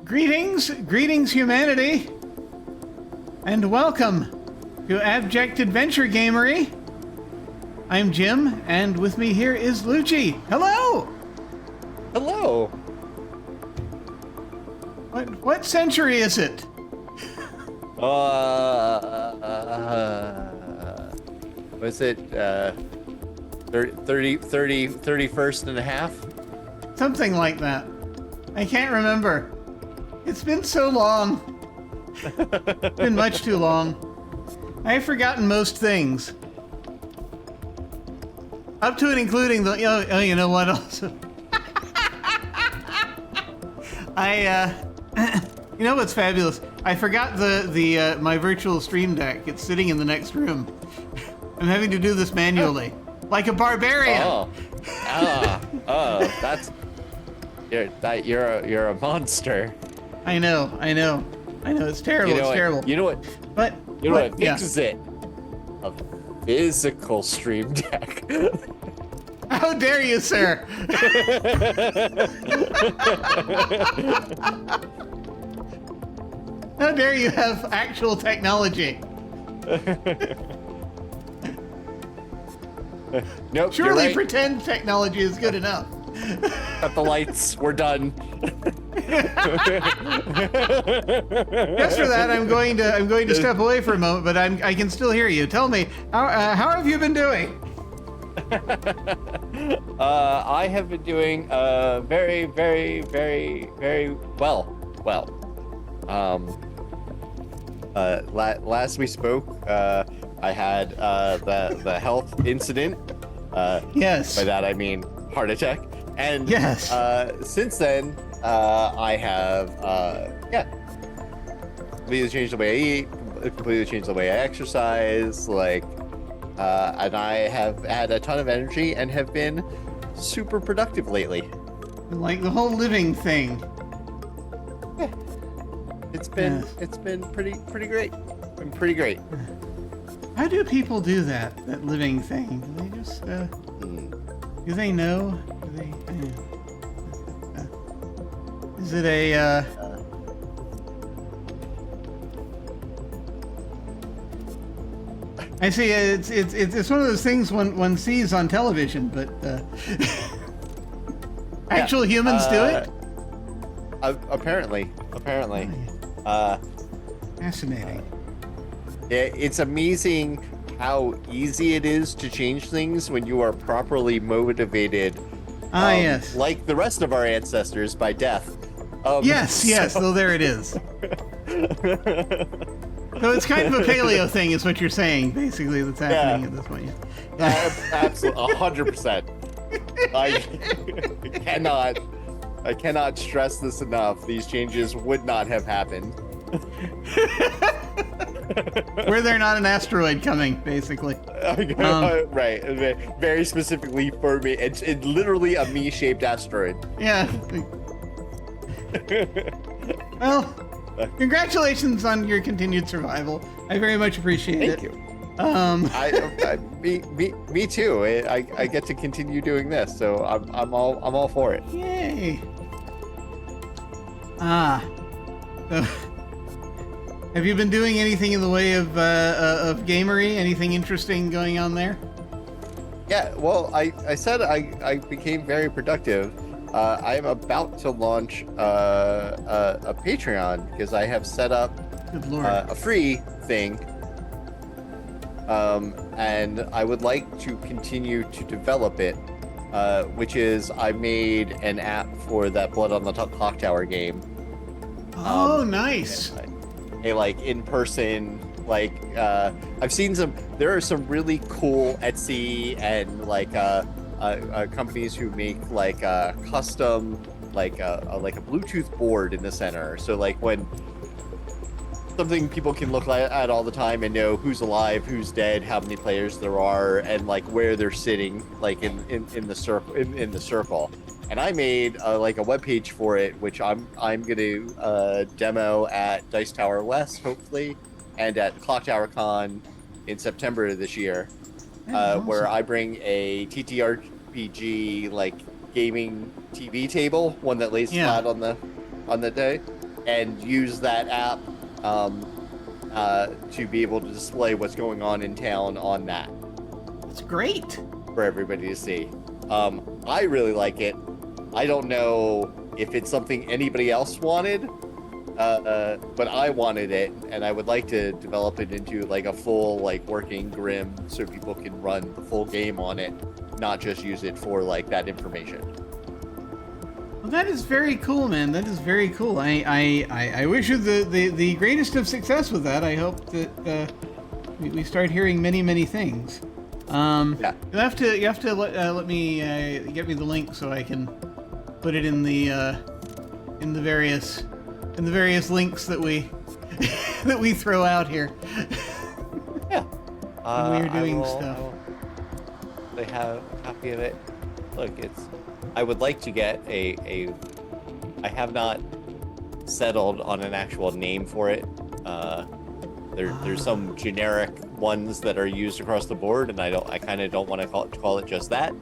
Greetings humanity, and welcome to Abject Adventure Gamery. I'm Jim, and with me here is Lucci. Hello! Hello! What century is it? Was it, 31st and a half? Something like that. I can't remember. It's been so long. It's been much too long. I've forgotten most things. Up to and including the, you know what else? You know what's fabulous? I forgot my virtual stream deck. It's sitting in the next room. I'm having to do this manually, like a barbarian. That's you're a monster. I know. It's terrible. It's terrible. You know what? But you know what fixes it? A physical stream deck. How dare you, sir? How dare you have actual technology? Nope. Surely right. pretend technology is good enough. Cut the lights. We're done. Just for that, I'm going to step away for a moment, but I can still hear you. Tell me, how have you been doing? I have been doing very, very, very, very well. Last we spoke, I had the health incident. Yes. By that I mean heart attack. And yes. Since then, I have completely changed the way I eat, completely changed the way I exercise, and I have had a ton of energy and have been super productive lately. Like the whole living thing. Yeah. It's been pretty great. Been pretty great. How do people do that living thing? Do they just do they know? Do they is it a I see it's one of those things one sees on television, but actual humans do it? Apparently. Fascinating. It's amazing how easy it is to change things when you are properly motivated. Yes. Like the rest of our ancestors by death. Yes. So there it is. So it's kind of a paleo thing, is what you're saying, basically, that's happening at this point. Absolutely, 100%. I cannot stress this enough. These changes would not have happened. Were there not an asteroid coming, basically? Right. Very specifically for me. It's literally a me-shaped asteroid. Yeah. Well, congratulations on your continued survival. I very much appreciate it. Thank you. Me too. I get to continue doing this, so I'm all for it. Yay. Have you been doing anything in the way of gamery? Anything interesting going on there? Yeah, well, I said I became very productive. I am about to launch a Patreon because I have set up a free thing, and I would like to continue to develop it, which is I made an app for that Blood on the Clock Tower game. Oh, nice. A in-person, I've seen there are some really cool Etsy and companies who make custom a Bluetooth board in the center. So when something people can look at all the time and know who's alive, who's dead, how many players there are, and where they're sitting in the circle. And I made a web page for it, which I'm gonna demo at Dice Tower West, hopefully, and at Clock Tower Con in September of this year, awesome. Where I bring a TTRPG gaming TV table, one that lays flat on the day, and use that app to be able to display what's going on in town on that It's great. for everybody to see. I really like it. I don't know if it's something anybody else wanted, but I wanted it, and I would like to develop it into like a full like working Grim so people can run the full game on it, not just use it for like that information. Well, that is very cool, man. That is very cool. I wish you the greatest of success with that. I hope that we start hearing many things. Yeah. You have to let me get me the link so I can put it in the various links that we that we throw out here. Yeah. When we're doing stuff. They have a copy of it. Look, I would like to get I have not settled on an actual name for it. There's some generic ones that are used across the board, and I kind of don't want to call it just that,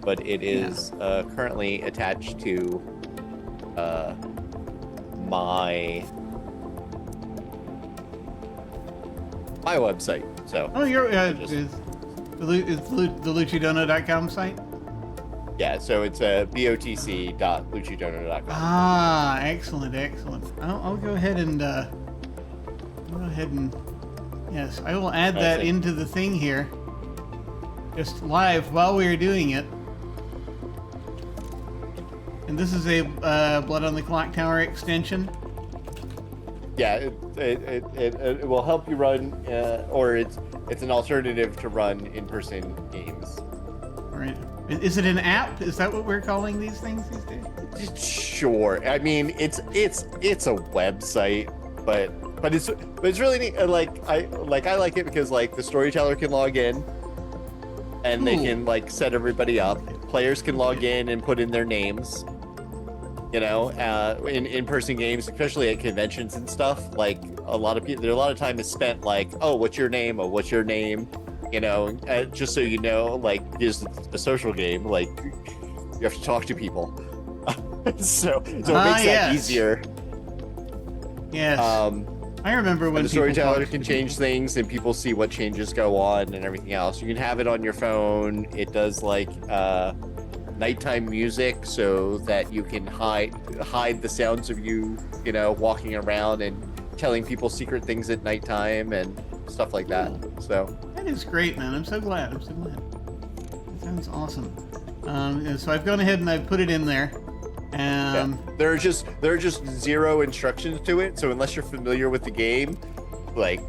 but it is currently attached to my website. So your is the luchidono.com site? Yeah, so it's botc.luchidono.com. Ah, excellent. I'll go ahead and yes, I will add that into the thing here, just live while we are doing it. And this is a Blood on the Clock Tower extension. Yeah, it will help you run, or it's an alternative to run in-person games. Right. Is it an app? Is that what we're calling these things these days? Sure. I mean, it's a website, but it's really neat. Like I like it because like the storyteller can log in, and they can like set everybody up. Players can log in and put in their names. You know, in-person games, especially at conventions and stuff, like a lot of time is spent like, oh, what's your name? Oh, what's your name? You know, just so you know, like, is a social game, like, you have to talk to people. so it makes that easier. Yes. I remember when the storyteller can change things and people see what changes go on and everything else. You can have it on your phone. It does like nighttime music so that you can hide the sounds of you know, walking around and telling people secret things at nighttime and stuff like that. So that is great, man. I'm so glad. That sounds awesome. So I've gone ahead and I've put it in there. Yeah. There are just 0 instructions to it, so unless you're familiar with the game, like,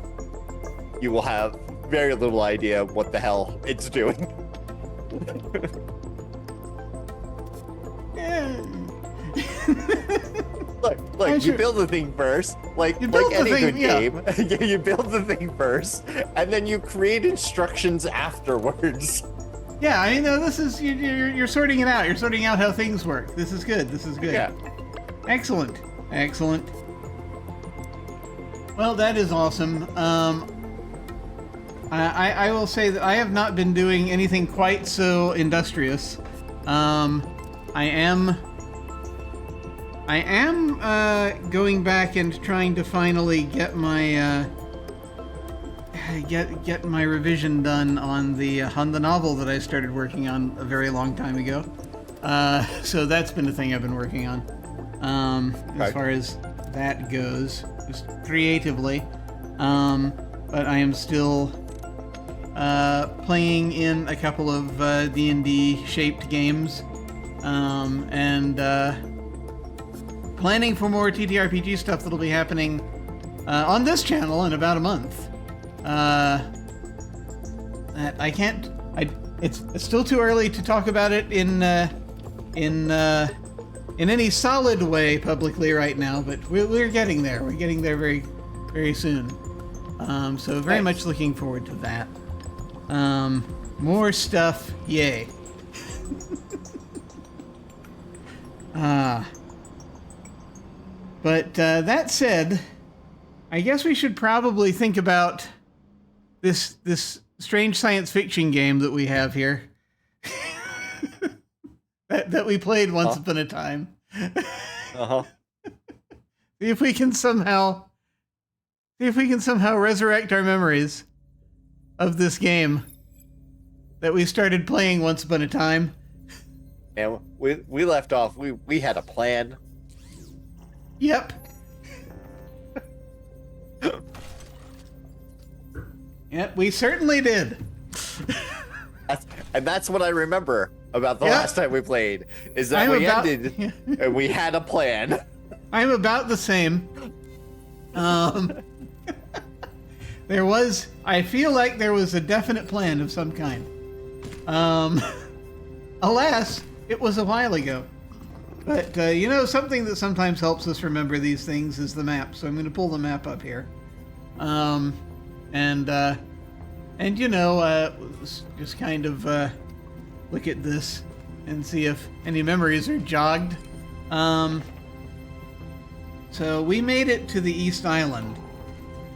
you will have very little idea of what the hell it's doing. Look, you build the thing first, like any good game. You build the thing first, and then you create instructions afterwards. Yeah, I know this is you're sorting it out. You're sorting out how things work. This is good. Yeah. Excellent. Well, that is awesome. I will say that I have not been doing anything quite so industrious. I am going back and trying to finally get my get my revision done on the novel that I started working on a very long time ago. So that's been the thing I've been working on. As far as that goes, just creatively. But I am still playing in a couple of D&D shaped games, and planning for more TTRPG stuff that'll be happening on this channel in about a month. It's still too early to talk about it in any solid way publicly right now, but we're getting there. We're getting there very, very soon. So very much looking forward to that. More stuff, yay. But that said, I guess we should probably think about this strange science fiction game that we have here. that we played once upon a time. See if we can somehow resurrect our memories of this game that we started playing once upon a time. And we left off. We had a plan. Yep. Yep, we certainly did. That's what I remember about the last time we played, is that ended and we had a plan. I'm about the same. I feel like there was a definite plan of some kind. Alas, it was a while ago. But, something that sometimes helps us remember these things is the map. So I'm going to pull the map up here. Just kind of look at this and see if any memories are jogged. So we made it to the East Island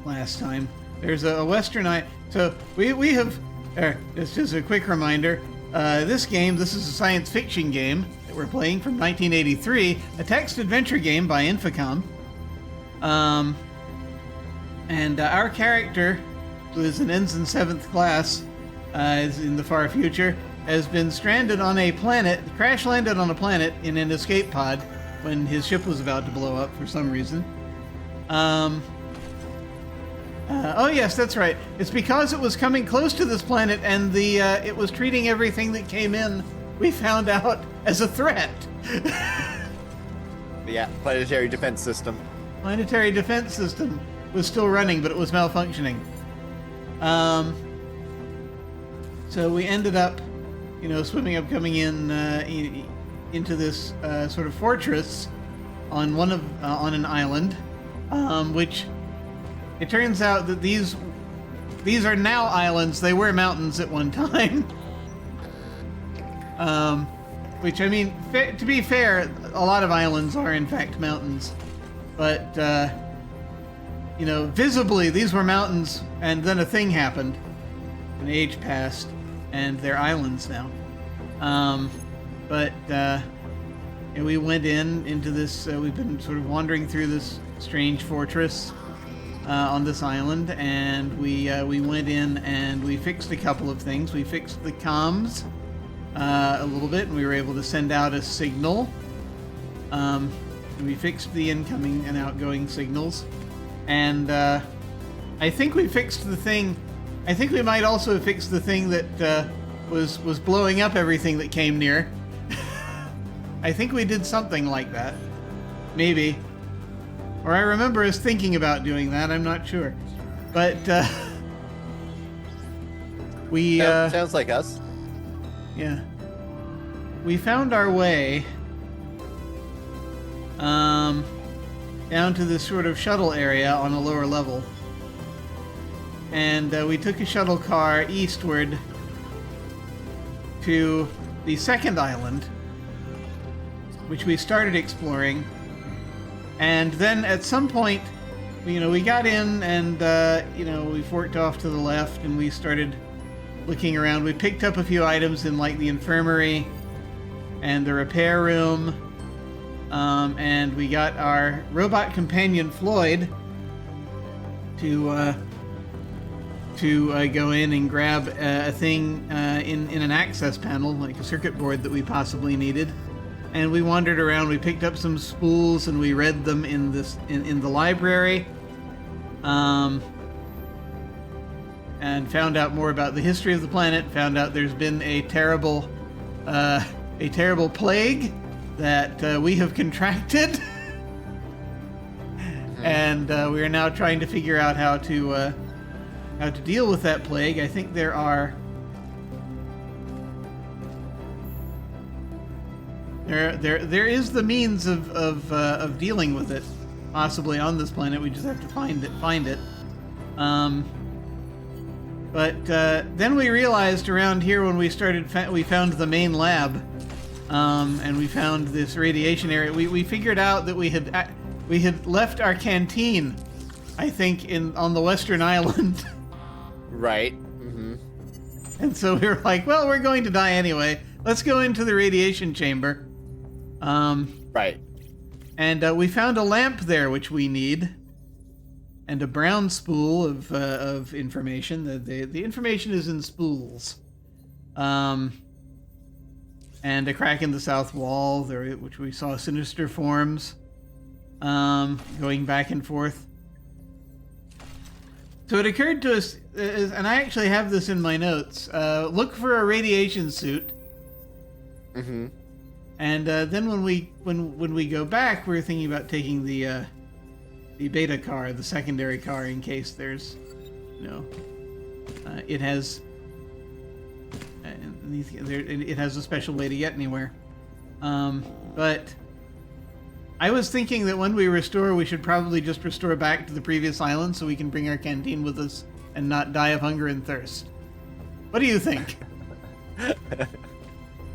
last time. There's a Western Island. So we have, just as a quick reminder, this is a science fiction game that we're playing from 1983, a text adventure game by Infocom. And our character, who is an Ensign 7th class, is in the far future, has been stranded on a planet, crash landed on a planet in an escape pod when his ship was about to blow up for some reason. Oh yes, that's right. It's because it was coming close to this planet and it was treating everything that came in, we found out, as a threat. Yeah, planetary defense system. Planetary defense system was still running, but it was malfunctioning. So we ended up, swimming up, coming in into this sort of fortress on on an island, which it turns out that these are now islands. They were mountains at one time. Which, I mean, to be fair, a lot of islands are in fact mountains, but visibly these were mountains, and then a thing happened. An age passed, and they're islands now. We went into this. We've been sort of wandering through this strange fortress on this island, and we went in and we fixed a couple of things. We fixed the comms a little bit, and we were able to send out a signal. And we fixed the incoming and outgoing signals, and I think we fixed the thing. I think we might also have fixed the thing that was blowing up everything that came near. I think we did something like that, maybe, or I remember us thinking about doing that. I'm not sure, but we sounds like us. Yeah, we found our way down to this sort of shuttle area on a lower level. And we took a shuttle car eastward to the second island, which we started exploring. And then at some point, we got in and, we forked off to the left and we started looking around. We picked up a few items in like the infirmary and the repair room. And we got our robot companion Floyd to go in and grab a thing in an access panel, like a circuit board that we possibly needed. And we wandered around. We picked up some spools and we read them in the library, and found out more about the history of the planet. Found out there's been a terrible plague that we have contracted, and we are now trying to figure out how to deal with that plague. I think there is the means of dealing with it, possibly on this planet. We just have to find it. But then we realized around here when we found the main lab, and we found this radiation area. We figured out that we had left our canteen, I think, on the Western Island. Right. Mm-hmm. And so we were like, well, we're going to die anyway. Let's go into the radiation chamber. Right. And we found a lamp there, which we need, and a brown spool of information. The information is in spools. And a crack in the south wall, there, which we saw sinister forms going back and forth. So it occurred to us, and I actually have this in my notes, look for a radiation suit. Mm-hmm. And then when we go back, we're thinking about taking the beta car, the secondary car, in case there's, it has it has a special way to get anywhere. But I was thinking that when we restore, we should probably just restore back to the previous island so we can bring our canteen with us and not die of hunger and thirst. What do you think?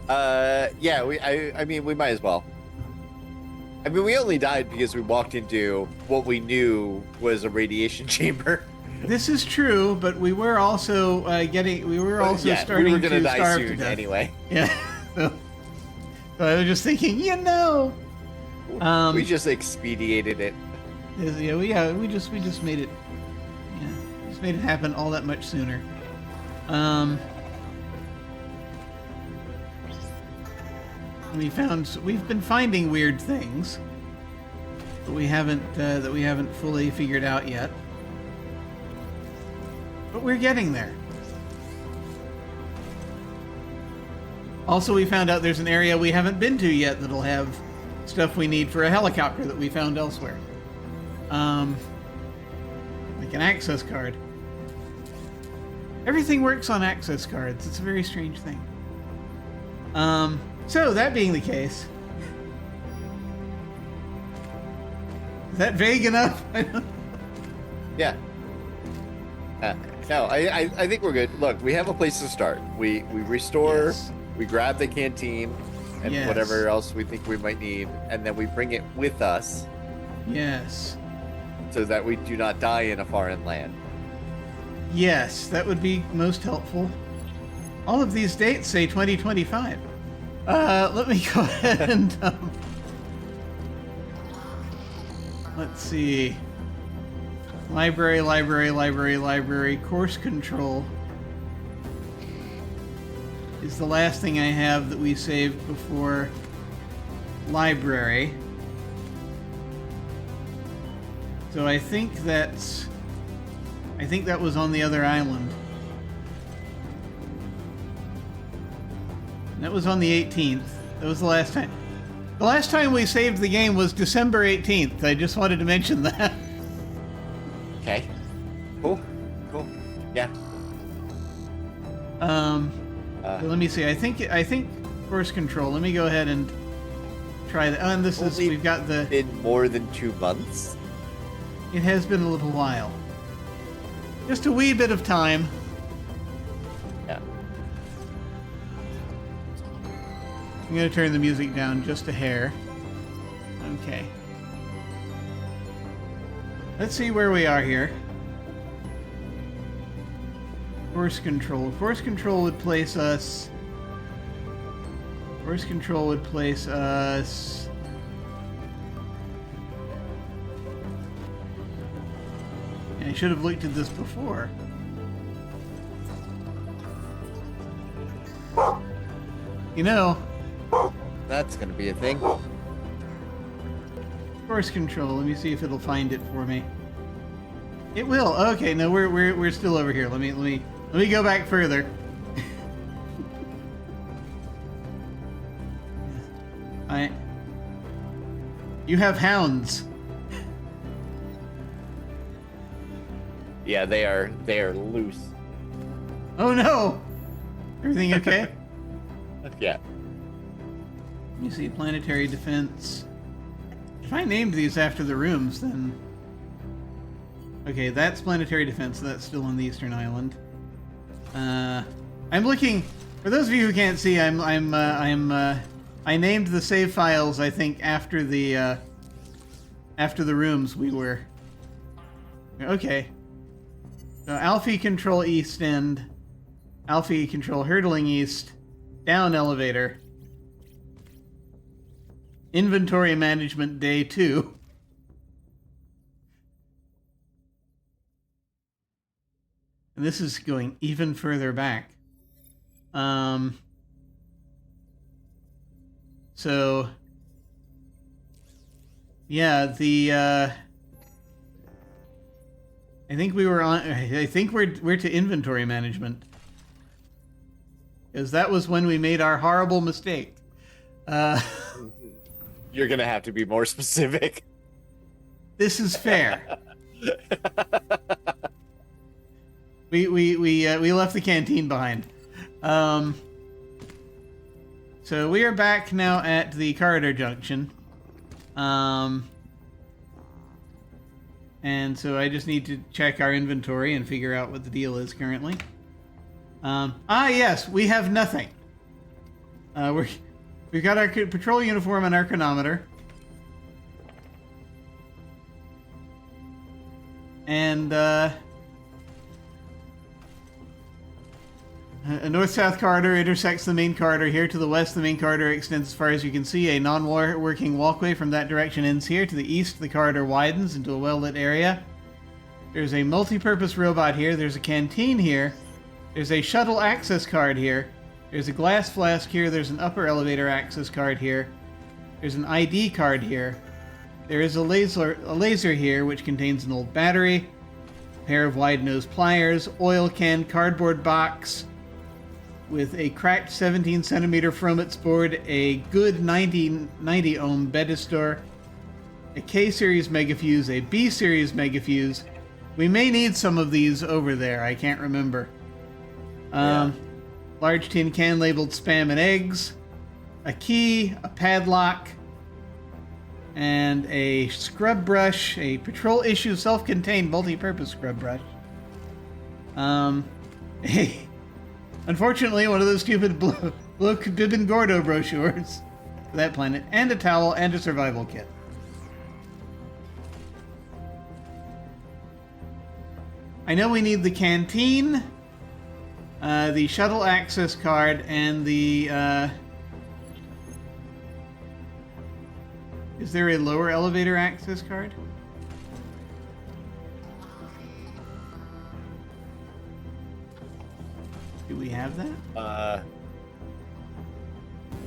Yeah, I mean, we might as well. I mean, we only died because we walked into what we knew was a radiation chamber. This is true, but we were also starting we were gonna to die starve soon to death. anyway. Yeah. So I was just thinking, we just expedited it. We just made it. Yeah, just made it happen all that much sooner. We've been finding weird things that we haven't fully figured out yet. But we're getting there. Also, we found out there's an area we haven't been to yet that'll have stuff we need for a helicopter that we found elsewhere. Like an access card. Everything works on access cards. It's a very strange thing. So, that being the case... Is that vague enough? Yeah. No, I think we're good. Look, we have a place to start. We restore, Yes. we grab the canteen, and Yes. whatever else we think we might need, and then we bring it with us Yes. so that we do not die in a foreign land. Yes, that would be most helpful. All of these dates say 2025. Let me go ahead and... let's see. Library. Course control is the last thing I have that we saved before library. So I think that was on the other island. That was on the 18th. That was the last time. The last time we saved the game was December 18th. I just wanted to mention that. Okay. Cool. Yeah. So let me see. I think course control. Let me go ahead and try that. Oh, and this is, we've got the... In more than 2 months? It has been a little while. Just a wee bit of time. Yeah. I'm going to turn the music down just a hair. Okay. Let's see where we are here. Course control. Course control would place us... Course control would place us... I should have looked at this before. That's gonna be a thing. Course control. Let me see if it'll find it for me. It will. Okay, no, we're still over here. Let me go back further. You have hounds. Yeah, they are loose. Oh no! Everything okay? Yeah. Let me see. Planetary defense. If I named these after the rooms, then... Okay, that's planetary defense. So that's still on the Eastern Island. I'm looking... For those of you who can't see, I named the save files, I think, after the rooms we were... Okay. So Alfie control east end, Alfie control hurtling east, down elevator. inventory management day 2. And this is going even further back. So yeah, I think we're to inventory management. Because that was when we made our horrible mistake. You're gonna have to be more specific. This is fair. We left the canteen behind. So we are back now at the corridor junction. And so I just need to check our inventory and figure out what the deal is currently. Yes, we have nothing. We've got our patrol uniform and our chronometer. And, a north-south corridor intersects the main corridor here. To the west, the main corridor extends as far as you can see. A non-working walkway from that direction ends here. To the east, the corridor widens into a well-lit area. There's a multi-purpose robot here. There's a canteen here. There's a shuttle access card here. There's a glass flask here. There's an upper elevator access card here. There's an ID card here. There is a laser here, which contains an old battery, a pair of wide-nosed pliers, oil can, cardboard box, with a cracked 17-centimeter Fromit's board, a good 90 ohm Bedistor, a K-series megafuse, a B-series megafuse. We may need some of these over there. I can't remember. Large tin can labeled spam and eggs, a key, a padlock, and a scrub brush, a patrol issue self-contained multi-purpose scrub brush. Unfortunately, one of those stupid Bloke Bibbin Gordo brochures for that planet, and a towel, and a survival kit. I know we need the canteen, the shuttle access card, and the, is there a lower elevator access card? Do we have that?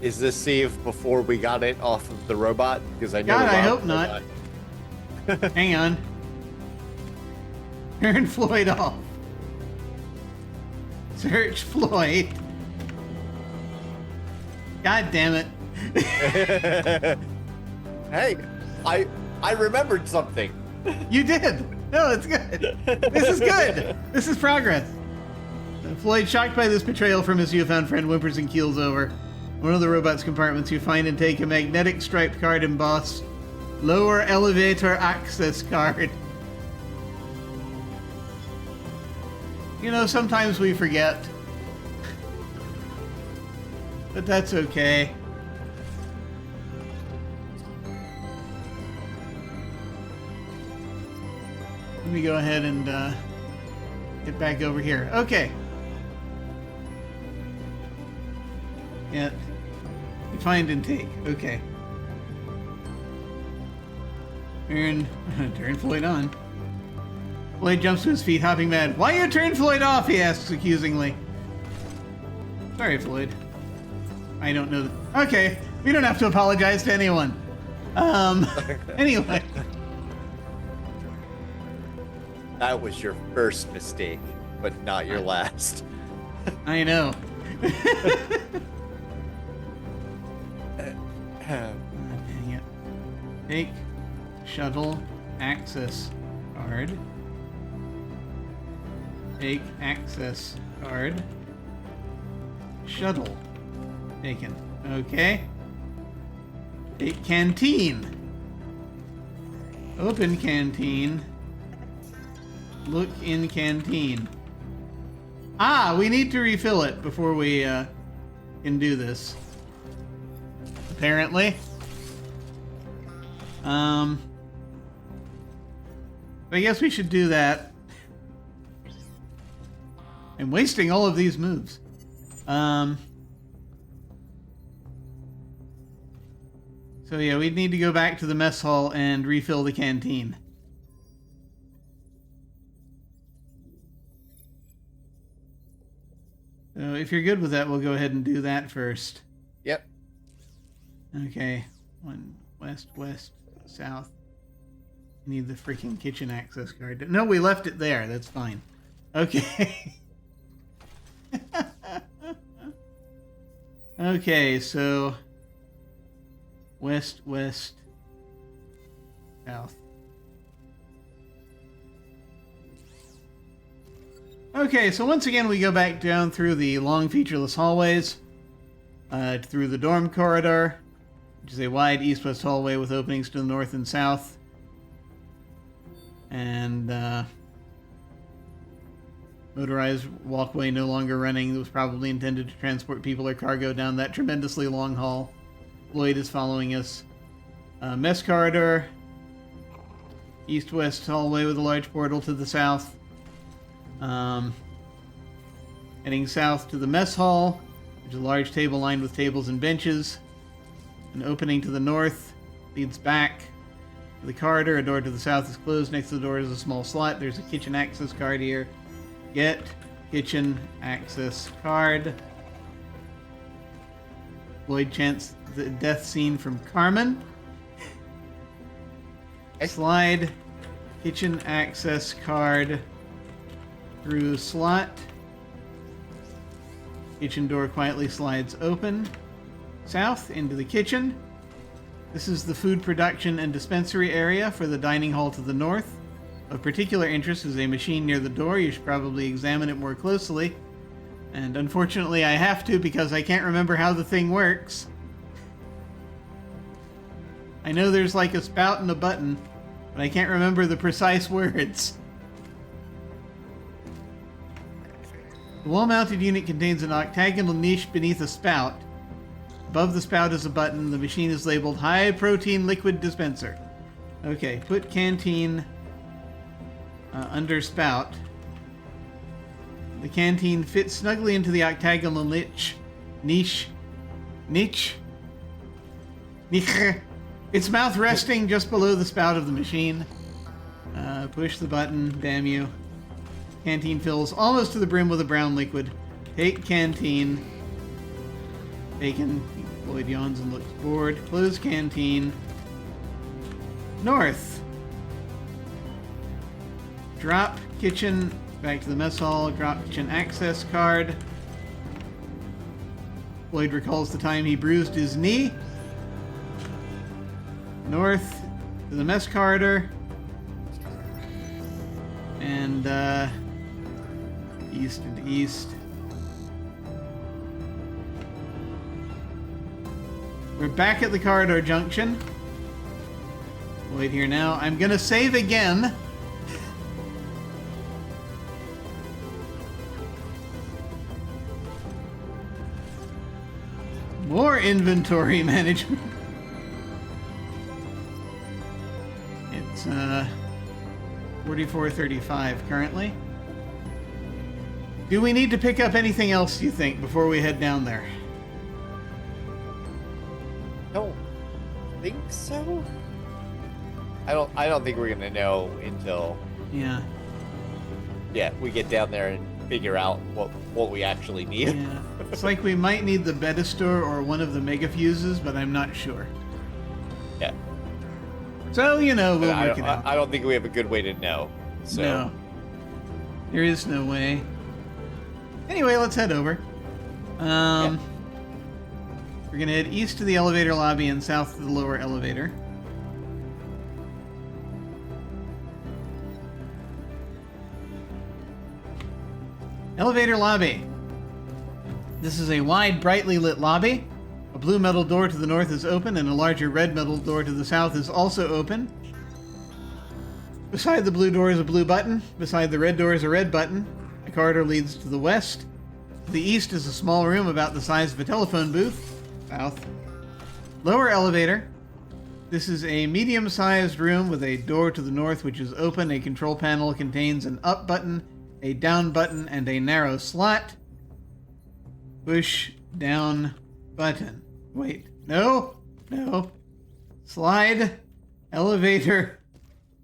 Is this saved before we got it off of the robot? Because I know. God, I hope not. Hang on. Turn Floyd off. Search Floyd. God damn it. Hey, I remembered something. You did. No, it's good. This is good. This is progress. Floyd, shocked by this betrayal from his newfound friend, whimpers and keels over. One of the robot's compartments, you find and take a magnetic striped card embossed lower elevator access card. You know, sometimes we forget. But that's okay. Let me go ahead and get back over here. Okay. Yeah. Find and take. Okay. Turn Floyd on. Floyd jumps to his feet, hopping mad. Why you turn Floyd off? He asks accusingly. Sorry, Floyd. I don't know. Okay. We don't have to apologize to anyone. Anyway. That was your first mistake, but not your last. I know. Dang it. Take shuttle access card. Take access card. Shuttle. Taken. Okay. Take canteen. Open canteen. Look in canteen. We need to refill it before we can do this. Apparently. I guess we should do that. I'm wasting all of these moves. So yeah, we'd need to go back to the mess hall and refill the canteen. So if you're good with that, we'll go ahead and do that first. Yep. Okay. One west, south. Need the freaking kitchen access card. No, we left it there. That's fine. Okay. Okay, so west, south. Okay, so once again we go back down through the long featureless hallways, through the dorm corridor, which is a wide east-west hallway with openings to the north and south. And motorized walkway no longer running. That was probably intended to transport people or cargo down that tremendously long hall. Floyd is following us. Mess corridor. East-west hallway with a large portal to the south. Heading south to the mess hall, which is a large table lined with tables and benches. An opening to the north leads back to the corridor. A door to the south is closed. Next to the door is a small slot. There's a kitchen access card here. Get kitchen access card. Lloyd chants the death scene from Carmen. Slide kitchen access card through slot. Kitchen door quietly slides open. South into the kitchen. This is the food production and dispensary area for the dining hall to the north. Of particular interest is a machine near the door. You should probably examine it more closely. And unfortunately I have to because I can't remember how the thing works. I know there's like a spout and a button, but I can't remember the precise words. The wall-mounted unit contains an octagonal niche beneath a spout. Above the spout is a button. The machine is labeled high-protein liquid dispenser. Okay, put canteen under spout. The canteen fits snugly into the octagonal niche. Its mouth resting just below the spout of the machine. Push the button, damn you. Canteen fills almost to the brim with a brown liquid. Take canteen. Taken. Floyd yawns and looks bored. Close canteen. North. Drop kitchen. Back to the mess hall. Drop kitchen access card. Floyd recalls the time he bruised his knee. North to the mess corridor. And east and east. We're back at the corridor junction. Wait here now. I'm gonna save again. More inventory management. It's 44:35 currently. Do we need to pick up anything else, do you think, before we head down there? Don't think so. I don't think we're gonna know until we get down there and figure out what we actually need. Yeah. It's like we might need the beta store or one of the mega fuses, but I'm not sure. Yeah. So, we'll work it out. I don't think we have a good way to know. So. No. There is no way. Anyway, let's head over. We're going to head east to the elevator lobby and south to the lower elevator. Elevator lobby. This is a wide, brightly lit lobby. A blue metal door to the north is open, and a larger red metal door to the south is also open. Beside the blue door is a blue button. Beside the red door is a red button. The corridor leads to the west. To the east is a small room about the size of a telephone booth. South. Lower elevator. This is a medium-sized room with a door to the north which is open. A control panel contains an up button, a down button, and a narrow slot. Push down button. Wait. No. Slide, elevator.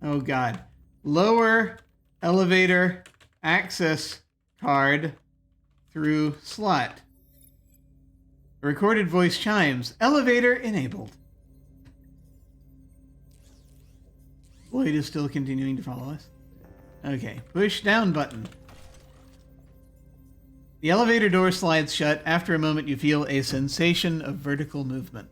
Oh God. Lower elevator access card through slot. A recorded voice chimes. Elevator enabled. Floyd is still continuing to follow us. Okay, push down button. The elevator door slides shut. After a moment, you feel a sensation of vertical movement.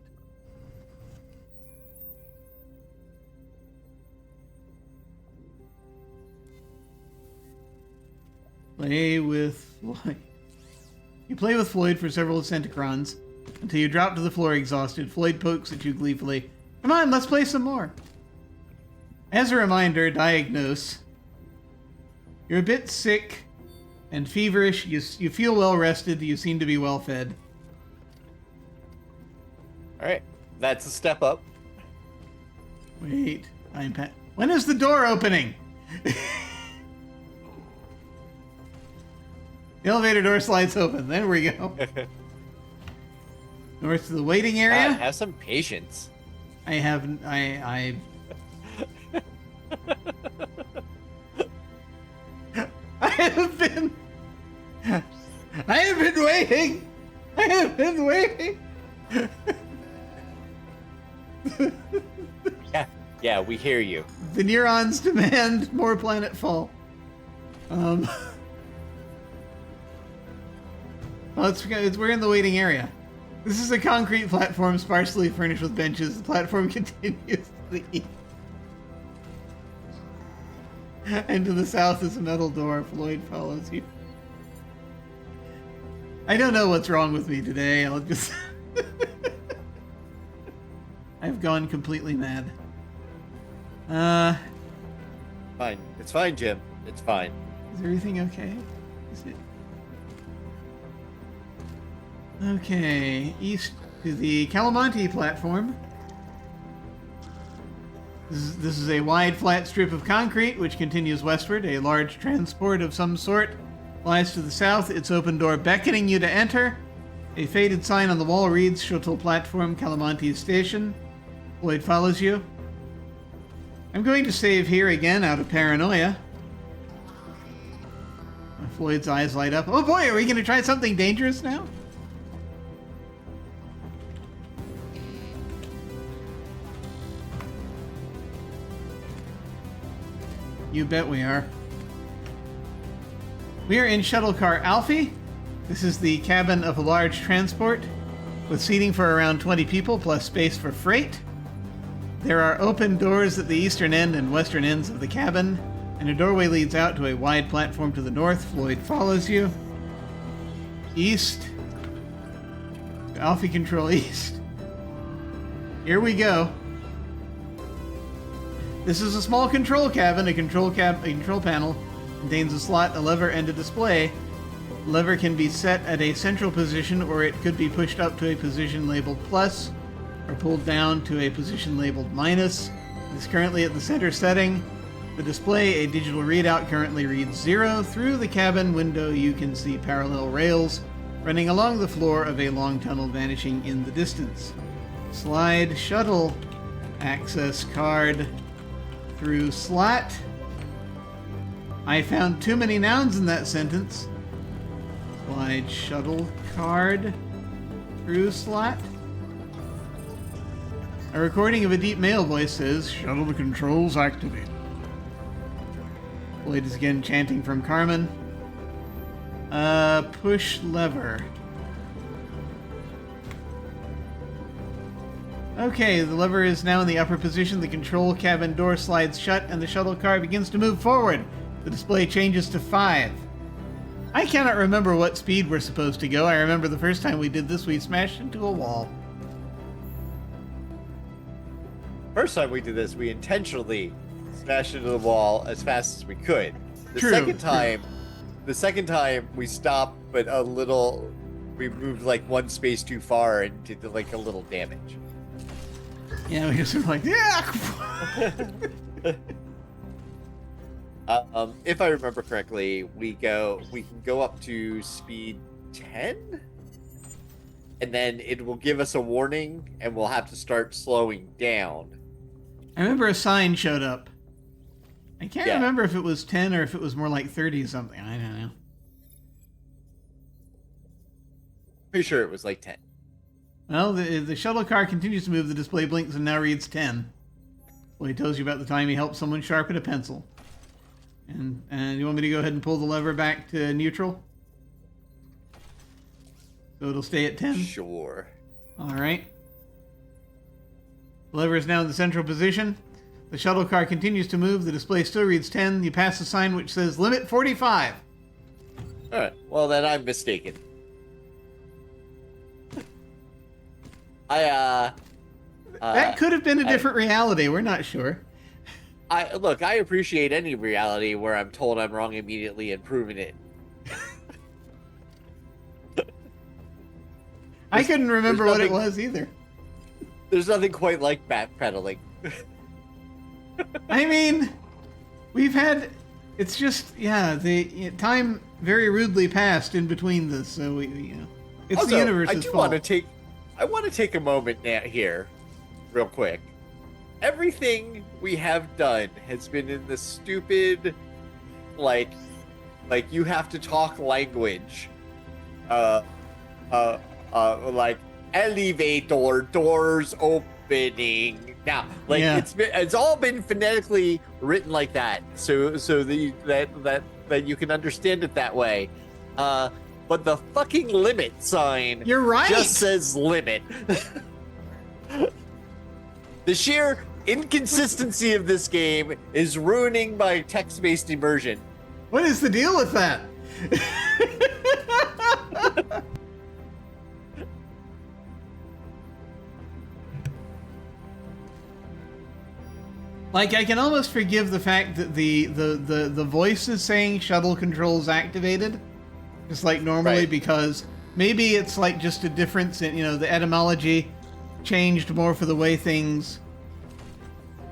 Play with Floyd. You play with Floyd for several centicrons until you drop to the floor exhausted. Floyd pokes at you gleefully. Come on, let's play some more. As a reminder, diagnose. You're a bit sick and feverish. You feel well rested. You seem to be well fed. All right, that's a step up. Wait, when is the door opening? The elevator door slides open. There we go. North to the waiting area. God, have some patience. I have been waiting. I have been waiting. Yeah, we hear you. The neurons demand more Planetfall. Well, we're in the waiting area. This is a concrete platform sparsely furnished with benches. The platform continues to the east. And to the south is a metal door. Floyd follows you. I don't know what's wrong with me today. I'll just... I've gone completely mad. Fine. It's fine, Jim. It's fine. Is everything okay? Is it... Okay, east to the Calamonte platform. This is a wide, flat strip of concrete which continues westward. A large transport of some sort lies to the south, its open door beckoning you to enter. A faded sign on the wall reads, Shuttle Platform, Calamonte Station. Floyd follows you. I'm going to save here again out of paranoia. Floyd's eyes light up. Oh boy, are we going to try something dangerous now? You bet we are. We are in shuttle car Alfie. This is the cabin of a large transport with seating for around 20 people plus space for freight. There are open doors at the eastern end and western ends of the cabin, and a doorway leads out to a wide platform to the north. Floyd follows you. East. Alfie control east. Here we go. This is a small control cabin. A control panel contains a slot, a lever, and a display. The lever can be set at a central position, or it could be pushed up to a position labeled plus, or pulled down to a position labeled minus. It is currently at the center setting. The display, a digital readout, currently reads 0. Through the cabin window, you can see parallel rails running along the floor of a long tunnel vanishing in the distance. Slide shuttle access card through slot. I found too many nouns in that sentence. Slide shuttle card through slot. A recording of a deep male voice says, Shuttle controls activated. Floyd is again chanting from Carmen. Push lever. Okay, the lever is now in the upper position. The control cabin door slides shut and the shuttle car begins to move forward. The display changes to 5. I cannot remember what speed we're supposed to go. I remember the first time we did this, we smashed into a wall. First time we did this, we intentionally smashed into the wall as fast as we could. The second time we stopped, but we moved like one space too far and did like a little damage. Yeah, we just were like, yeah. If I remember correctly, we can go up to speed 10, and then it will give us a warning, and we'll have to start slowing down. I remember a sign showed up. I can't remember if it was 10 or if it was more like 30 something. I don't know. Pretty sure it was like 10. Well, the shuttle car continues to move. The display blinks and now reads 10. Well, he tells you about the time he helped someone sharpen a pencil. And you want me to go ahead and pull the lever back to neutral? So it'll stay at 10? Sure. All right. The lever is now in the central position. The shuttle car continues to move. The display still reads 10. You pass a sign which says limit 45. All right. Well, then I'm mistaken. That could have been a different reality. We're not sure. I appreciate any reality where I'm told I'm wrong immediately and proven it. I couldn't remember what it was either. There's nothing quite like backpedaling. I mean, we've had... It's just, the time very rudely passed in between this, so it's also, the universe's fault. I want to take a moment here, real quick. Everything we have done has been in the stupid, like you have to talk language, like elevator doors opening. Now, it's all been phonetically written like that, so that you can understand it that way. But the fucking limit sign, you're right, just says limit. The sheer inconsistency of this game is ruining my text-based immersion. What is the deal with that? Like, I can almost forgive the fact that the voice is saying shuttle controls activated, just like normally, right, because maybe it's like just a difference in, the etymology changed more for the way things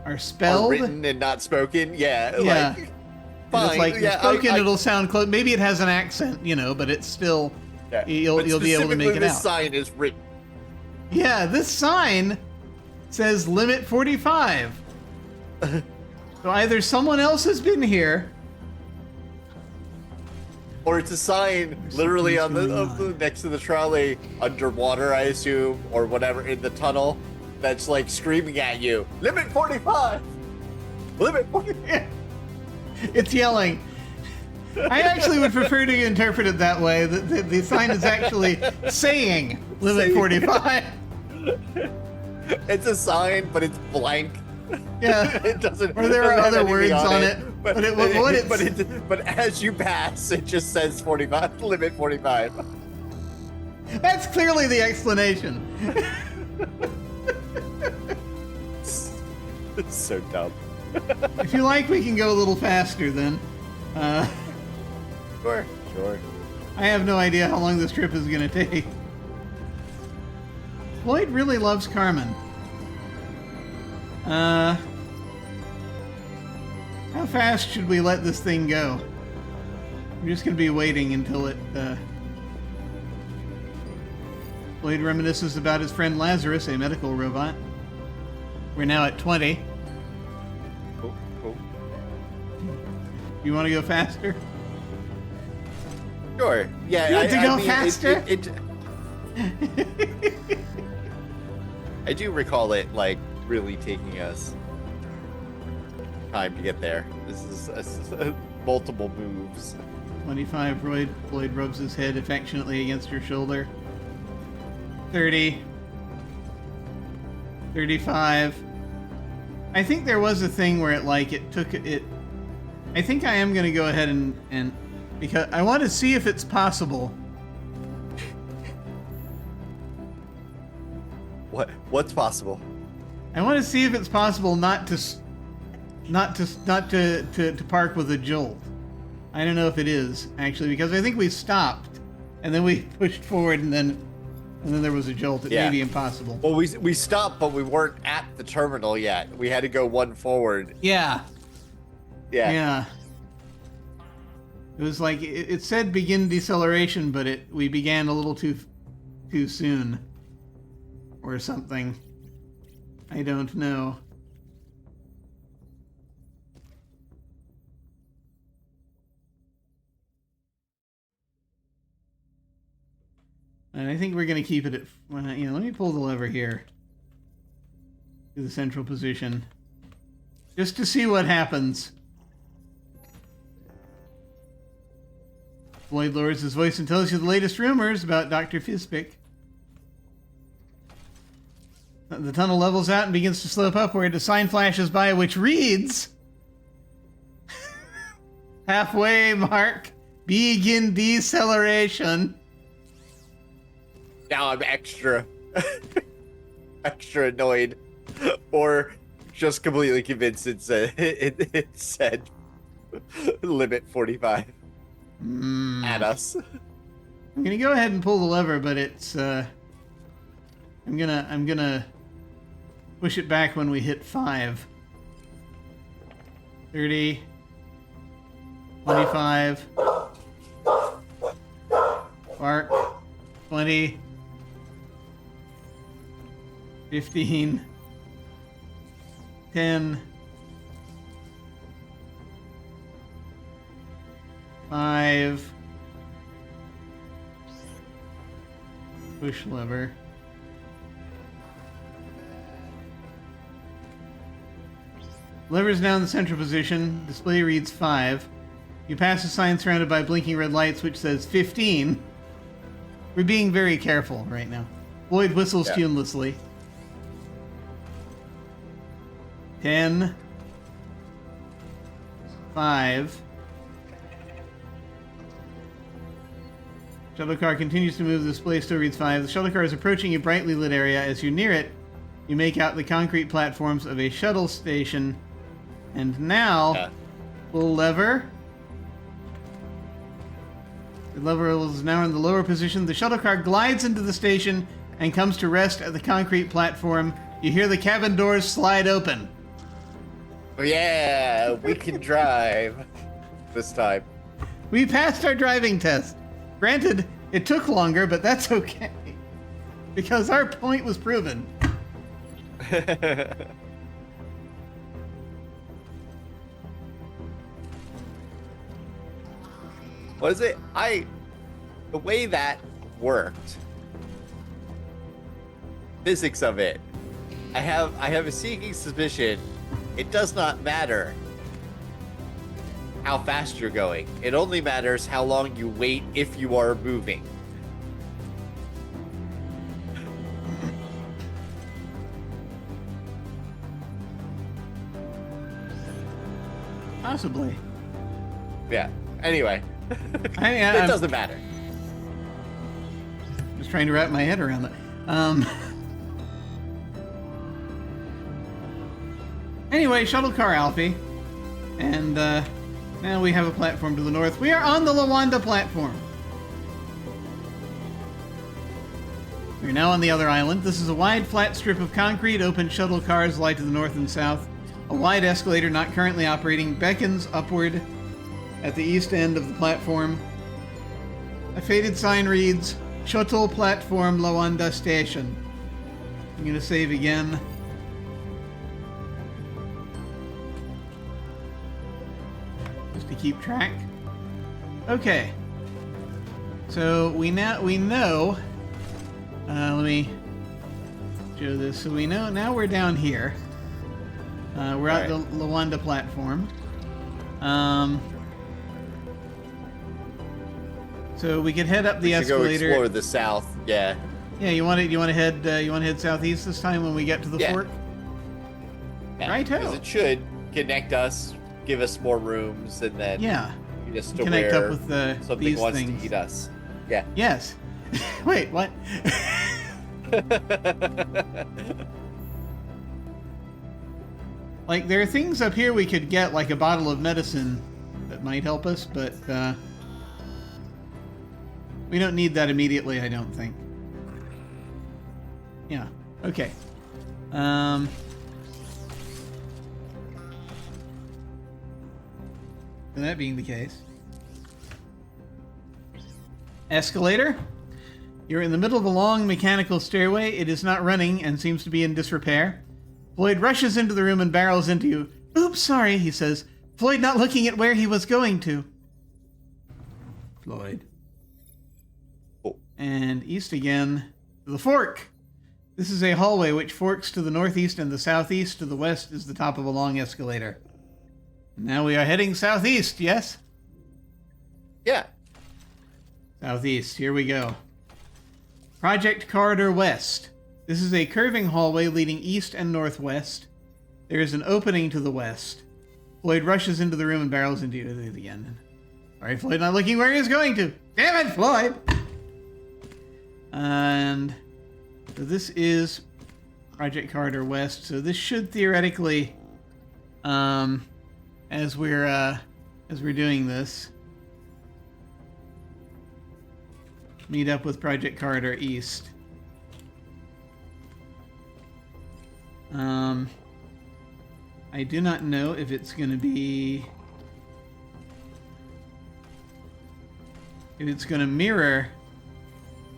are spelled. Are written and not spoken, yeah. Like, fine. It's like spoken, it'll sound close. Maybe it has an accent, but it's still, you'll be able to make it out. This sign is written. Yeah, this sign says limit 45. So either someone else has been here, or it's a sign literally on the next to the trolley, underwater, I assume, or whatever, in the tunnel, that's like screaming at you, limit 45! Limit 45! It's yelling. I actually would prefer to interpret it that way. The sign is actually saying limit 45. It's a sign, but it's blank. Yeah. It doesn't. Or there are other words on it. But as you pass, it just says 45. Limit 45. That's clearly the explanation. It's so dumb. If you like, we can go a little faster then. Sure. I have no idea how long this trip is going to take. Floyd really loves Carmen. How fast should we let this thing go? We're just going to be waiting until it, Floyd reminisces about his friend Lazarus, a medical robot. We're now at 20. Cool. You want to go faster? Sure. Yeah. You want to go faster? I do recall it, like, really taking us time to get there. This is multiple moves. 25, Floyd rubs his head affectionately against your shoulder. 30. 35. I think there was a thing where it took it. I think I am going to go ahead and because I want to see if it's possible. What's possible? I want to see if it's possible not to park with a jolt. I don't know if it is actually, because I think we stopped and then we pushed forward and then there was a jolt. It may be impossible. Well, we stopped, but we weren't at the terminal yet. We had to go one forward. Yeah. Yeah. It was like it said begin deceleration, but we began a little too too soon or something. I don't know. And I think we're going to keep it at, let me pull the lever here to the central position just to see what happens. Floyd lowers his voice and tells you the latest rumors about Dr. Fizpick. The tunnel levels out and begins to slope upward. A sign flashes by which reads, halfway mark, begin deceleration. Now I'm extra annoyed, or just completely convinced it said limit 45 at us. I'm gonna go ahead and pull the lever, but it's I'm gonna push it back when we hit 5. 30, 25, spark, 20, 15, 10, 5, push lever. Lever's now in the central position. Display reads 5. You pass a sign surrounded by blinking red lights which says 15. We're being very careful right now. Floyd whistles tunelessly. 10. 5. Shuttle car continues to move. The display still reads 5. The shuttle car is approaching a brightly lit area. As you near it, you make out the concrete platforms of a shuttle station. And now, pull lever. The lever is now in the lower position. The shuttle car glides into the station and comes to rest at the concrete platform. You hear the cabin doors slide open. Oh yeah, we can drive this time. We passed our driving test. Granted, it took longer, but that's okay. Because our point was proven. Was it? The way that worked, physics of it, I have a sneaking suspicion it does not matter how fast you're going. It only matters how long you wait if you are moving. Possibly. Yeah. Anyway, it doesn't matter. Just trying to wrap my head around it. Anyway, shuttle car Alfie. And now we have a platform to the north. We are on the Lawanda platform. We're now on the other island. This is a wide, flat strip of concrete. Open shuttle cars lie to the north and south. A wide escalator, not currently operating, beckons upward at the east end of the platform. A faded sign reads, Shuttle Platform Lawanda Station. I'm going to save again. Just to keep track. Okay. So we know, let me show this. So we know, now we're down here. We're at the Lawanda platform. So we could head up the escalator. We should go explore the south. Yeah. Yeah. You want to head southeast this time when we get to the fort? Yeah. Righto. Because it should connect us, give us more rooms, and then just to connect where up with something these wants things. to eat us. Yeah. Yes. Wait. What? Like, there are things up here we could get, like a bottle of medicine that might help us, but we don't need that immediately, I don't think. Yeah. Okay. So that being the case. Escalator. You're in the middle of a long mechanical stairway. It is not running and seems to be in disrepair. Floyd rushes into the room and barrels into you. Oops, sorry, he says. Floyd not looking at where he was going to. Floyd. Oh. And east again to the fork. This is a hallway which forks to the northeast and the southeast. To the west is the top of a long escalator. Now we are heading southeast, yes? Yeah. Southeast, here we go. Project Corridor West. This is a curving hallway leading east and northwest. There is an opening to the west. Floyd rushes into the room and barrels into you at the end. Sorry, Floyd not looking where he was going to. Damn it, Floyd! And so this is Project Corridor West. So this should theoretically, as we're doing this, meet up with Project Corridor East. I do not know if it's going to be... if it's going to mirror...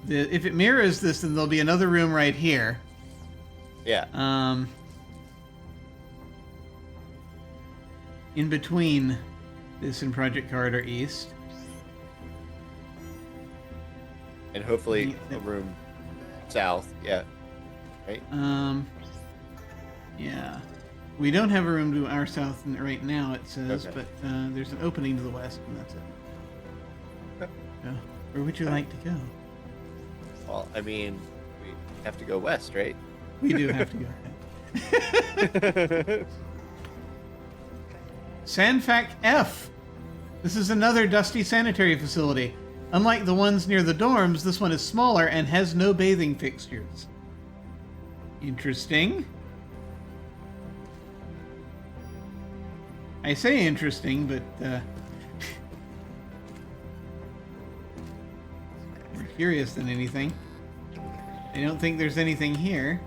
if it mirrors this, then there'll be another room right here. Yeah. In between this and Project Corridor East. And hopefully a room south, yeah. Right? Yeah. We don't have a room to our south right now, it says, Okay. but there's an opening to the west, and that's it. So, where would you like to go? Well, I mean, we have to go west, right? We do have to go ahead. Sanfac F. This is another dusty sanitary facility. Unlike the ones near the dorms, this one is smaller and has no bathing fixtures. Interesting. I say interesting, but more curious than anything. I don't think there's anything here.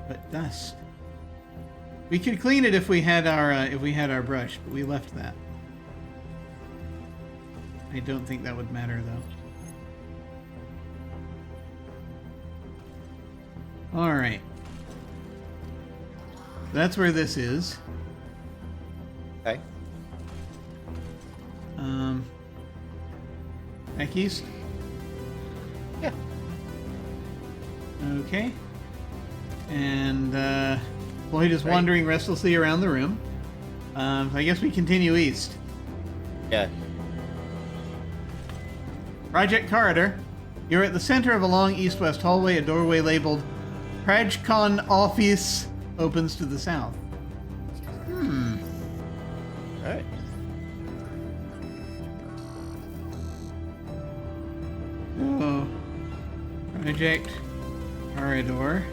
But dust. We could clean it if we had our brush, but we left that. I don't think that would matter though. All right. That's where this is. Okay. Back east. Yeah. Okay. And Floyd is wandering restlessly around the room. I guess we continue east. Yeah. Project Corridor. You're at the center of a long east-west hallway. A doorway labeled Prajcon Office opens to the south. All right. Oh. Project Corridor.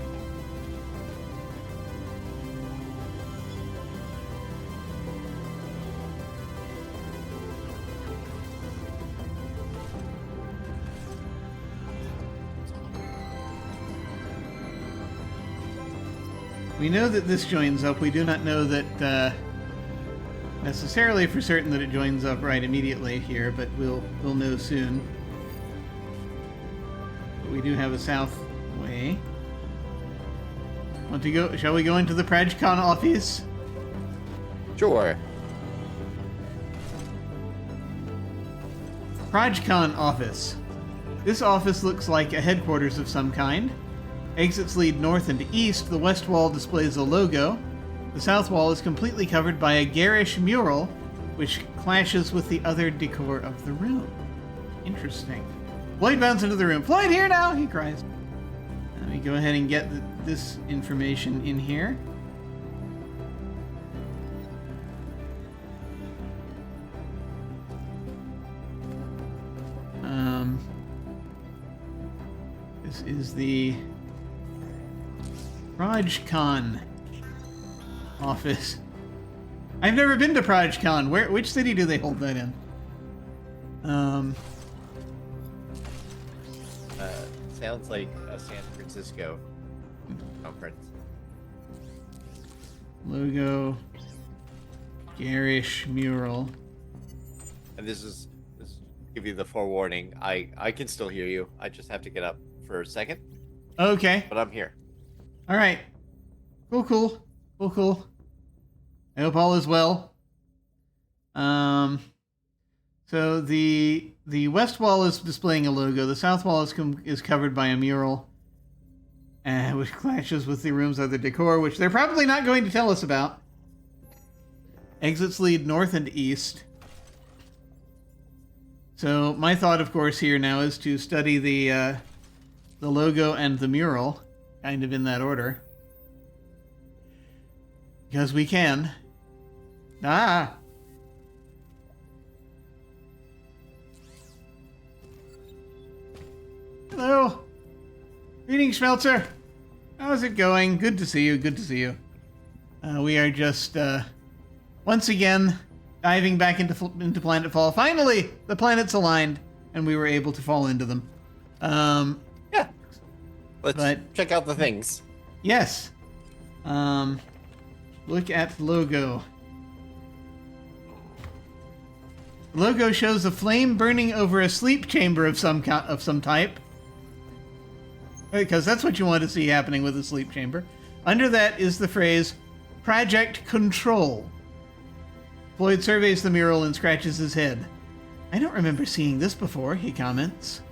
We know that this joins up. We do not know that necessarily for certain that it joins up right immediately here, but we'll know soon. But we do have a south way. Want to go? Shall we go into the Prajcon office? Sure. Prajcon office. This office looks like a headquarters of some kind. Exits lead north and east. The west wall displays a logo. The south wall is completely covered by a garish mural, which clashes with the other decor of the room. Interesting. Floyd bounds into the room. Floyd, here now! He cries. Let me go ahead and get this information in here. This is the Prajcon office. I've never been to Prajcon. Which city do they hold that in? Sounds like a San Francisco conference. Logo. Garish mural. And this give you the forewarning. I can still hear you. I just have to get up for a second. Okay. But I'm here. All right. Cool. I hope all is well. So the west wall is displaying a logo. The south wall is covered by a mural, which clashes with the room's other decor, which they're probably not going to tell us about. Exits lead north and east. So my thought, of course, here now is to study the logo and the mural, kind of in that order, because we can. Ah. Hello. Greetings, Schmelzer. How's it going? Good to see you. We are just, once again, diving back into Planetfall. Finally, the planets aligned, and we were able to fall into them. Yeah. Let's check out the things. Yes. Look at logo. The logo shows a flame burning over a sleep chamber of some type. Because that's what you want to see happening with a sleep chamber. Under that is the phrase, Project Control. Floyd surveys the mural and scratches his head. I don't remember seeing this before, he comments.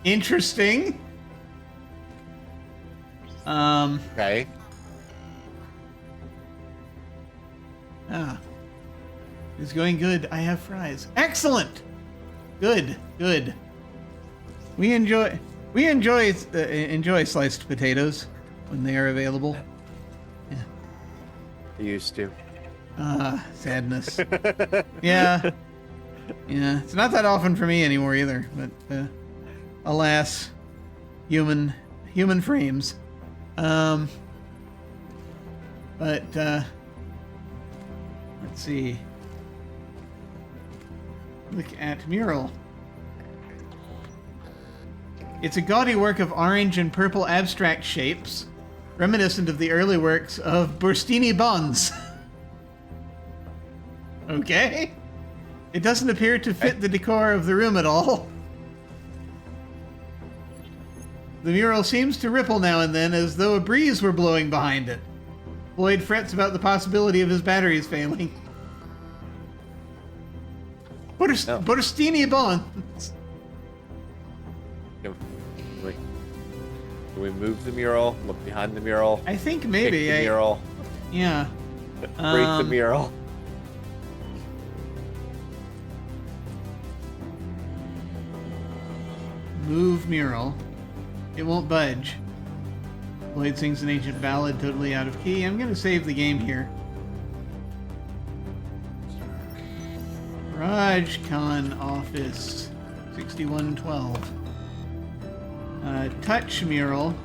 Interesting. Okay. It's going good. I have fries. Excellent. Good. We enjoy sliced potatoes when they are available. Yeah. I used to. Sadness. Yeah. It's not that often for me anymore either. But alas, human frames. But let's see. Look at mural. It's a gaudy work of orange and purple abstract shapes, reminiscent of the early works of Burstini Bonds. Okay. It doesn't appear to fit the decor of the room at all. The mural seems to ripple now and then as though a breeze were blowing behind it. Floyd frets about the possibility of his batteries failing. Burstini Bonds. Can we move the mural? Look behind the mural? I think maybe. Kick the mural. Yeah. Break the mural. Move mural. It won't budge. Floyd sings an ancient ballad totally out of key. I'm going to save the game here. RajCon office 6112. Touch mural.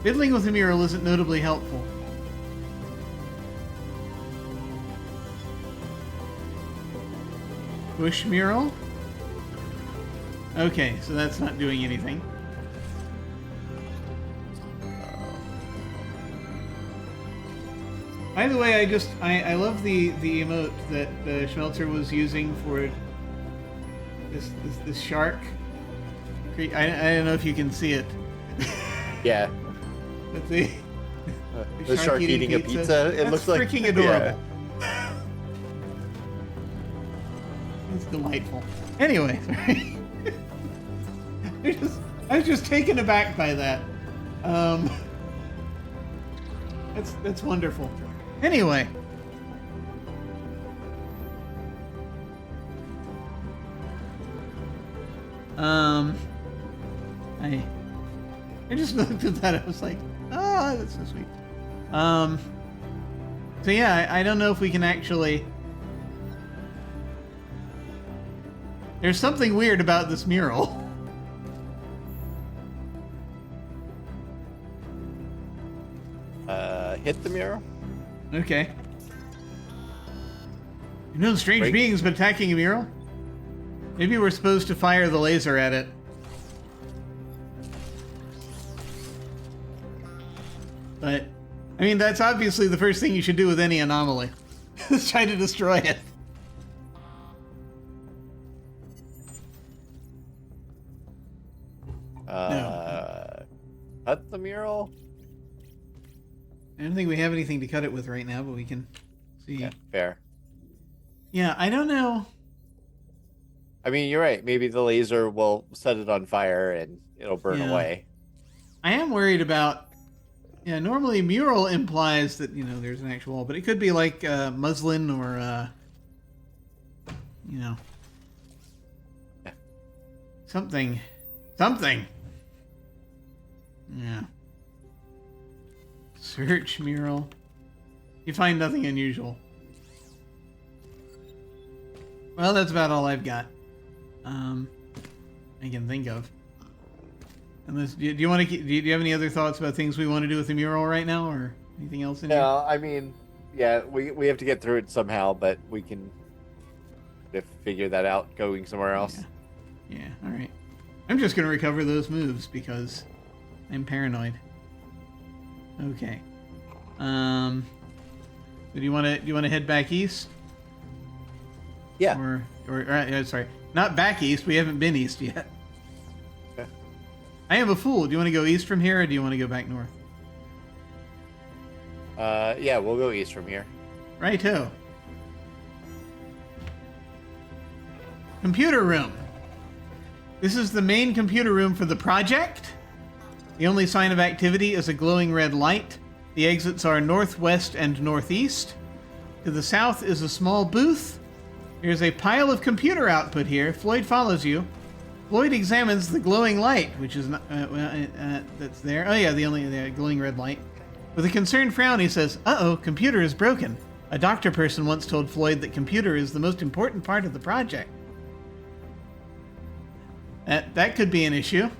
Fiddling with the mural isn't notably helpful. Push mural. Okay, so that's not doing anything. By the way, I love the emote that Schmelzer was using for this shark. I don't know if you can see it. Yeah. But the shark eating a pizza. It looks like freaking adorable. Yeah. It's delightful. Anyway, sorry. I was just taken aback by that. That's wonderful. Anyway. I just looked at that. I was like, oh, that's so sweet. So yeah, I don't know if we can actually. There's something weird about this mural. Hit the mural. Okay. You know, strange beings been attacking a mural. Maybe we're supposed to fire the laser at it. But, I mean, that's obviously the first thing you should do with any anomaly. Is try to destroy it. Cut the mural? I don't think we have anything to cut it with right now, but we can see. Yeah, fair. Yeah, I don't know. I mean, you're right. Maybe the laser will set it on fire and it'll burn away. I am worried about... Yeah, normally mural implies that, there's an actual wall, but it could be like muslin or, something. Something! Yeah. Search mural. You find nothing unusual. Well, that's about all I've got. I can think of. Unless, do you want to? Do you have any other thoughts about things we want to do with the mural right now, or anything else in here? No, I mean, yeah, we have to get through it somehow, but we can figure that out going somewhere else. Yeah. All right. I'm just gonna recover those moves because I'm paranoid. Okay. Do you want to head back east? Yeah. Or sorry, not back east. We haven't been east yet. Okay. I am a fool. Do you want to go east from here, or do you want to go back north? Yeah, we'll go east from here. Righto. Computer room. This is the main computer room for the project. The only sign of activity is a glowing red light. The exits are northwest and northeast. To the south is a small booth. There's a pile of computer output here. Floyd follows you. Floyd examines the glowing light, which is not, that's there. Oh yeah, the glowing red light. With a concerned frown, he says, "Uh-oh, computer is broken. A doctor person once told Floyd that computer is the most important part of the project." That could be an issue.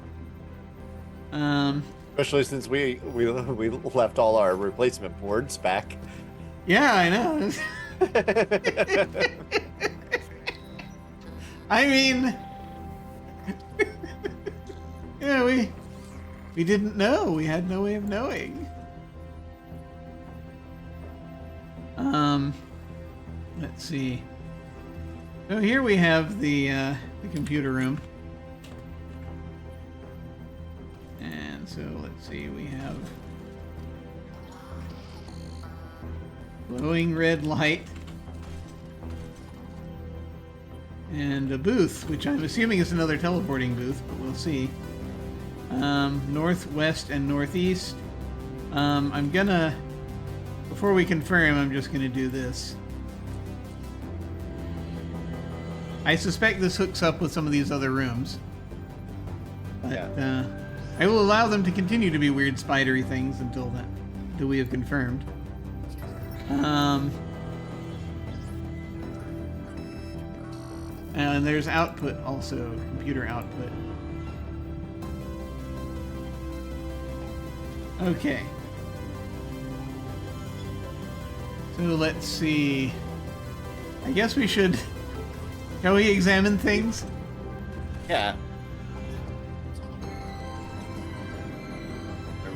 Especially since we left all our replacement boards back. Yeah, I know. I mean, yeah, we didn't know. We had no way of knowing. Let's see. So here we have the computer room. And so let's see, we have glowing red light and a booth, which I'm assuming is another teleporting booth, but we'll see. Northwest and northeast. I'm gonna, before we confirm, I'm just gonna do this. I suspect this hooks up with some of these other rooms, but Yeah. I will allow them to continue to be weird spidery things until we have confirmed. And there's output also, computer output. Okay. So let's see. I guess we should... Shall we examine things? Yeah.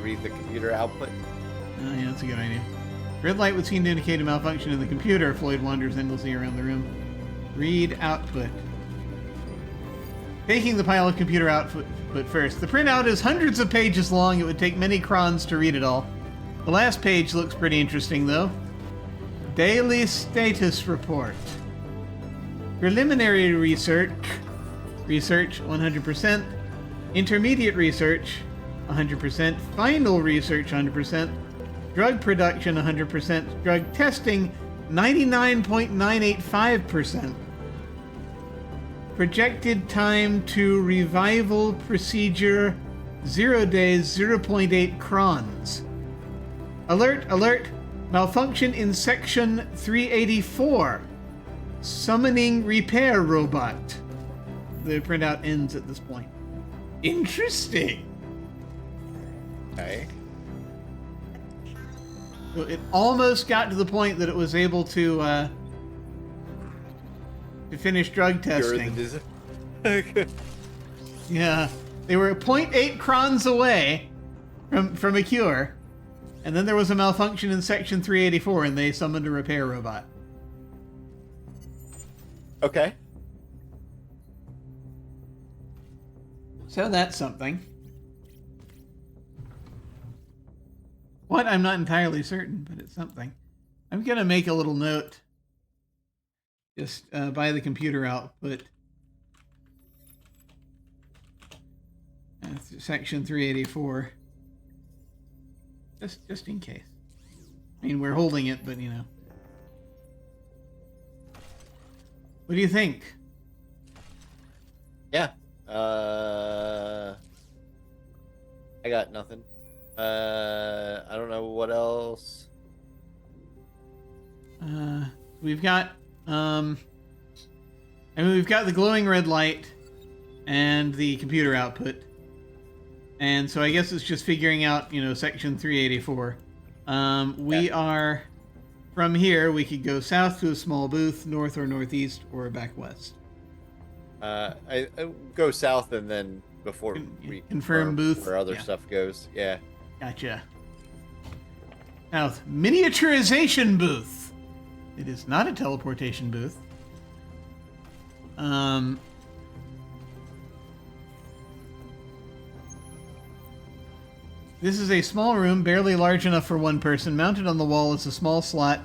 Read the computer output. Oh, yeah, that's a good idea. Red light would seem to indicate a malfunction in the computer. Floyd wanders endlessly around the room. Read output. Taking the pile of computer output first. The printout is hundreds of pages long. It would take many crons to read it all. The last page looks pretty interesting, though. Daily status report. Preliminary research. Research, 100%. Intermediate research, 100%. Final research, 100%. Drug production, 100%. Drug testing, 99.985%. Projected time to revival procedure, 0 days, 0.8 crons. Alert, alert. Malfunction in section 384. Summoning repair robot. The printout ends at this point. Interesting. Okay. So it almost got to the point that it was able to finish drug testing. Yeah, they were 0.8 crons away from a cure, and then there was a malfunction in section 384, and they summoned a repair robot. Okay. So that's something. What? I'm not entirely certain, but it's something. I'm going to make a little note just by the computer output. Section 384. Just in case. I mean, we're holding it, but you know. What do you think? Yeah. I got nothing. I don't know what else. We've got we've got the glowing red light and the computer output. And so I guess it's just figuring out, you know, section 384. We are from here, we could go south to a small booth, north or northeast, or back west. I go south and then before we confirm booth where other stuff goes. Yeah. Gotcha. South, miniaturization booth. It is not a teleportation booth. This is a small room, barely large enough for one person. Mounted on the wall is a small slot,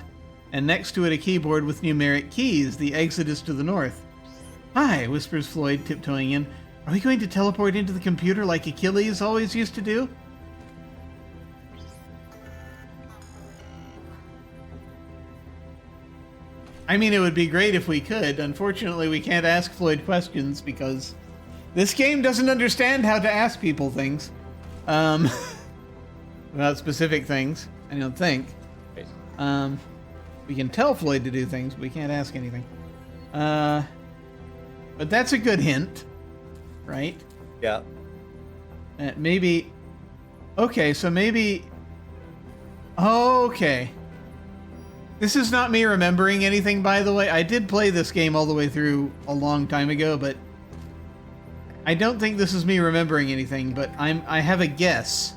and next to it a keyboard with numeric keys. The exit is to the north. Hi, whispers Floyd, tiptoeing in. Are we going to teleport into the computer like Achilles always used to do? I mean, it would be great if we could. Unfortunately, we can't ask Floyd questions because this game doesn't understand how to ask people things. About specific things, I don't think. We can tell Floyd to do things, but we can't ask anything. But that's a good hint, right? Yeah. Maybe... Okay, so maybe... Okay. This is not me remembering anything, by the way. I did play this game all the way through a long time ago, but... I don't think this is me remembering anything, but I have a guess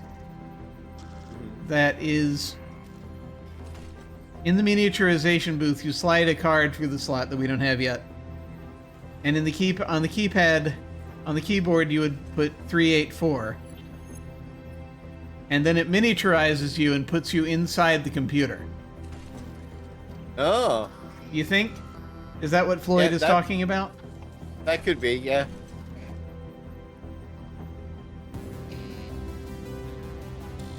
that is in the miniaturization booth. You slide a card through the slot that we don't have yet, and in the on the keypad on the keyboard you would put 384, and then it miniaturizes you and puts you inside the computer. Oh, you think? Is that what Floyd is talking about? That could be, yeah.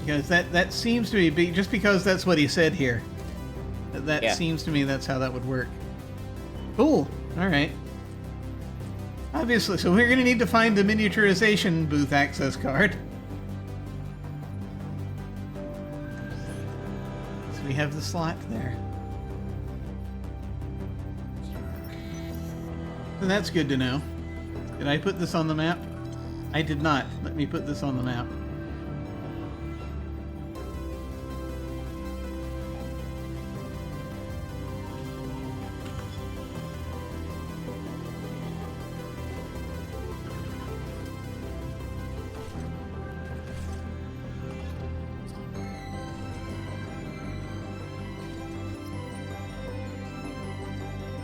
Because that seems to be just because that's what he said here. That seems to me that's how that would work. Cool. All right. Obviously, so we're going to need to find the miniaturization booth access card. So we have the slot there. And that's good to know. Did I put this on the map? I did not. Let me put this on the map.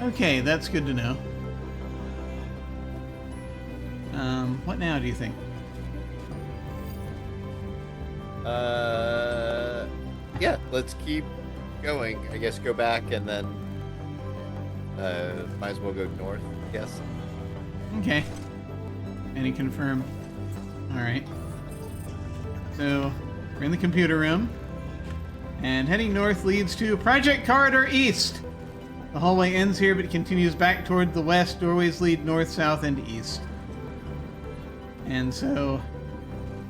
Okay, that's good to know. What now, do you think? Yeah, let's keep going. I guess go back and then might as well go north, I guess. Okay. Any confirm? Alright. So, we're in the computer room. And heading north leads to Project Corridor East. The hallway ends here but continues back toward the west. Doorways lead north, south, and east. And so,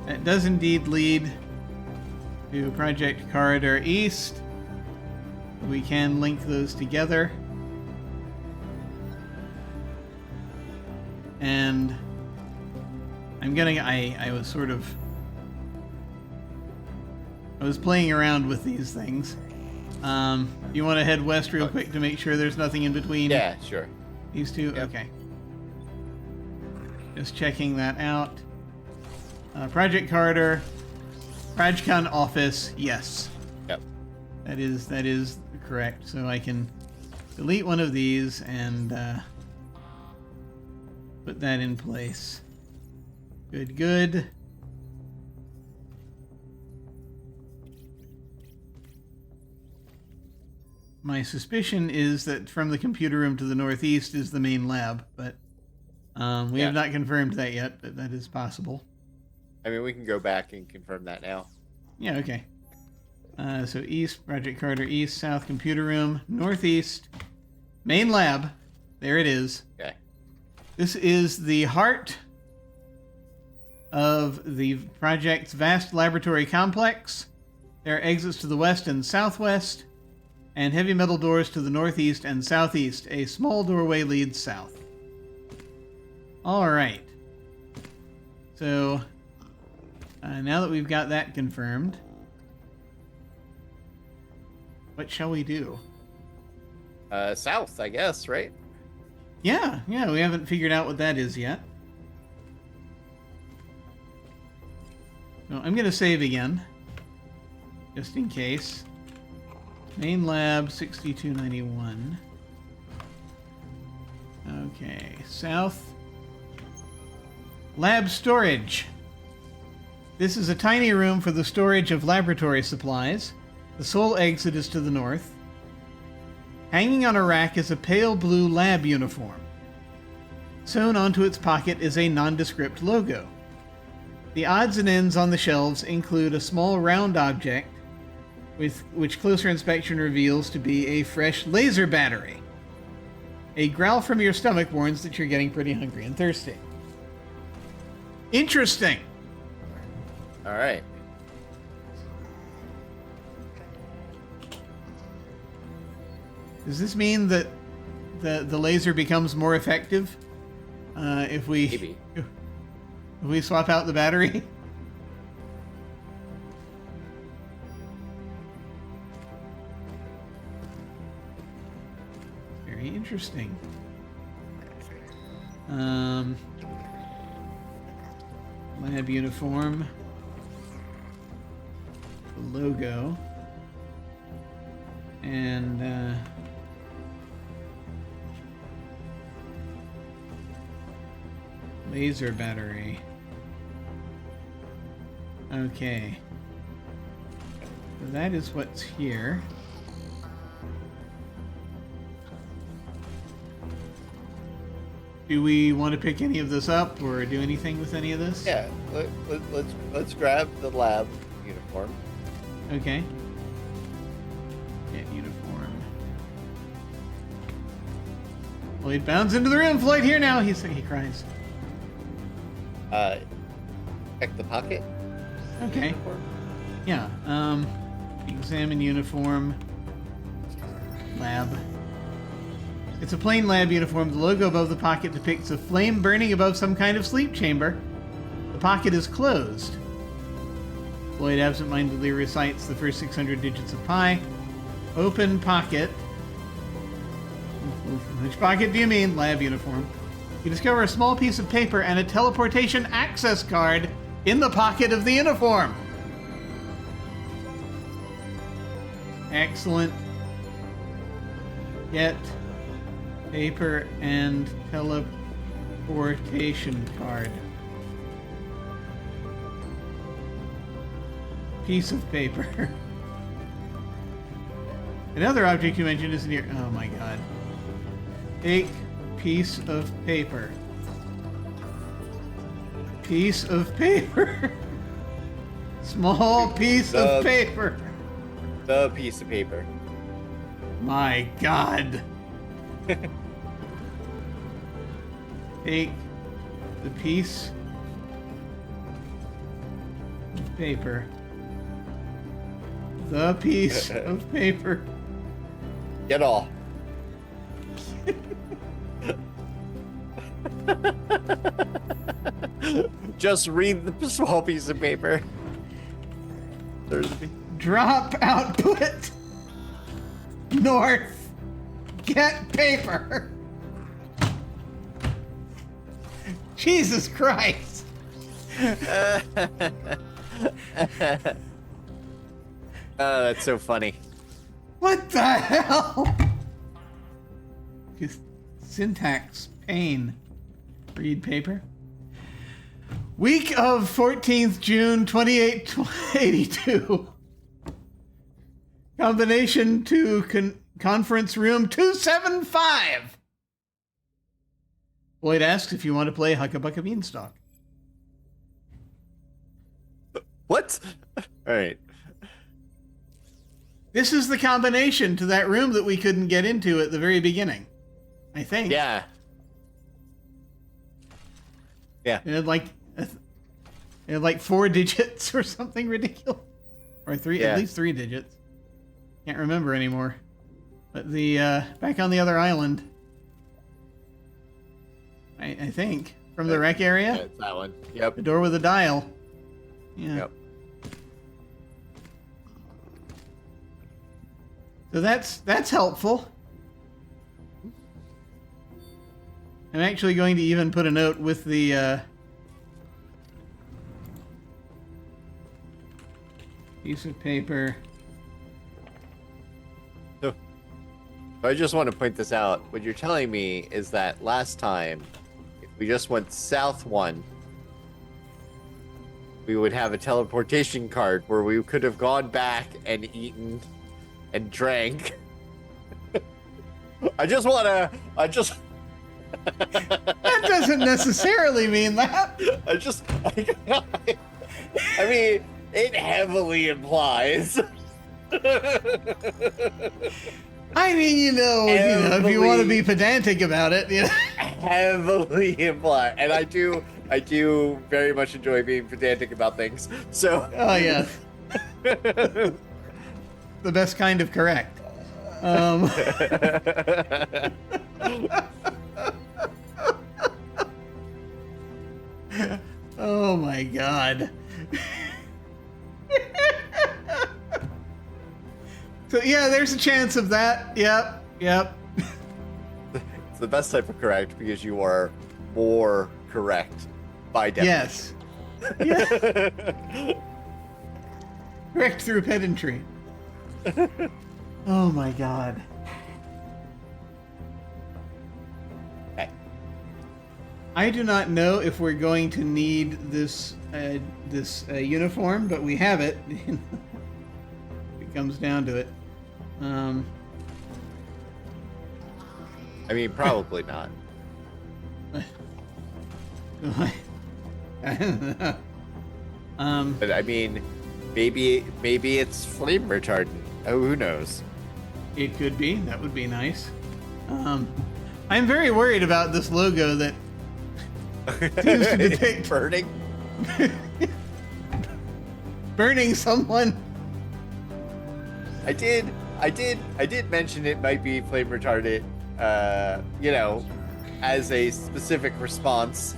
that does indeed lead to Project Corridor East. We can link those together. And I'm gonna, I was playing around with these things. You want to head west real quick to make sure there's nothing in between? Yeah, sure. These two? Yep. Okay. Just checking that out. Project Corridor. ProjCon office. Yes. Yep. That is correct. So I can delete one of these and put that in place. Good, good. my suspicion is that from the computer room to the northeast is the main lab, but we have not confirmed that yet, but that is possible. I mean, we can go back and confirm that now. Yeah, okay. So east, Project Carter east, south computer room, northeast, main lab. There it is. Okay. This is the heart of the project's vast laboratory complex. There are exits to the west and southwest, and heavy metal doors to the northeast and southeast. A small doorway leads south. All right. So, now that we've got that confirmed, what shall we do? South, I guess, right? Yeah, we haven't figured out what that is yet. No, I'm going to save again, just in case. Main lab, 6291. Okay, south. Lab storage. This is a tiny room for the storage of laboratory supplies. The sole exit is to the north. Hanging on a rack is a pale blue lab uniform. Sewn onto its pocket is a nondescript logo. The odds and ends on the shelves include a small round object, which closer inspection reveals to be a fresh laser battery. A growl from your stomach warns that you're getting pretty hungry and thirsty. Interesting. All right. Does this mean that the laser becomes more effective if we swap out the battery? Very interesting. Lab uniform. The logo. And laser battery. Okay. So that is what's here. Do we want to pick any of this up or do anything with any of this? Yeah, let's grab the lab uniform. Okay. Get uniform. Floyd bounds into the room. Floyd, here now. He cries. Check the pocket. Okay. Uniform. Yeah. Examine uniform. Lab. It's a plain lab uniform. The logo above the pocket depicts a flame burning above some kind of sleep chamber. The pocket is closed. Floyd absentmindedly recites the first 600 digits of pi. Open pocket. Which pocket do you mean? Lab uniform. You discover a small piece of paper and a teleportation access card in the pocket of the uniform. Excellent. Get paper and teleportation card. Piece of paper. Another object you mentioned is near. Oh my god. Take piece of paper. Piece of paper. Small piece of paper. The piece of paper. My god. Take the piece of paper. The piece of paper. Get all. Just read the small piece of paper. Drop output. North. Get paper. Jesus Christ. That's so funny. What the hell? Syntax pain. Read paper. Week of 14th June 2882. Combination to Conference Room 275. Floyd asks if you want to play Huckabucka Beanstalk. What? All right. This is the combination to that room that we couldn't get into at the very beginning, I think. Yeah. Yeah. It had like 4 digits or something ridiculous. Or at least 3 digits. Can't remember anymore. But the, back on the other island. I think. From the rec area? Yeah, it's that one. Yep. The door with a dial. Yeah. Yep. So that's helpful. I'm actually going to even put a note with the piece of paper. So, I just want to point this out. What you're telling me is that last time, if we just went south 1, we would have a teleportation card where we could have gone back and eaten and drank. I just That doesn't necessarily mean that. I mean, it heavily implies. I mean, if you want to be pedantic about it, Heavily implied. And I do very much enjoy being pedantic about things. So. Oh, yeah. The best kind of correct. Oh my God. So yeah, there's a chance of that. Yep. It's the best type of correct because you are more correct by definition. Yes. Yeah. Correct through pedantry. Oh my God. Okay. I do not know if we're going to need this uniform, but we have it. It comes down to it. I mean, probably not. But I mean, maybe it's flame retardant. Oh, who knows? It could be. That would be nice. I'm very worried about this logo that seems to depict burning someone. I did mention it might be flame retardant, as a specific response.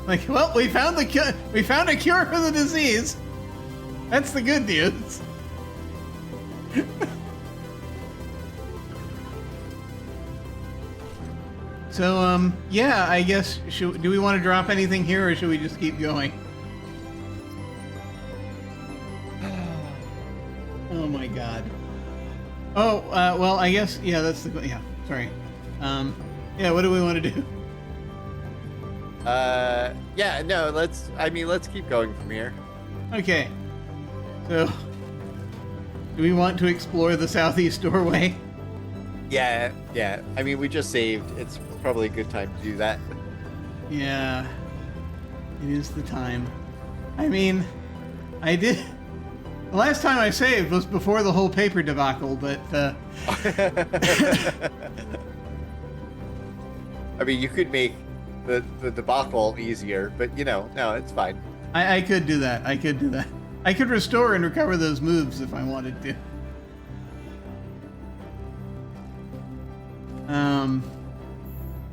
Like, well, we found a cure for the disease. That's the good news. So, yeah, I guess, do we want to drop anything here, or should we just keep going? Oh my God. Oh, well, I guess, yeah, that's the, yeah, sorry. Yeah, what do we want to do? Yeah, no, let's keep going from here. Okay. So, do we want to explore the southeast doorway? Yeah. I mean, we just saved. It's probably a good time to do that. Yeah. It is the time. I mean, I did... The last time I saved was before the whole paper debacle, but, I mean, you could make the debacle easier, but, no, it's fine. I could do that. I could restore and recover those moves if I wanted to.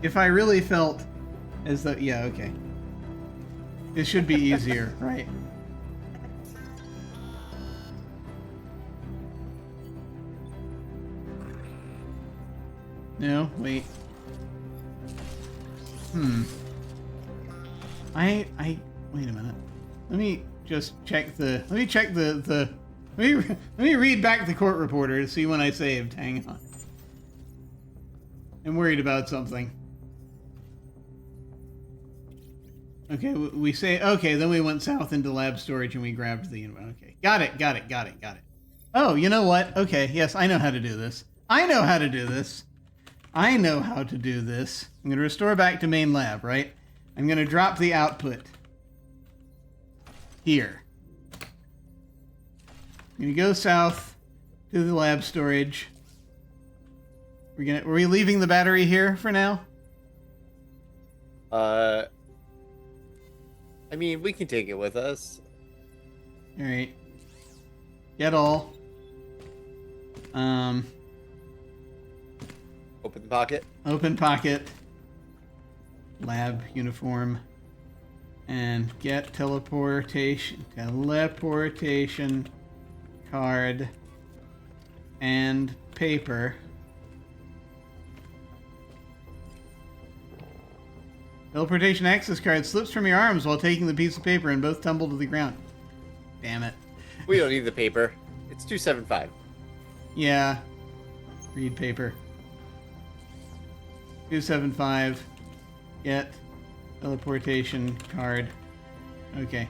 If I really felt as though... Yeah, okay. It should be easier, right? No, wait. Wait a minute. Let me just check the... Let me read back the court reporter to see when I saved. Hang on. I'm worried about something. Okay, we say, okay, then we went south into lab storage and we grabbed the, okay. Got it. Oh, you know what? Okay, yes, I know how to do this. I'm going to restore back to main lab, right? I'm going to drop the output here. I'm going to go south to the lab storage. Were we leaving the battery here for now? I mean, we can take it with us. All right. Get all. Open the pocket. Open pocket. Lab uniform. And get teleportation card and paper. Teleportation access card slips from your arms while taking the piece of paper and both tumble to the ground. Damn it. We don't need the paper. It's 275. Yeah. Read paper. 275. Get teleportation card. Okay.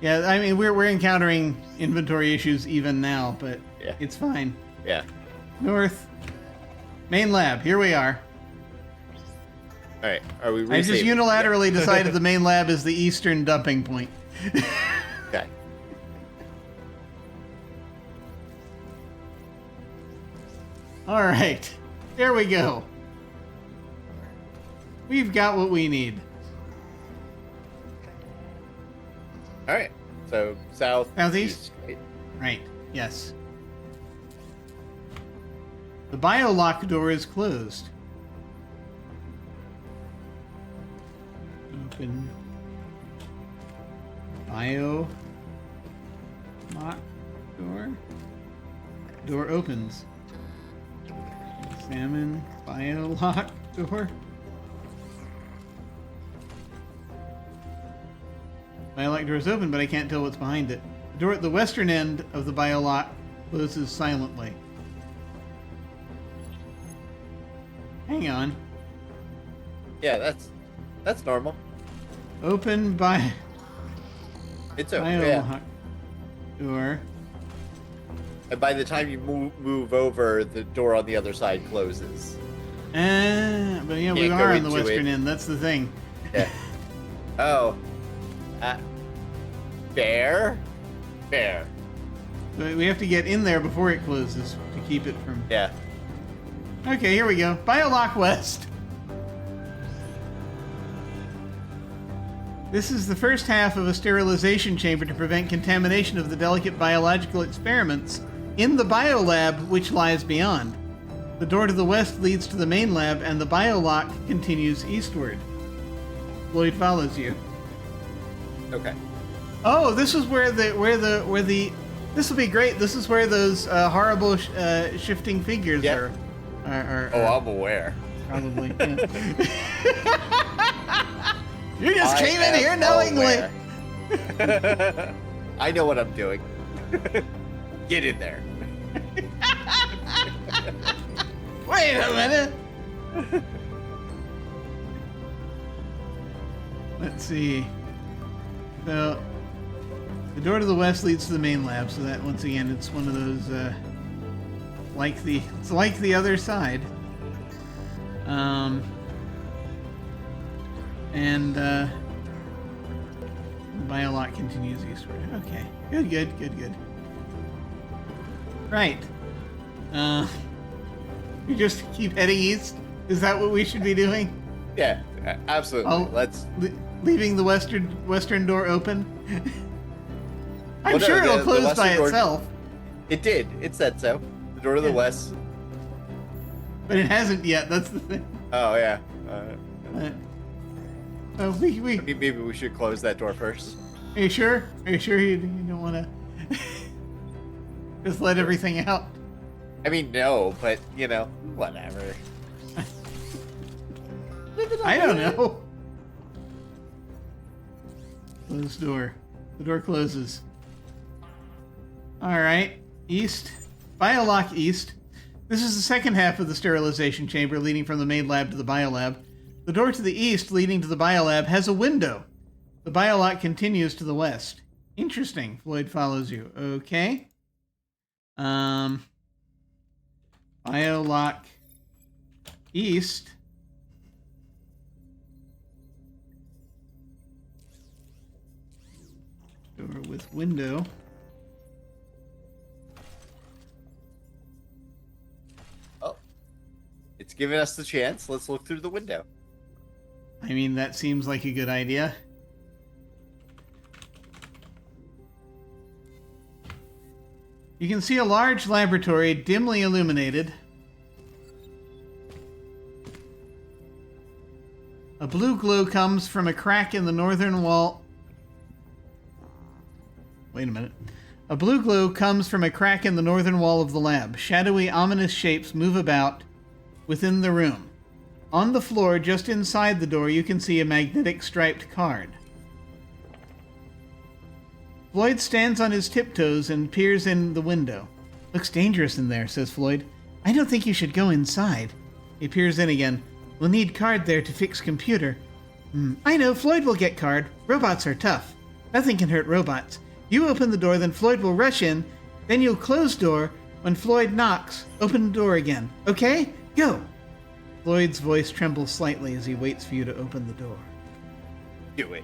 Yeah, I mean, we're encountering inventory issues even now, but yeah. It's fine. Yeah. North. Main lab. Here we are. All right. Are we? I just unilaterally decided the main lab is the eastern dumping point. Okay. All right. There we go. We've got what we need. All right. So southeast. Right. Yes. The biolock door is closed. Open. Bio lock door. Door opens. Examine bio lock door. Biolock door is open, but I can't tell what's behind it. The door at the western end of the biolock closes silently. Hang on. Yeah, that's normal. Open by. It's open. Biolock door. And by the time you move over, the door on the other side closes. But yeah, we are on the western end. That's the thing. Yeah. Oh. Fair. So we have to get in there before it closes to keep it from. Yeah. Okay, here we go. Biolock West. This is the first half of a sterilization chamber to prevent contamination of the delicate biological experiments in the biolab, which lies beyond. The door to the west leads to the main lab, and the biolock continues eastward. Floyd follows you. Okay. Oh, this is where the this will be great. This is where those horrible shifting figures are. Oh, I'm aware. Probably. Yeah. You just came in here knowingly. I know what I'm doing. Get in there. Wait a minute. Let's see. So, the door to the west leads to the main lab. So that once again, it's one of those it's like the other side. And the biolock continues eastward. Okay. Good. Right. We just keep heading east? Is that what we should be doing? Yeah, absolutely. Let's leaving the western door open. I'm no, sure it'll close by door, itself. It did. It said so. The door to the west. But it hasn't yet. That's the thing. Oh yeah. Maybe we should close that door first. Are you sure? Are you sure you don't want to just let everything out? I mean, no, but whatever. I don't know. Close door. The door closes. All right. East. Biolock east. This is the second half of the sterilization chamber leading from the main lab to the biolab. The door to the east leading to the biolab has a window. The biolock continues to the west. Interesting. Floyd follows you. Okay. Biolock east. Door with window. Oh. It's giving us the chance. Let's look through the window. I mean, that seems like a good idea. You can see a large laboratory, dimly illuminated. A blue glow comes from a crack in the northern wall. Wait a minute. A blue glow comes from a crack in the northern wall of the lab. Shadowy, ominous shapes move about within the room. On the floor, just inside the door, you can see a magnetic striped card. Floyd stands on his tiptoes and peers in the window. Looks dangerous in there, says Floyd. I don't think you should go inside. He peers in again. We'll need card there to fix computer. I know, Floyd will get card. Robots are tough. Nothing can hurt robots. You open the door, then Floyd will rush in. Then you'll close door. When Floyd knocks, open the door again. Okay? Go! Floyd's voice trembles slightly as he waits for you to open the door. Do it.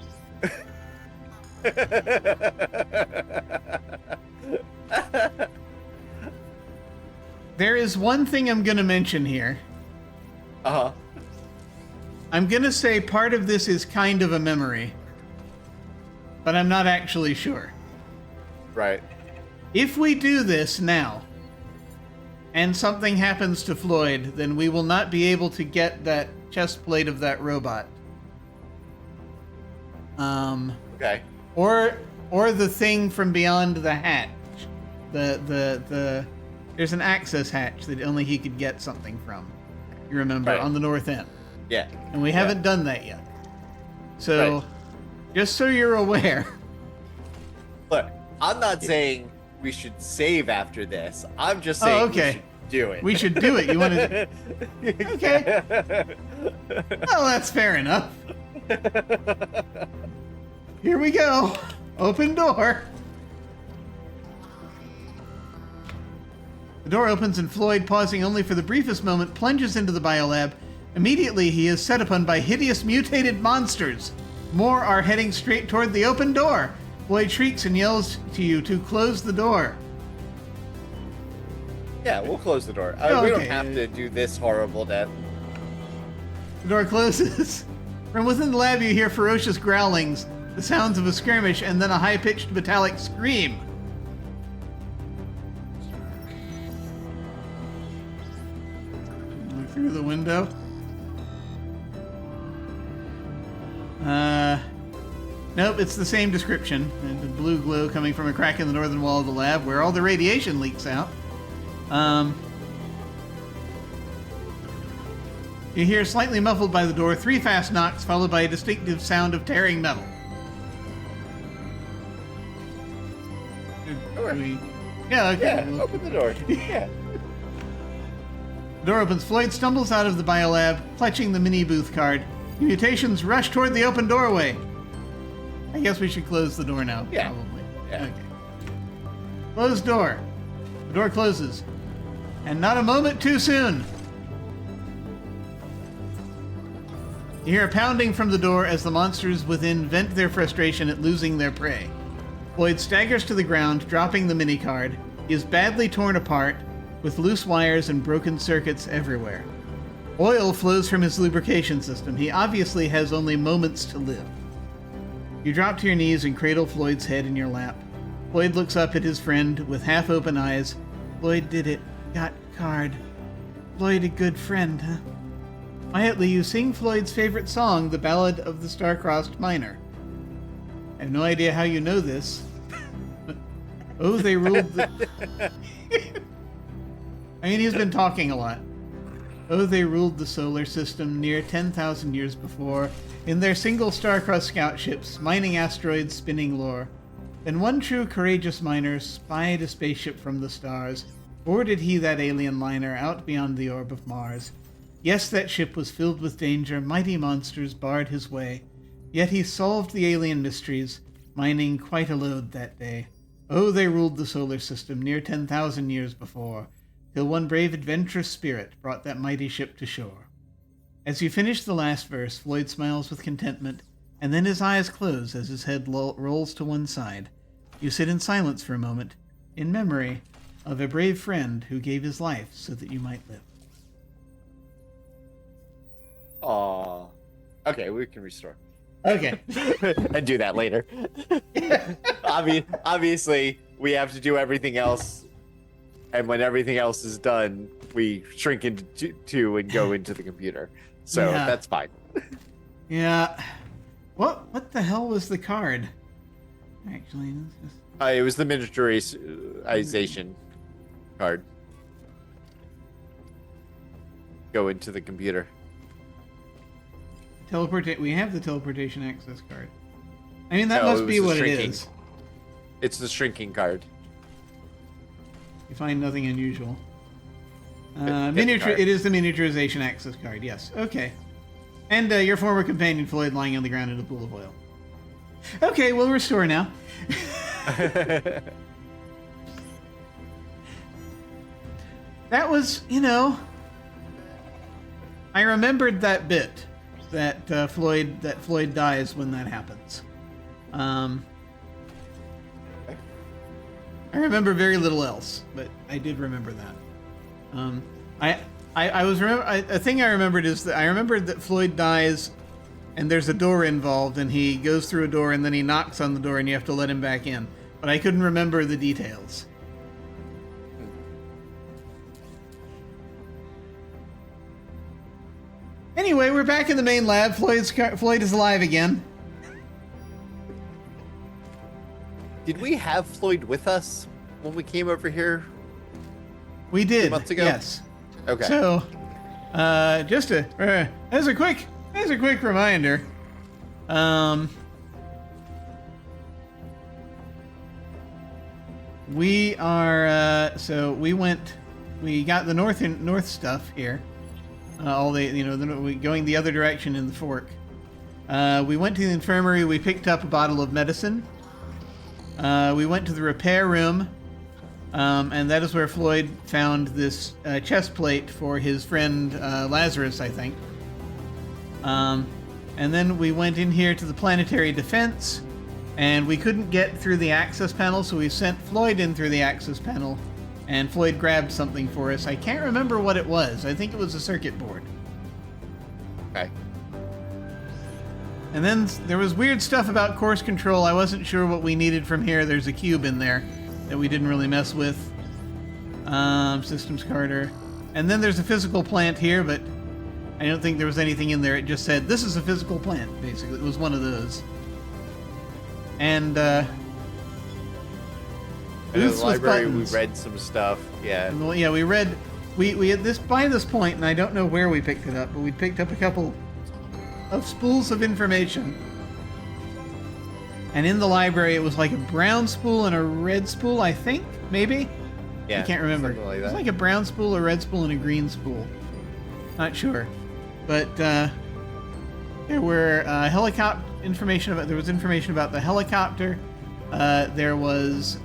There is one thing I'm going to mention here. Uh-huh. I'm going to say part of this is kind of a memory, but I'm not actually sure. Right. If we do this now, and something happens to Floyd, then we will not be able to get that chest plate of that robot. Okay. Or the thing from beyond the hatch. There's an access hatch that only he could get something from. You remember, Right. on the north end. Yeah. And we haven't done that yet. So, Right. just so you're aware. Look, I'm not saying we should save after this. I'm just saying okay. we should do it. We should do it. You want to... Okay. Well, that's fair enough. Here we go. Open door. The door opens and Floyd, pausing only for the briefest moment, plunges into the biolab. Immediately, he is set upon by hideous mutated monsters. More are heading straight toward the open door. Floyd shrieks and yells to you to close the door. Yeah, we'll close the door. Oh, we don't okay. have to do this horrible death. The door closes. From within the lab, you hear ferocious growlings, the sounds of a skirmish, and then a high-pitched metallic scream. Look through the window. Nope, it's the same description. And the blue glow coming from a crack in the northern wall of the lab where all the radiation leaks out. You hear, slightly muffled by the door, 3 fast knocks, followed by a distinctive sound of tearing metal. Yeah, okay. Yeah, open the door. Yeah. The door opens. Floyd stumbles out of the biolab, clutching the mini booth card. The mutations rush toward the open doorway. I guess we should close the door now. Yeah. Probably. Yeah. Okay. Closed door. The door closes. And not a moment too soon. You hear a pounding from the door as the monsters within vent their frustration at losing their prey. Floyd staggers to the ground, dropping the mini card. He is badly torn apart, with loose wires and broken circuits everywhere. Oil flows from his lubrication system. He obviously has only moments to live. You drop to your knees and cradle Floyd's head in your lap. Floyd looks up at his friend with half-open eyes. Floyd did it. Got card. Floyd a good friend, huh? Quietly, you sing Floyd's favorite song, The Ballad of the Star-Crossed Miner. I have no idea how you know this. Oh, they ruled the... I mean, he's been talking a lot. Oh, they ruled the solar system near 10,000 years before, in their single star-crossed scout ships, mining asteroids, spinning lore. Then one true courageous miner spied a spaceship from the stars, boarded he that alien liner out beyond the orb of Mars. Yes, that ship was filled with danger, mighty monsters barred his way. Yet he solved the alien mysteries, mining quite a load that day. Oh, they ruled the solar system near 10,000 years before, till one brave adventurous spirit brought that mighty ship to shore. As you finish the last verse, Floyd smiles with contentment, and then his eyes close as his head rolls to one side. You sit in silence for a moment, in memory of a brave friend who gave his life so that you might live. Aww. Okay, we can restore. Okay. And do that later. Obviously, we have to do everything else, and when everything else is done, we shrink into two and go into the computer. So that's fine. Yeah. What the hell was the card? Actually, It was the miniaturization card. Go into the computer. We have the teleportation access card. I mean, that must be what it is. It's the shrinking card. You find nothing unusual. It is the miniaturization access card, yes. Okay. And your former companion Floyd lying on the ground in a pool of oil. Okay, we'll restore now. That was, I remembered that bit that Floyd dies when that happens. I remember very little else, but I did remember that. A thing I remembered is that I remembered that Floyd dies, and there's a door involved, and he goes through a door, and then he knocks on the door, and you have to let him back in. But I couldn't remember the details. Anyway, we're back in the main lab. Floyd is alive again. Did we have Floyd with us when we came over here? We did. 2 months ago? Yes. Okay. So, just as a quick reminder, we are we got the north stuff here. Going the other direction in the fork. We went to the infirmary. We picked up a bottle of medicine. We went to the repair room, and that is where Floyd found this chest plate for his friend Lazarus, I think. And then we went in here to the planetary defense, and we couldn't get through the access panel, so we sent Floyd in through the access panel. And Floyd grabbed something for us. I can't remember what it was. I think it was a circuit board. Okay. And then there was weird stuff about course control. I wasn't sure what we needed from here. There's a cube in there that we didn't really mess with. Systems Carter. And then there's a physical plant here, but I don't think there was anything in there. It just said, this is a physical plant, basically. It was one of those. And, in the library, we read some stuff. Yeah. Yeah, we read. We had this by this point, and I don't know where we picked it up, but we picked up a couple of spools of information. And in the library, it was like a brown spool and a red spool, I think, maybe. Yeah. I can't remember. Like it was like a brown spool, a red spool, and a green spool. Not sure, but there were information about. There was information about the helicopter. There was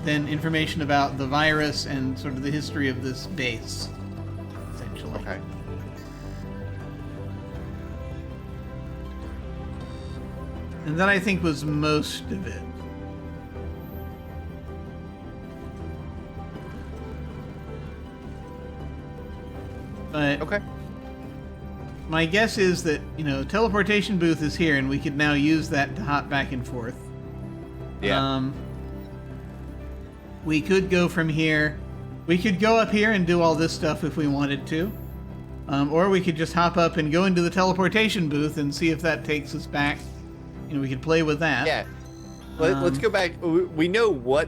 then information about the virus and sort of the history of this base, essentially. Okay. And that, I think, was most of it. But okay. My guess is that, teleportation booth is here, and we could now use that to hop back and forth. Yeah. We could go from here. We could go up here and do all this stuff if we wanted to. Or we could just hop up and go into the teleportation booth and see if that takes us back. We could play with that. Yeah. Let's go back. We know what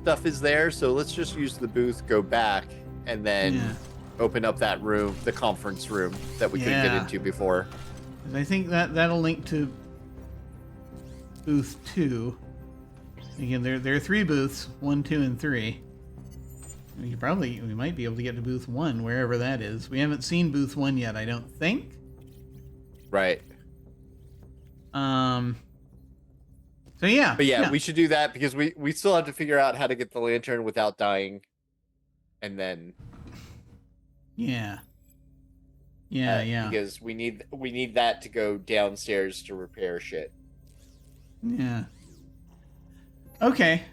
stuff is there, so let's just use the booth, go back, and then open up that room, the conference room that we couldn't get into before. I think that'll link to booth 2. Again, there are 3 booths, 1, 2, and 3. We might be able to get to booth 1, wherever that is. We haven't seen booth 1 yet, I don't think. Right. So yeah. But yeah, we should do that because we still have to figure out how to get the lantern without dying, and then Yeah. Yeah. because we need that to go downstairs to repair shit. Yeah. Okay.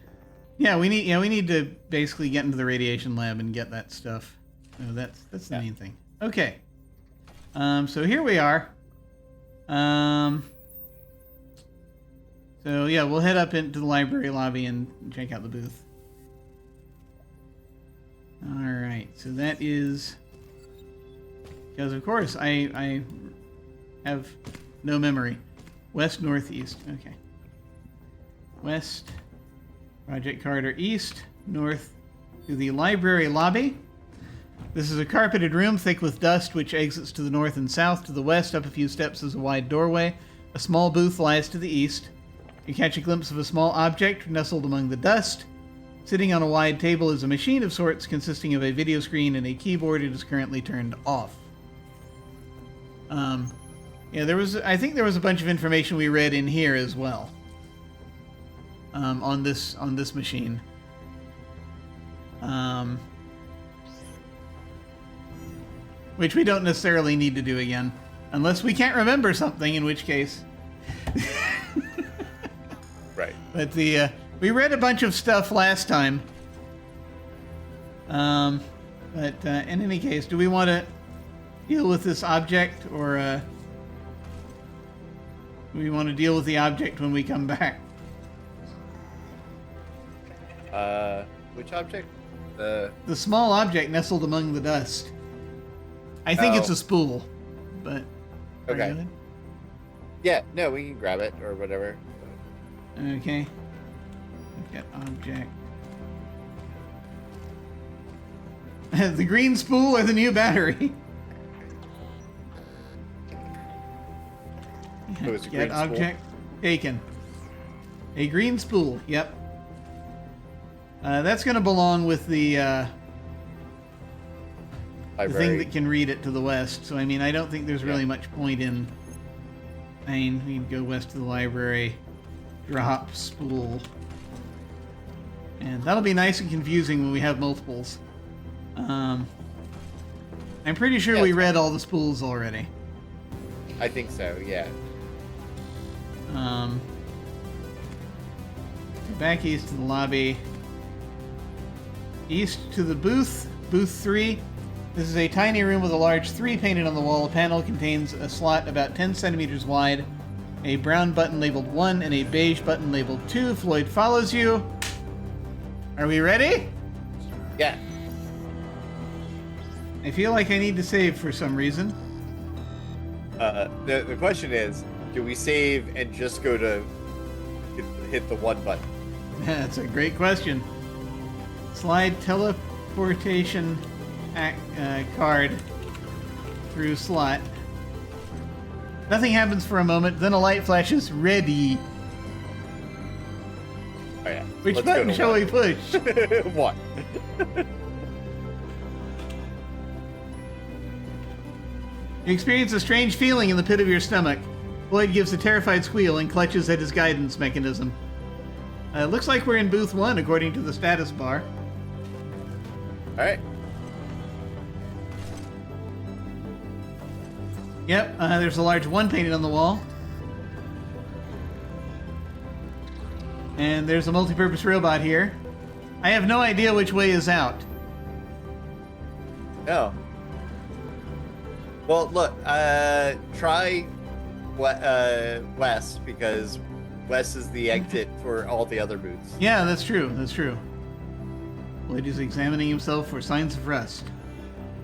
Yeah, we need to basically get into the radiation lab and get that stuff. So that's the main thing. Okay. So here we are. So yeah, we'll head up into the library lobby and check out the booth. All right. So that is because of course I have no memory. West, northeast. Okay. West. Project corridor east, north to the library lobby. This is a carpeted room thick with dust which exits to the north and south. To the west, up a few steps, is a wide doorway. A small booth lies to the east. You catch a glimpse of a small object nestled among the dust. Sitting on a wide table is a machine of sorts consisting of a video screen and a keyboard. It is currently turned off. Yeah, I think there was a bunch of information we read in here as well. On this machine. Which we don't necessarily need to do again. Unless we can't remember something, in which case. Right. But we read a bunch of stuff last time. But in any case, do we want to deal with this object, or do we want to deal with the object when we come back? Which object? The small object nestled among the dust. I think it's a spool, but okay. Yeah, no, we can grab it or whatever. Okay. Get object. The green spool or the new battery? So it's a Get green object taken. A green spool. Yep. That's going to belong with the thing that can read it to the west. So, I mean, I don't think there's really much point in... I mean, we can go west to the library, drop spool. And that'll be nice and confusing when we have multiples. I'm pretty sure we read all the spools already. I think so, yeah. Back east to the lobby. East to the booth, booth 3. This is a tiny room with a large 3 painted on the wall. A panel contains a slot about 10 centimeters wide, a brown button labeled 1, and a beige button labeled 2. Floyd follows you. Are we ready? Yeah. I feel like I need to save for some reason. The question is, do we save and just go to hit the 1 button? That's a great question. Slide teleportation card through slot. Nothing happens for a moment, then a light flashes. Ready. Oh yeah. Which button shall we push? 1. You experience a strange feeling in the pit of your stomach. Floyd gives a terrified squeal and clutches at his guidance mechanism. Looks like we're in booth 1 according to the status bar. Alright. Yep, there's a large 1 painted on the wall. And there's a multi-purpose robot here. I have no idea which way is out. No. Well, look, try west, because west is the exit for all the other booths. Yeah, that's true. That's true. Floyd is examining himself for signs of rust.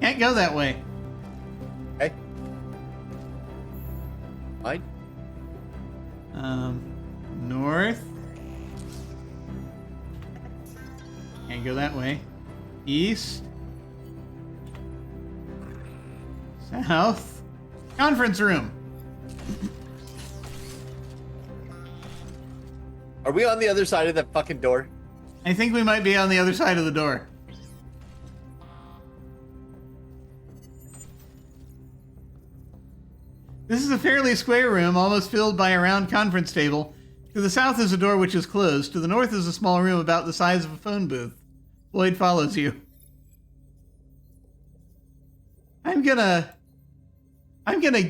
Can't go that way. Okay. Fine. North. Can't go that way. East. South. Conference room. Are we on the other side of that fucking door? I think we might be on the other side of the door. This is a fairly square room, almost filled by a round conference table. To the south is a door which is closed. To the north is a small room about the size of a phone booth. Floyd follows you. I'm gonna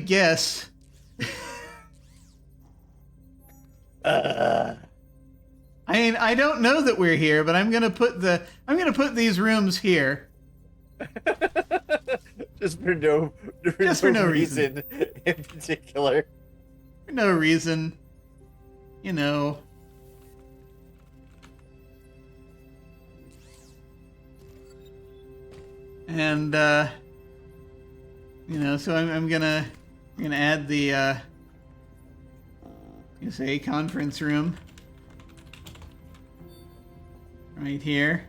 guess. I mean, I don't know that we're here, but I'm gonna put these rooms here. Just for no reason in particular. For no reason. You know. And you know, so I'm gonna add the you say conference room right here.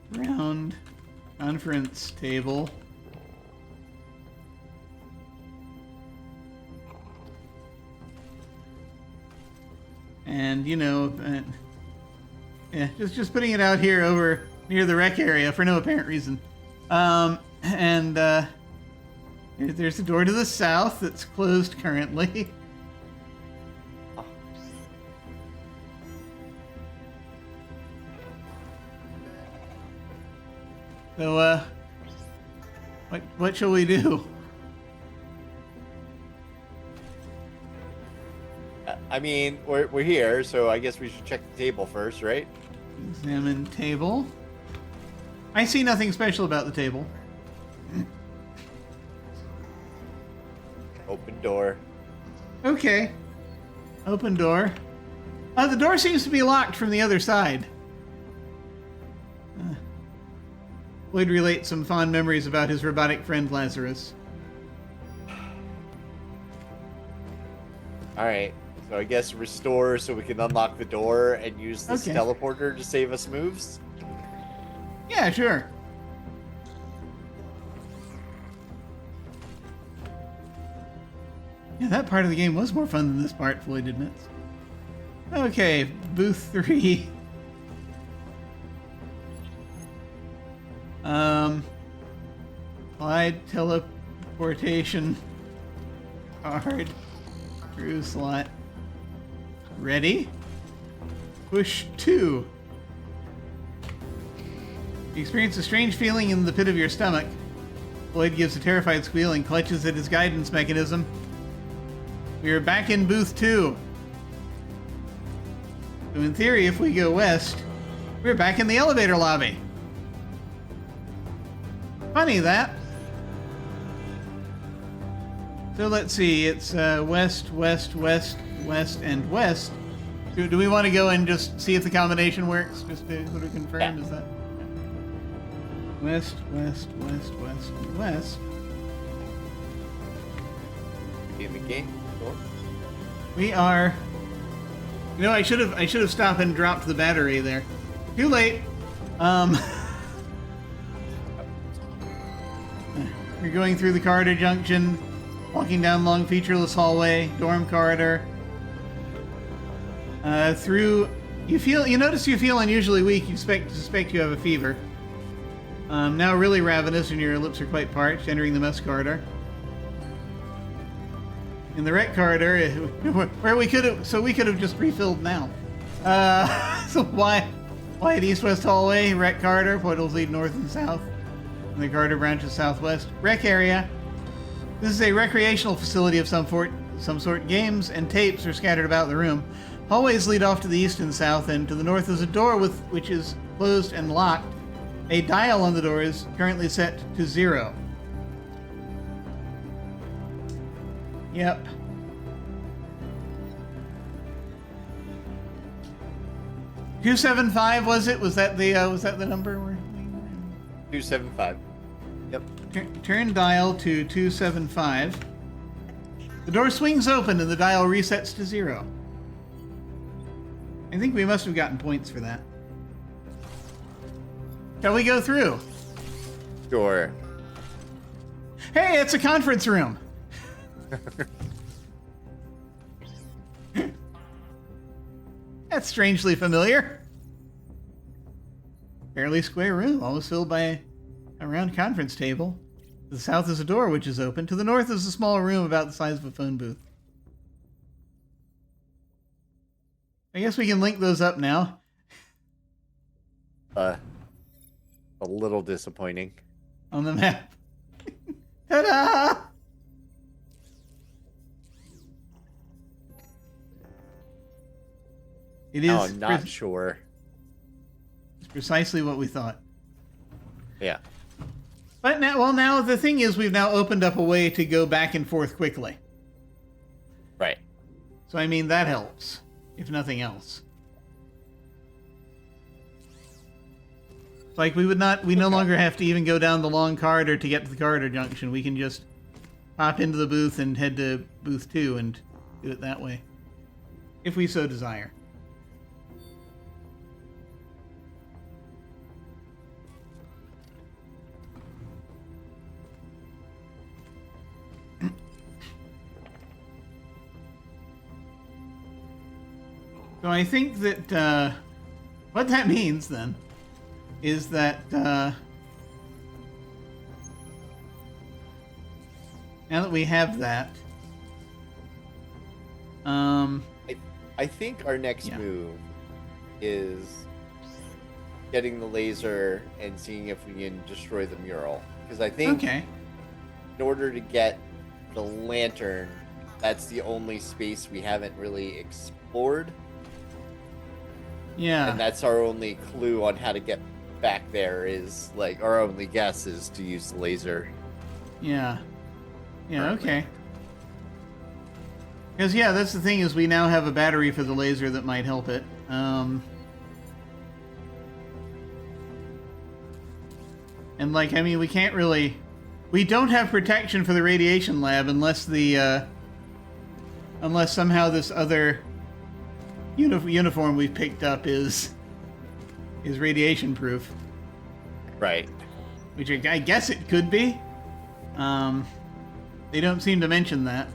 Round conference table. And you know, yeah, just putting it out here over near the rec area for no apparent reason. There's a door to the south that's closed currently. So, what shall we do? I mean, we're here, so I guess we should check the table first, right? Examine table. I see nothing special about the table. Open door. Okay. Open door. The door seems to be locked from the other side. Floyd relates some fond memories about his robotic friend Lazarus. Alright, so I guess restore so we can unlock the door and use this teleporter to save us moves? Yeah, sure. Yeah, that part of the game was more fun than this part, Floyd admits. Okay, booth 3. Applied teleportation card through slot. Ready? Push 2. You experience a strange feeling in the pit of your stomach. Floyd gives a terrified squeal and clutches at his guidance mechanism. We are back in booth 2. So in theory, if we go west, we're back in the elevator lobby. Funny that. So let's see, it's west, west, west, west, and west. Do we want to go and just see if the combination works? Just to sort of confirm, yeah. Is that? West, west, west, west, and west. In the game. Door. We are. You know, I should have stopped and dropped the battery there. Too late. You're going through the corridor junction, walking down long featureless hallway, dorm corridor. You notice you feel unusually weak. You suspect you have a fever. Now really ravenous and your lips are quite parched, entering the mess corridor. In the rec corridor, where we could have just refilled now. So wide east-west hallway, rec corridor, portals lead north and south. And the corridor branches southwest. Rec area. This is a recreational facility of some sort. Games and tapes are scattered about the room. Hallways lead off to the east and south, and to the north is a door which is closed and locked. A dial on the door is currently set to 0. Yep. $275 was it? Was that the number? 275. Yep. Turn dial to 275. The door swings open and the dial resets to 0. I think we must have gotten points for that. Shall we go through? Sure. Hey, it's a conference room. That's strangely familiar. Fairly square room, almost filled by A round conference table. To the south is a door which is open. To the north is a small room about the size of a phone booth. I guess we can link those up now. A little disappointing. On the map. Ta-da! It is. Oh, I'm not sure. It's precisely what we thought. Yeah. But now the thing is, we've now opened up a way to go back and forth quickly. Right. So I mean that helps, if nothing else. It's like we no longer have to even go down the long corridor to get to the corridor junction. We can just hop into the booth and head to booth 2 and do it that way, if we so desire. So I think that what that means then is that now that we have that, I think our next move is getting the laser and seeing if we can destroy the mural. Because I think in order to get the lantern, that's the only space we haven't really explored. Yeah. And that's our only clue on how to get back there is, like, our only guess is to use the laser. Yeah. Yeah, okay. Because, yeah, that's the thing is we now have a battery for the laser that might help it. And, like, I mean, we can't really... We don't have protection for the radiation lab unless the, unless somehow this other uniform we've picked up is radiation proof. Right. Which I guess it could be. They don't seem to mention that.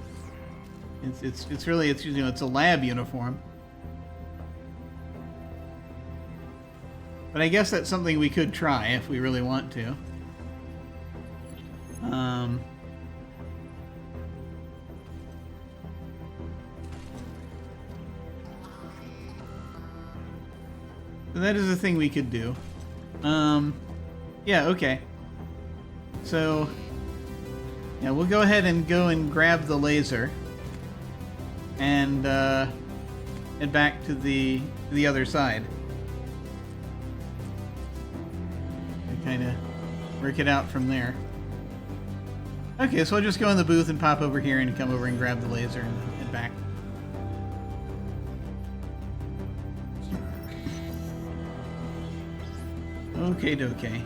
It's really, you know, it's a lab uniform. But I guess that's something we could try if we really want to. So that is a thing we could do. Yeah, okay. So, yeah, we'll go ahead and go and grab the laser and head back to the other side. And kind of work it out from there. Okay, so I'll just go in the booth and pop over here and come over and grab the laser and head back. Okay, dokie.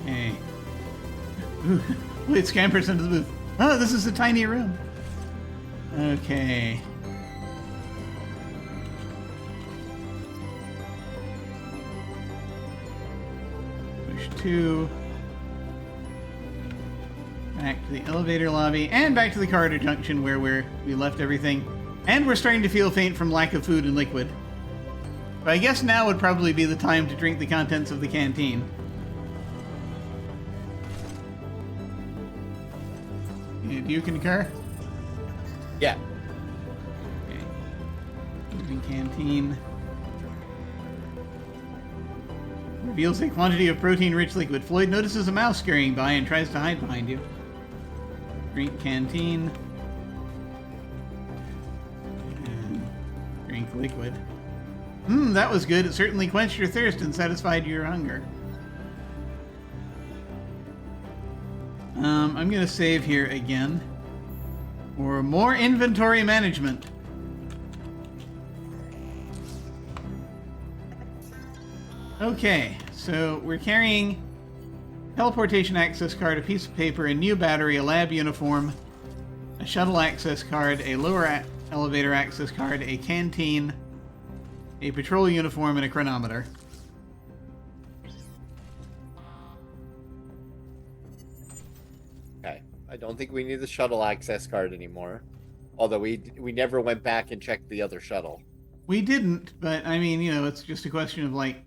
Hey. Wait, scampers into the booth. Oh, this is a tiny room. Okay. Push 2. Back to the elevator lobby, and back to the corridor junction where we left everything. And we're starting to feel faint from lack of food and liquid. But I guess now would probably be the time to drink the contents of the canteen. Do you concur? Yeah. Okay. Using canteen. Reveals a quantity of protein-rich liquid. Floyd notices a mouse scurrying by and tries to hide behind you. Drink canteen. And drink liquid. That was good. It certainly quenched your thirst and satisfied your hunger. I'm going to save here again. For more inventory management. Okay, so we're carrying teleportation access card, a piece of paper, a new battery, a lab uniform, a shuttle access card, a lower elevator access card, a canteen, a patrol uniform, and a chronometer. Okay. I don't think we need the shuttle access card anymore. Although we never went back and checked the other shuttle. We didn't, but I mean, it's just a question of like.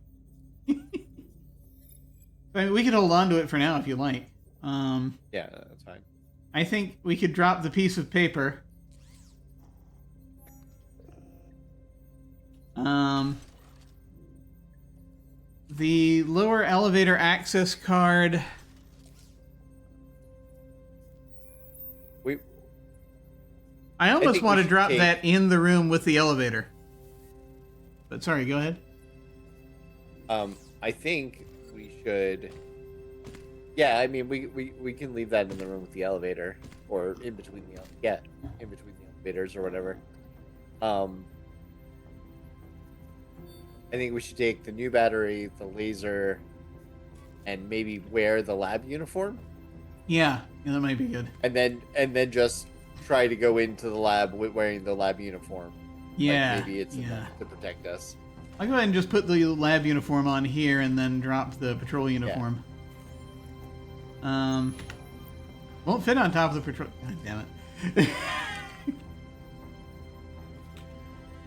I mean, we could hold on to it for now if you like. Yeah, that's fine. I think we could drop the piece of paper. The lower elevator access card. I almost want to drop that in the room with the elevator. But sorry, go ahead. I think we should. Yeah, I mean, we can leave that in the room with the elevator, or in between the in between the elevators or whatever. I think we should take the new battery, the laser, and maybe wear the lab uniform. Yeah, that might be good. And then just try to go into the lab wearing the lab uniform. Yeah, like maybe it's enough to protect us. I'll go ahead and just put the lab uniform on here and then drop the patrol uniform. Yeah. Won't fit on top of the patrol. God damn it.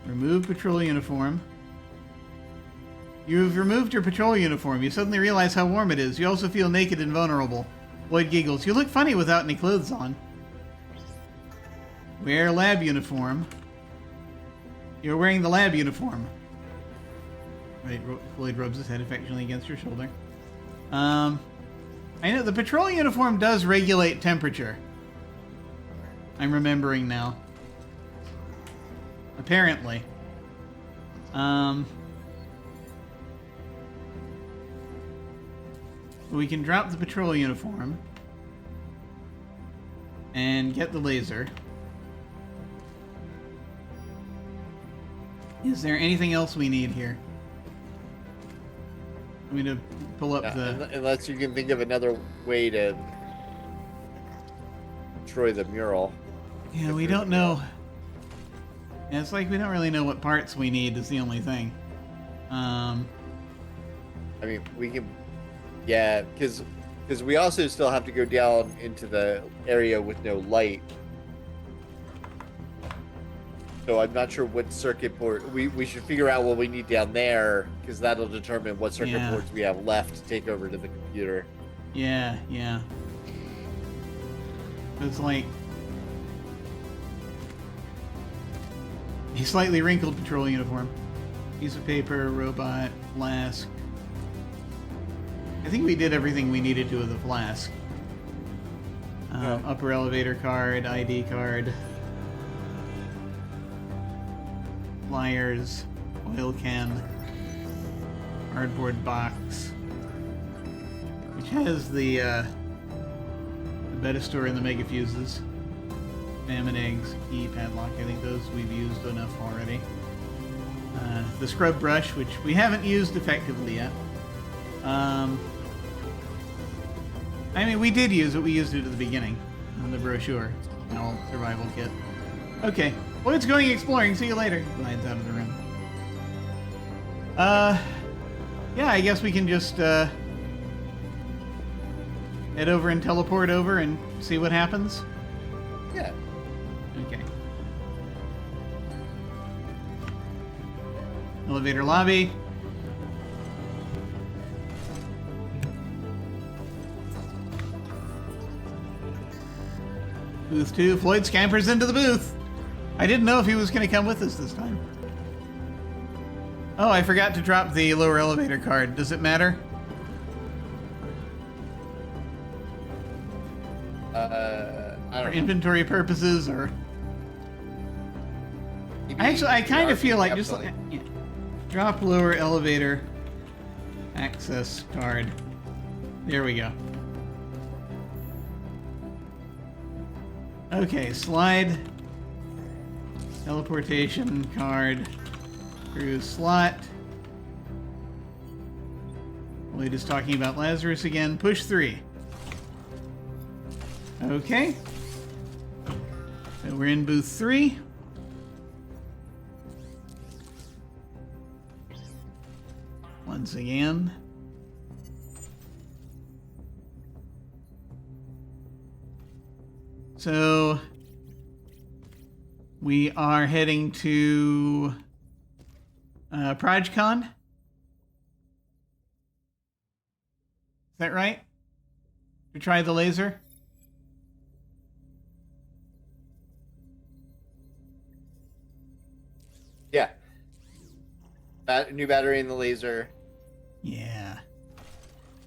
Remove patrol uniform. You've removed your patrol uniform. You suddenly realize how warm it is. You also feel naked and vulnerable. Lloyd giggles. You look funny without any clothes on. Wear lab uniform. You're wearing the lab uniform. Right, Lloyd rubs his head affectionately against your shoulder. I know the patrol uniform does regulate temperature. I'm remembering now. Apparently. We can drop the patrol uniform and get the laser. Is there anything else we need here? I'm going to pull up the... Unless you can think of another way to destroy the mural. Yeah, we don't know. Yeah, it's like we don't really know what parts we need is the only thing. I mean, we can... Yeah, because we also still have to go down into the area with no light. So I'm not sure what circuit board... We should figure out what we need down there, because that'll determine what circuit boards we have left to take over to the computer. Yeah. It's like... a slightly wrinkled patrol uniform. Piece of paper, robot, flask. I think we did everything we needed to with the flask. Upper elevator card, ID card. Flyers, oil can, cardboard box, which has the beta store and the mega fuses, spam and eggs, key, padlock. I think those we've used enough already. The scrub brush, which we haven't used effectively yet. I mean, we did use it. We used it at the beginning in the brochure. Owl survival kit. Okay. Well, it's going exploring. See you later. Glides out of the room. Yeah, I guess we can just head over and teleport over and see what happens. Yeah. Okay. Elevator lobby. Booth 2. Floyd scampers into the booth. I didn't know if he was going to come with us this time. Oh, I forgot to drop the lower elevator card. Does it matter? I don't know. For inventory purposes, or... Actually, I kind of feel like just... Yeah. Drop lower elevator access card. There we go. Okay, slide. Teleportation card. Through slot. Lloyd is talking about Lazarus again. Push 3. Okay. So we're in booth 3. Once again. So we are heading to ProjCon. Is that right? To try the laser? Yeah. New battery in the laser. Yeah.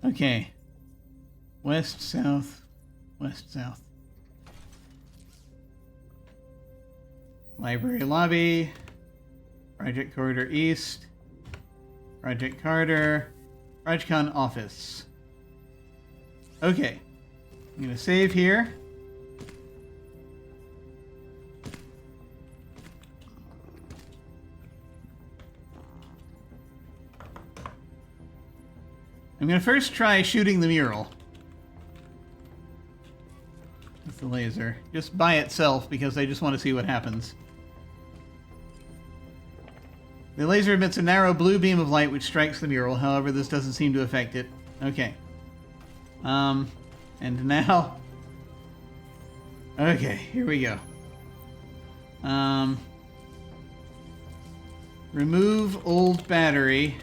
Okay. West, south, west, south. Library lobby. Project corridor east. Project corridor. ProjCon office. Okay. I'm going to save here. I'm going to first try shooting the mural with the laser, just by itself, because I just want to see what happens. The laser emits a narrow blue beam of light which strikes the mural. However, this doesn't seem to affect it. Okay. And now... Okay, here we go. Remove old battery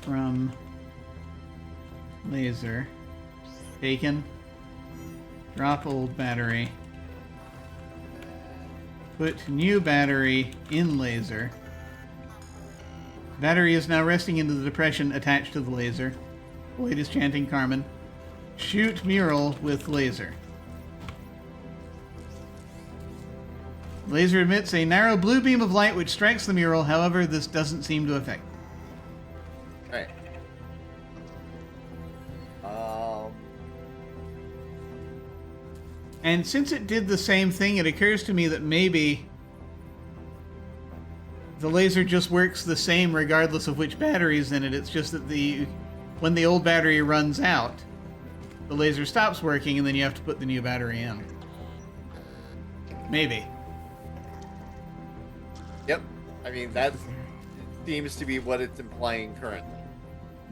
from laser. Taken. Drop old battery. Put new battery in laser. Battery is now resting into the depression attached to the laser. Floyd is chanting Carmen. Shoot mural with laser. Laser emits a narrow blue beam of light which strikes the mural. However, this doesn't seem to affect it. Alright. And since it did the same thing, it occurs to me that maybe the laser just works the same regardless of which battery is in it. It's just that when the old battery runs out, the laser stops working and then you have to put the new battery in. Maybe. Yep. I mean, that seems to be what it's implying currently.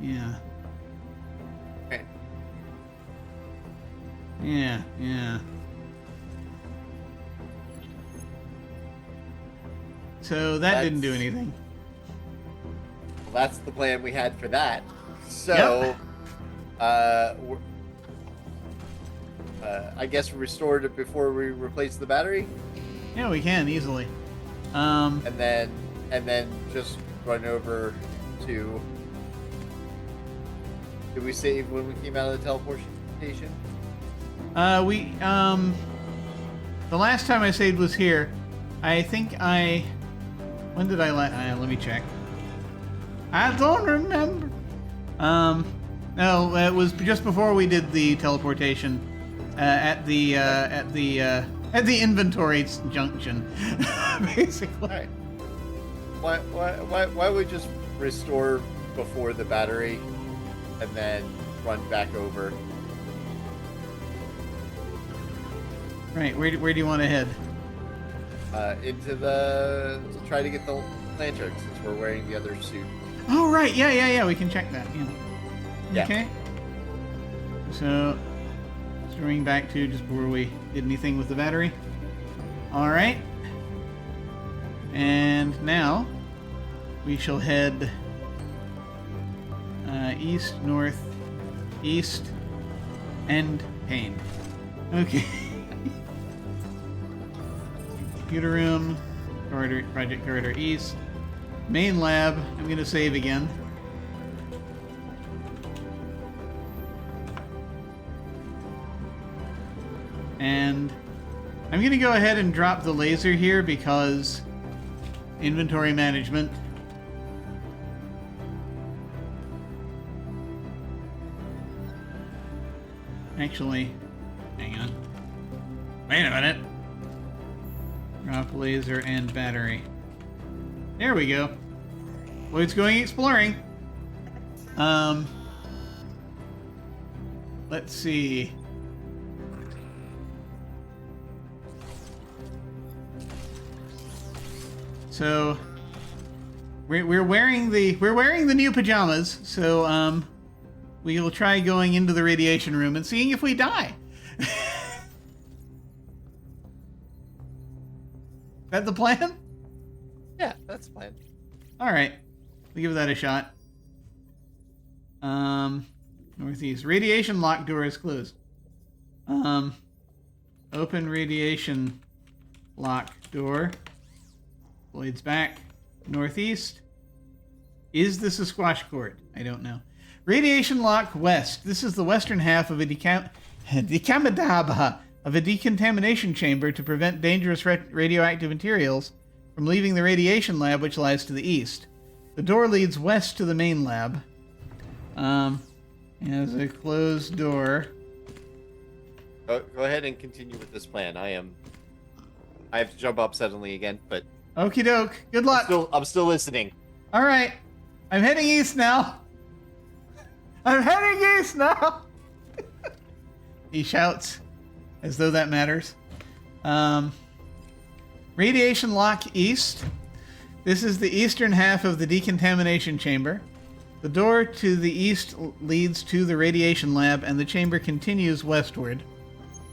Yeah. Okay. Yeah. So that didn't do anything. Well, that's the plan we had for that. So, yep. I guess restored it before we replace the battery. Yeah, we can easily. And then just run over to. Did we save when we came out of the teleportation? The last time I saved was here. I think when did I let me check. I don't remember. No, it was just before we did the teleportation, at the inventory junction, basically. All right. Why would we just restore before the battery, and then run back over? Right. Where do you want to head? To try to get the lantern, since we're wearing the other suit. Oh, right. Yeah. We can check that. Yeah. Okay. So, swing back to just before we did anything with the battery. All right. And now we shall head east, north, east, and Pain. Okay. Computer room, project corridor east, main lab. I'm going to save again. And I'm going to go ahead and drop the laser here because inventory management. Actually, hang on. Wait a minute. Drop laser and battery. There we go. Lloyd's going exploring. Let's see. So we're wearing the new pajamas. So we will try going into the radiation room and seeing if we die. that the plan? Yeah, that's the plan. All right. We'll give that a shot. Northeast. Radiation lock door is closed. Open radiation lock door. Floyd's back. Northeast. Is this a squash court? I don't know. Radiation lock west. This is the western half of a decontamination chamber to prevent dangerous radioactive materials from leaving the radiation lab, which lies to the east. The door leads west to the main lab. It has a closed door. Go ahead and continue with this plan. I have to jump up suddenly again, but Okie doke. Good luck. I'm still listening. All right. I'm heading east now. I'm heading east now. He shouts as though that matters. Radiation lock east. This is the eastern half of the decontamination chamber. The door to the east leads to the radiation lab, and the chamber continues westward.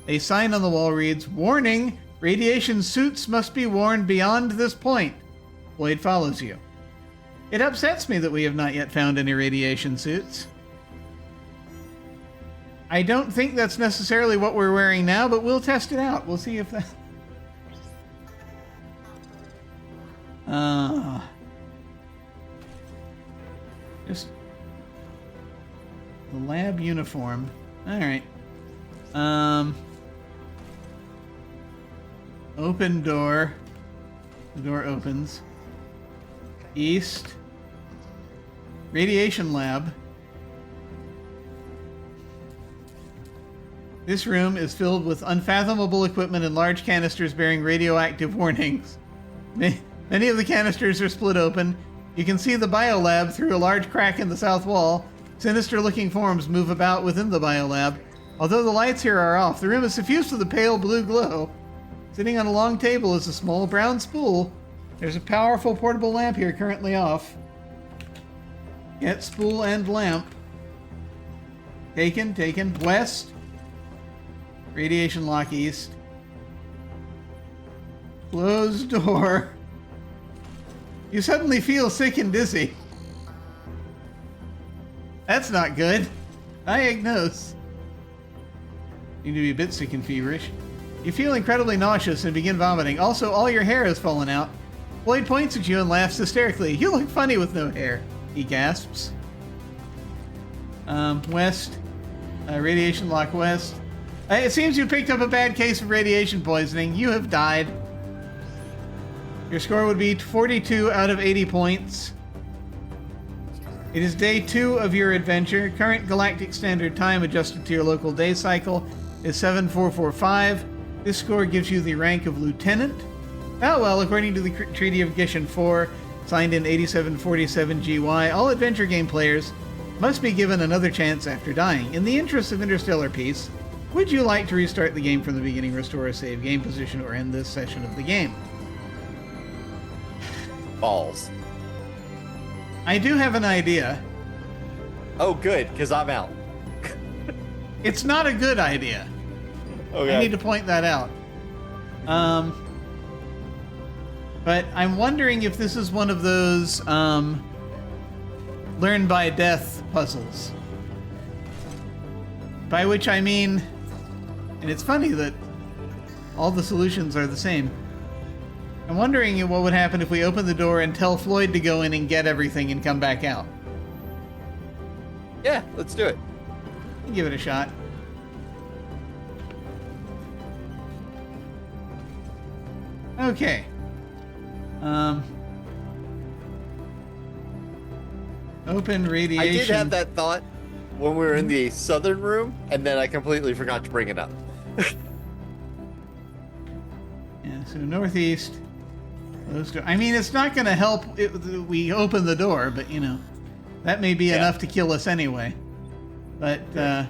A sign on the wall reads, "Warning! Radiation suits must be worn beyond this point." Floyd follows you. It upsets me that we have not yet found any radiation suits. I don't think that's necessarily what we're wearing now, but we'll test it out. We'll see if that... Just... the lab uniform. Alright. Open door. The door opens. East. Radiation lab. This room is filled with unfathomable equipment and large canisters bearing radioactive warnings. Many of the canisters are split open. You can see the biolab through a large crack in the south wall. Sinister-looking forms move about within the biolab. Although the lights here are off, the room is suffused with a pale blue glow. Sitting on a long table is a small brown spool. There's a powerful portable lamp here currently off. Get spool and lamp. Taken. West. Radiation lock east. Closed door. You suddenly feel sick and dizzy. That's not good. Diagnose. You need to be a bit sick and feverish. You feel incredibly nauseous and begin vomiting. Also, all your hair has fallen out. Floyd points at you and laughs hysterically. You look funny with no hair, he gasps. West. Radiation lock west. It seems you picked up a bad case of radiation poisoning. You have died. Your score would be 42 out of 80 points. It is day 2 of your adventure. Current Galactic Standard Time adjusted to your local day cycle is 7445. This score gives you the rank of Lieutenant. Oh well, according to the Treaty of Gishan 4, signed in 8747 GY, all adventure game players must be given another chance after dying. In the interest of interstellar peace, would you like to restart the game from the beginning, restore a save game position, or end this session of the game? Balls. I do have an idea. Oh, good, because I'm out. It's not a good idea. Okay. I need to point that out. But I'm wondering if this is one of those learn by death puzzles. By which I mean, and it's funny that all the solutions are the same. I'm wondering what would happen if we open the door and tell Floyd to go in and get everything and come back out. Yeah, let's do it. Give it a shot. Okay. Open radiation. I did have that thought when we were in the southern room, and then I completely forgot to bring it up. Yeah, so northeast. I mean, it's not going to help if we open the door, but, you know, that may be enough to kill us anyway. But,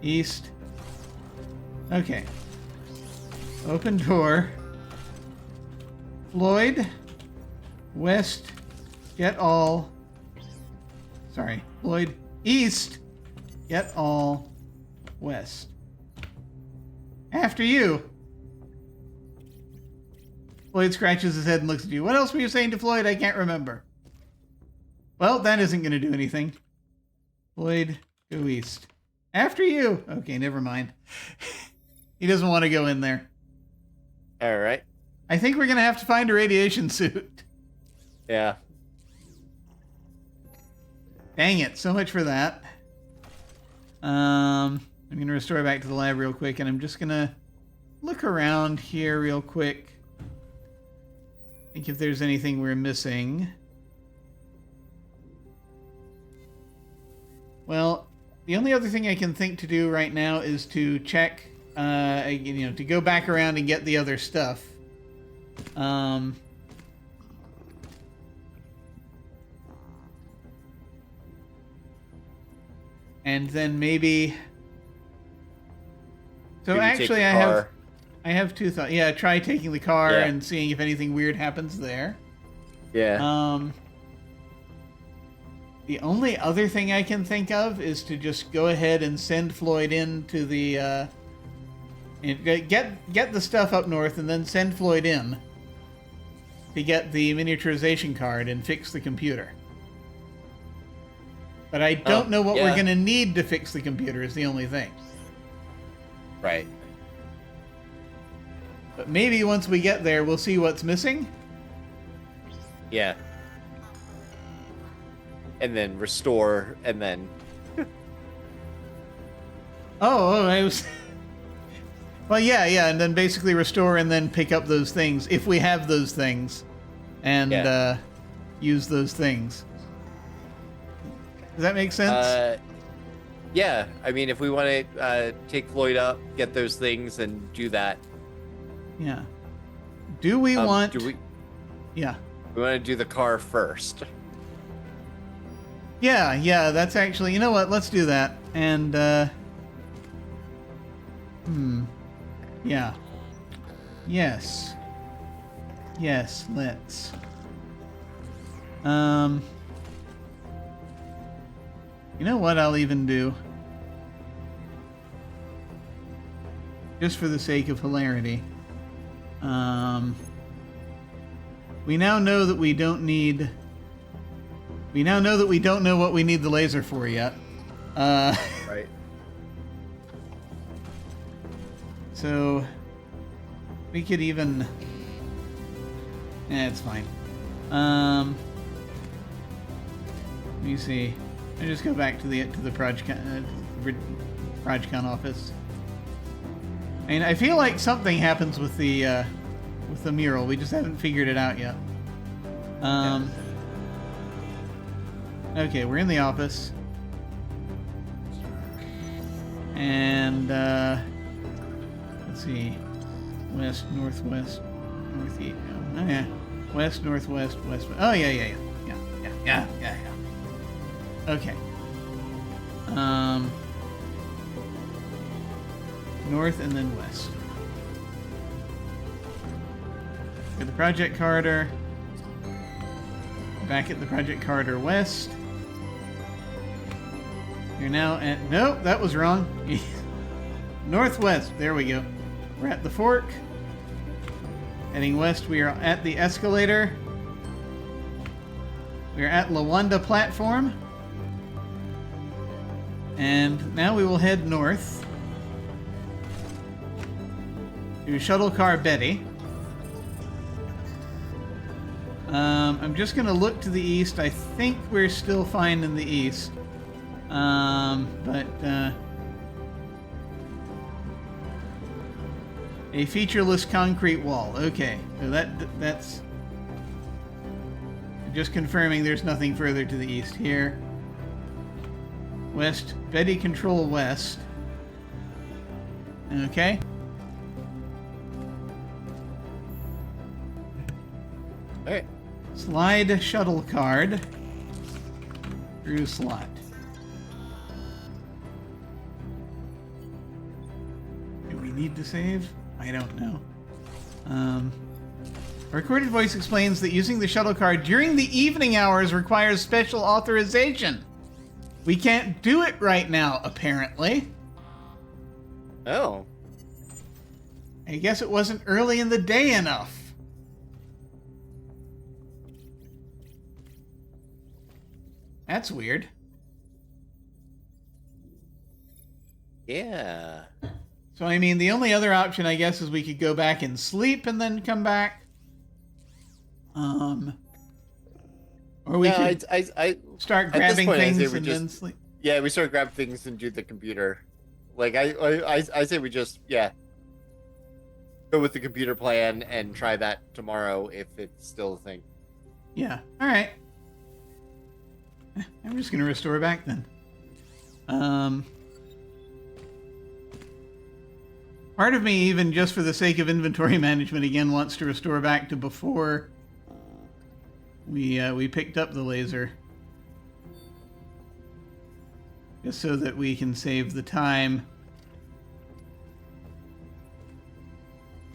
east. Okay. Open door. Floyd. West. Get all. Sorry. Floyd. East. Get all. West. After you. Floyd scratches his head and looks at you. What else were you saying to Floyd? I can't remember. Well, that isn't going to do anything. Floyd, go east. After you. Okay, never mind. He doesn't want to go in there. All right. I think we're going to have to find a radiation suit. Yeah. Dang it. So much for that. I'm going to restore back to the lab real quick, and I'm just going to look around here real quick. Think if there's anything we're missing. Well, the only other thing I can think to do right now is to check, to go back around and get the other stuff. And then maybe. So maybe actually, I have two thoughts. Yeah, try taking the car and seeing if anything weird happens there. Yeah. The only other thing I can think of is to just go ahead and send Floyd into the and get the stuff up north, and then send Floyd in to get the miniaturization card and fix the computer. But I don't know what we're going to need to fix the computer is the only thing. Right. But maybe once we get there, we'll see what's missing. Yeah. And then restore, and then... I was... Well, yeah, and then basically restore and then pick up those things, if we have those things, and use those things. Does that make sense? Yeah, I mean, if we want to take Floyd up, get those things, and do that. Yeah. Do we want... Yeah. We want to do the car first. Yeah, that's actually... You know what? Let's do that. And, yeah. Yes. Yes, let's. You know what I'll even do? Just for the sake of hilarity. We now know that we don't need... We now know that we don't know what we need the laser for yet. Right. So... We could even... it's fine. Let me see. I just go back to the Projcon office. I mean, I feel like something happens with the mural. We just haven't figured it out yet. Okay, we're in the office. And let's see. West, northwest, northeast. Oh yeah. West, northwest, west. Oh yeah. Okay. North and then west. Got the Project Carter. Back at the Project Carter West. You're now at... Nope, that was wrong. Northwest. There we go. We're at the fork. Heading west, we are at the escalator. We are at Lawanda platform. And now we will head north to Shuttle Car Betty. I'm just going to look to the east. I think we're still fine in the east. A featureless concrete wall. Okay, so that's just confirming there's nothing further to the east here. West, Betty Control West. Okay. Okay. Slide shuttle card through slot. Do we need to save? I don't know. A recorded voice explains that using the shuttle card during the evening hours requires special authorization. We can't do it right now, apparently. Oh. I guess it wasn't early in the day enough. That's weird. Yeah. So, I mean, the only other option, I guess, is we could go back and sleep and then come back. Or we could I start grabbing point, things and then sleep. Yeah, we start grabbing things and do the computer. Like, I say we just, yeah, go with the computer plan and try that tomorrow if it's still a thing. Yeah. All right. I'm just going to restore back then. Part of me, even just for the sake of inventory management, again wants to restore back to before we picked up the laser, just so that we can save the time.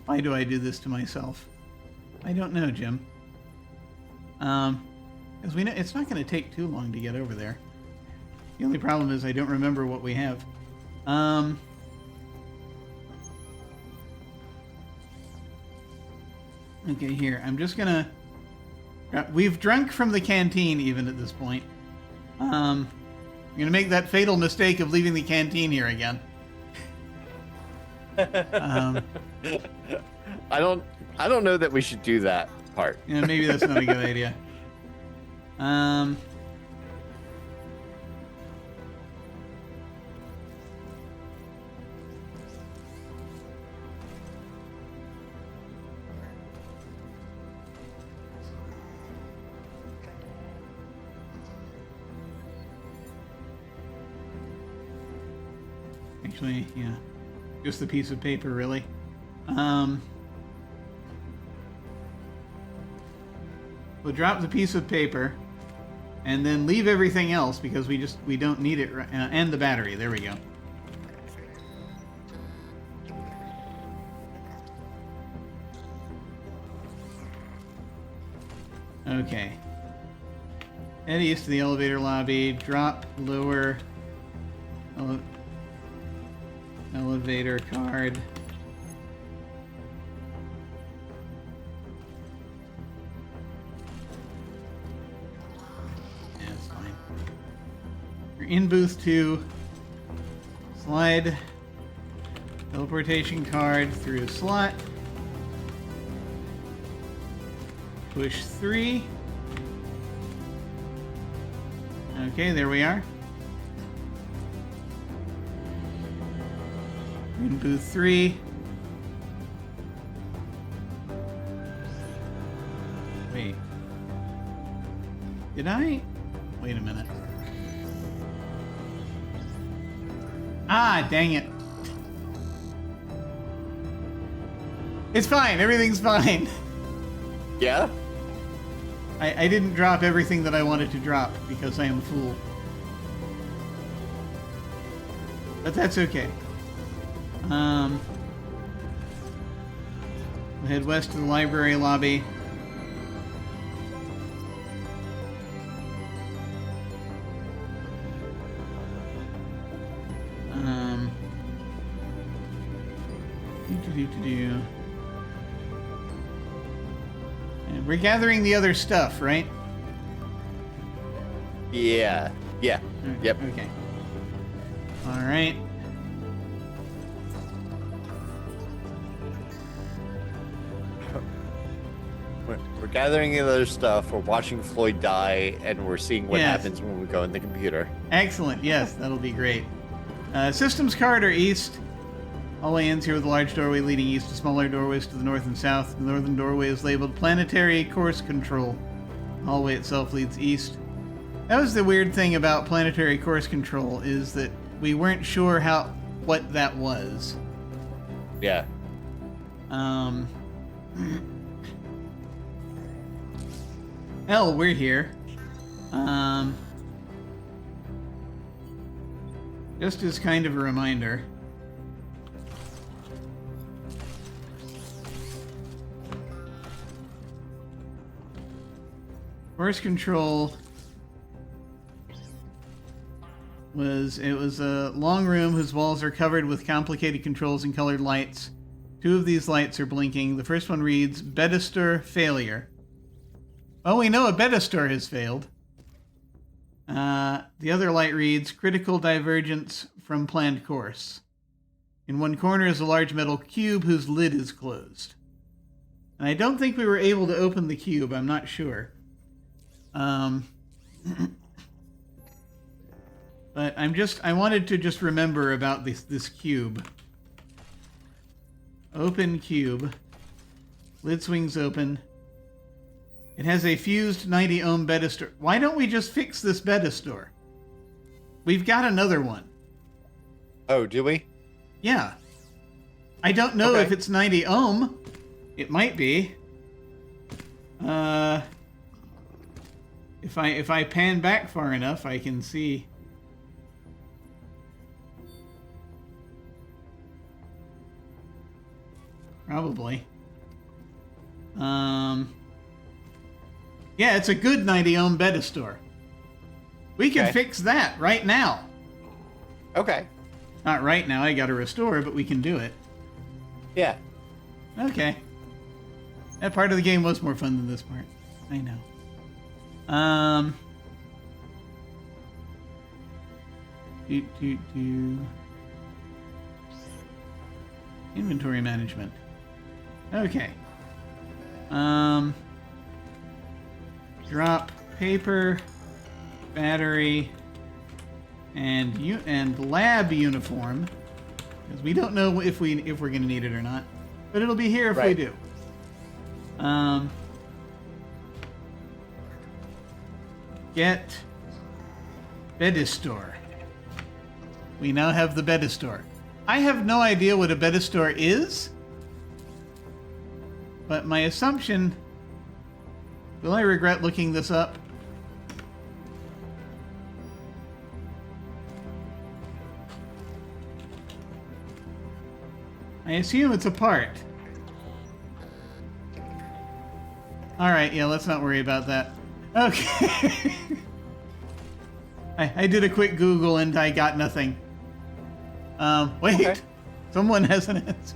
Why do I do this to myself? I don't know, Jim. Because we know it's not going to take too long to get over there. The only problem is I don't remember what we have. Okay, here. I'm just gonna... We've drunk from the canteen even at this point. I'm gonna make that fatal mistake of leaving the canteen here again. I don't know that we should do that part. Yeah, maybe that's not a good idea. Actually, yeah. Just the piece of paper, really. We'll drop the piece of paper and then leave everything else because we don't need it, and the battery. There we go. Okay. Head east to the elevator lobby. Drop lower elevator card. Yeah, it's fine. You're in booth 2. Slide teleportation card through slot. Push 3. Okay, there we are. In booth 3. Wait. Did I? Wait a minute. Ah, dang it. It's fine. Everything's fine. Yeah? I didn't drop everything that I wanted to drop because I am a fool. But that's okay. We'll head west to the library lobby. And we're gathering the other stuff, right? Yeah. Yeah. Yep. Okay. All right. We're gathering the other stuff, we're watching Floyd die, and we're seeing what happens when we go in the computer. Excellent. Yes, that'll be great. Systems corridor east. Hallway ends here with a large doorway leading east to smaller doorways to the north and south. The northern doorway is labeled Planetary Course Control. The hallway itself leads east. That was the weird thing about Planetary Course Control, is that we weren't sure what that was. Yeah. Hell, we're here. Just as kind of a reminder. Course control was a long room whose walls are covered with complicated controls and colored lights. 2 of these lights are blinking. The first one reads, Bedestor failure. Well, we know a Bedestor has failed. The other light reads, critical divergence from planned course. In one corner is a large metal cube whose lid is closed. And I don't think we were able to open the cube. I'm not sure. But I wanted to just remember about this cube. Open cube. Lid swings open. It has a fused 90 ohm pedestal. Why don't we just fix this pedestal? We've got another one. Oh, do we? Yeah. I don't know if it's 90 ohm. It might be. If I pan back far enough, I can see. Probably. Yeah, it's a good 90 ohm pedestal. We can fix that right now. Okay. Not right now, I gotta restore, but we can do it. Yeah. Okay. That part of the game was more fun than this part. I know. Inventory management. Okay. Drop paper, battery, and lab uniform, because we don't know if we're going to need it or not, but it'll be here if we do. Get pedestal. We now have the pedestal. I have no idea what a pedestal is, but my assumption... Will I regret looking this up? I assume it's a part. Alright, yeah, let's not worry about that. Okay. I did a quick Google and I got nothing. Wait. Okay. Someone has an answer.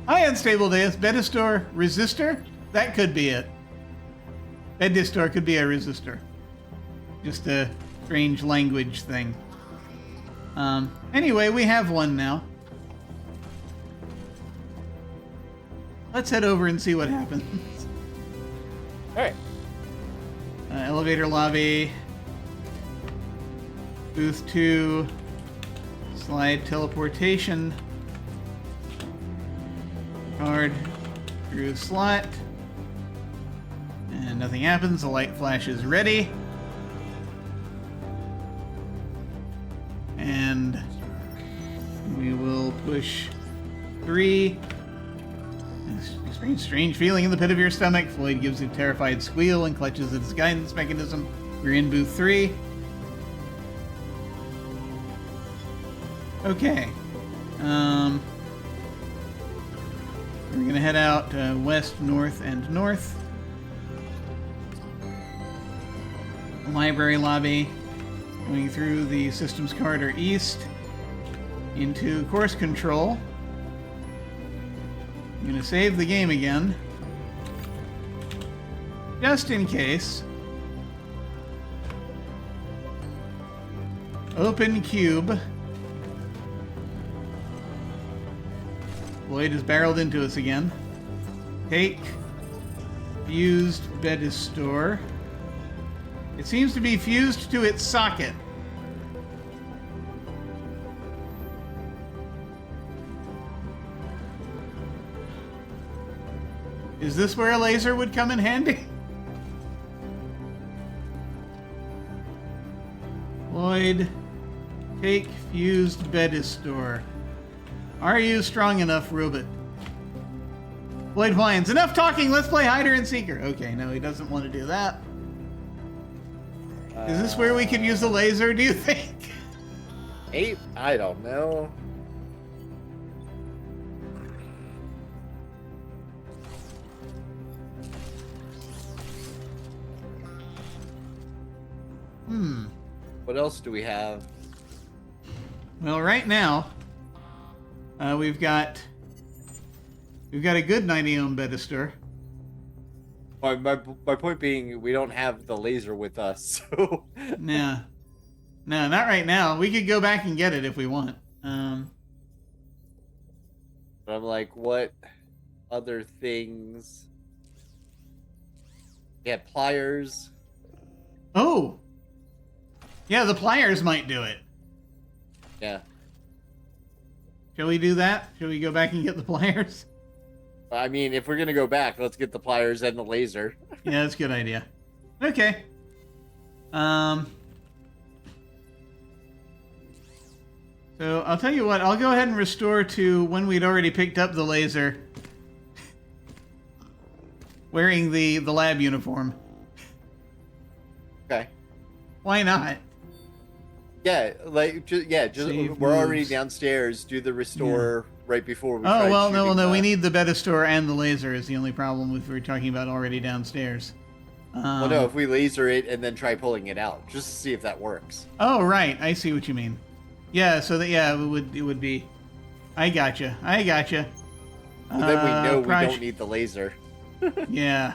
Hi, Unstable Deus. Pedestal resistor? That could be it. Pedestal could be a resistor. Just a strange language thing. Anyway, we have one now. Let's head over and see what happens. Alright. Elevator lobby. Booth 2. Slide teleportation. Card through slot. And nothing happens. The light flash is ready. And we will push 3. Strange feeling in the pit of your stomach. Floyd gives a terrified squeal and clutches at his guidance mechanism. We're in booth 3. Okay. We're gonna head out west, north, and north. Library lobby. Going through the systems corridor east into course control. I'm going to save the game again, just in case. Open cube. Lloyd is barreled into us again. Take fused pedestal. It seems to be fused to its socket. Is this where a laser would come in handy? Lloyd, take fused pedestal. Are you strong enough, Rubit? Lloyd whines, enough talking, let's play Hider and Seeker. Okay, no, he doesn't want to do that. Is this where we could use a laser, do you think? I don't know. What else do we have? Well, right now, we've got a good 90 ohm pedestal. My point being, we don't have the laser with us, so. Yeah. No, not right now. We could go back and get it if we want. But I'm like, what other things? Yeah, pliers. Oh! Yeah, the pliers might do it. Yeah. Shall we do that? Shall we go back and get the pliers? I mean, if we're gonna go back, let's get the pliers and the laser. Yeah, that's a good idea. Okay. So I'll tell you what, I'll go ahead and restore to when we'd already picked up the laser. Wearing the lab uniform. Okay. Why not? Yeah, like, just Save we're already moves. downstairs. Do the restore right before we. Oh, try well, shooting no, we the- need the Betastore and the laser is the only problem if we're talking about already downstairs. Well, no, if we laser it and then try pulling it out, just to see if that works. Oh, right, I see what you mean. Yeah, so that, yeah, it would be... I gotcha. So then we know we Proj- don't need the laser. Yeah.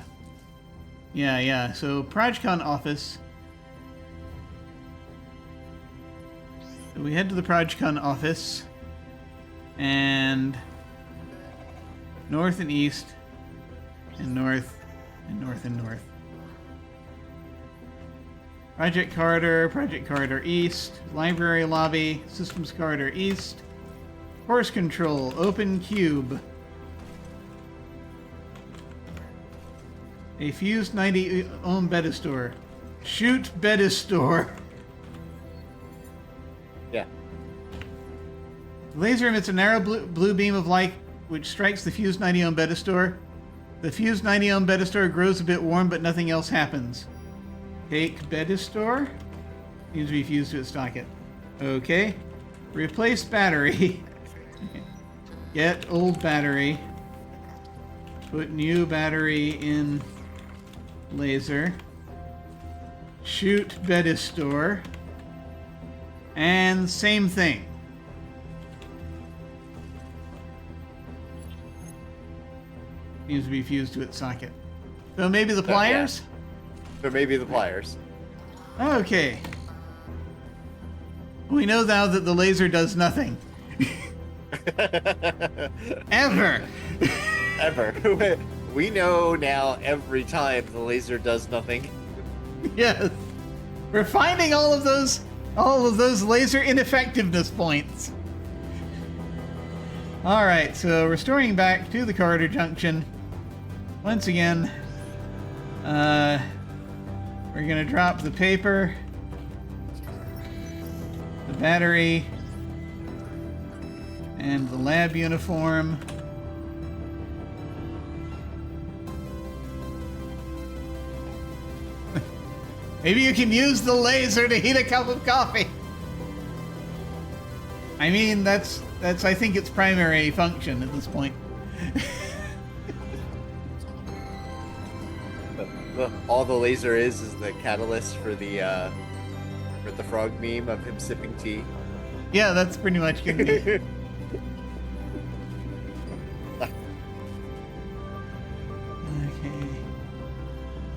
Yeah. So, ProjCon office. So we head to the ProjCon office. And... north and east. And north. And north and north. Project Corridor East. Library Lobby. Systems Corridor East. Horse Control. Open Cube. A fused 90 ohm Betastore. Shoot Betastore. Yeah. Laser emits a narrow blue beam of light which strikes the fused 90 ohm Betastore. The fused 90 ohm Betastore grows a bit warm, but nothing else happens. Take Betastore. Seems to be fused to its socket. Okay. Replace battery. Get old battery. Put new battery in laser. Shoot Betastore. And same thing. Seems to be fused to its socket. So maybe the pliers? So maybe the pliers. Okay. We know now that the laser does nothing. Ever. Ever. We know now every time the laser does nothing. Yes. We're finding all of those laser ineffectiveness points. All right, so restoring back to the corridor junction. Once again, we're gonna drop the paper, the battery, and the lab uniform. Maybe you can use the laser to heat a cup of coffee. I mean, that's I think its primary function at this point. All the laser is the catalyst for the frog meme of him sipping tea. Yeah, that's pretty much gonna be.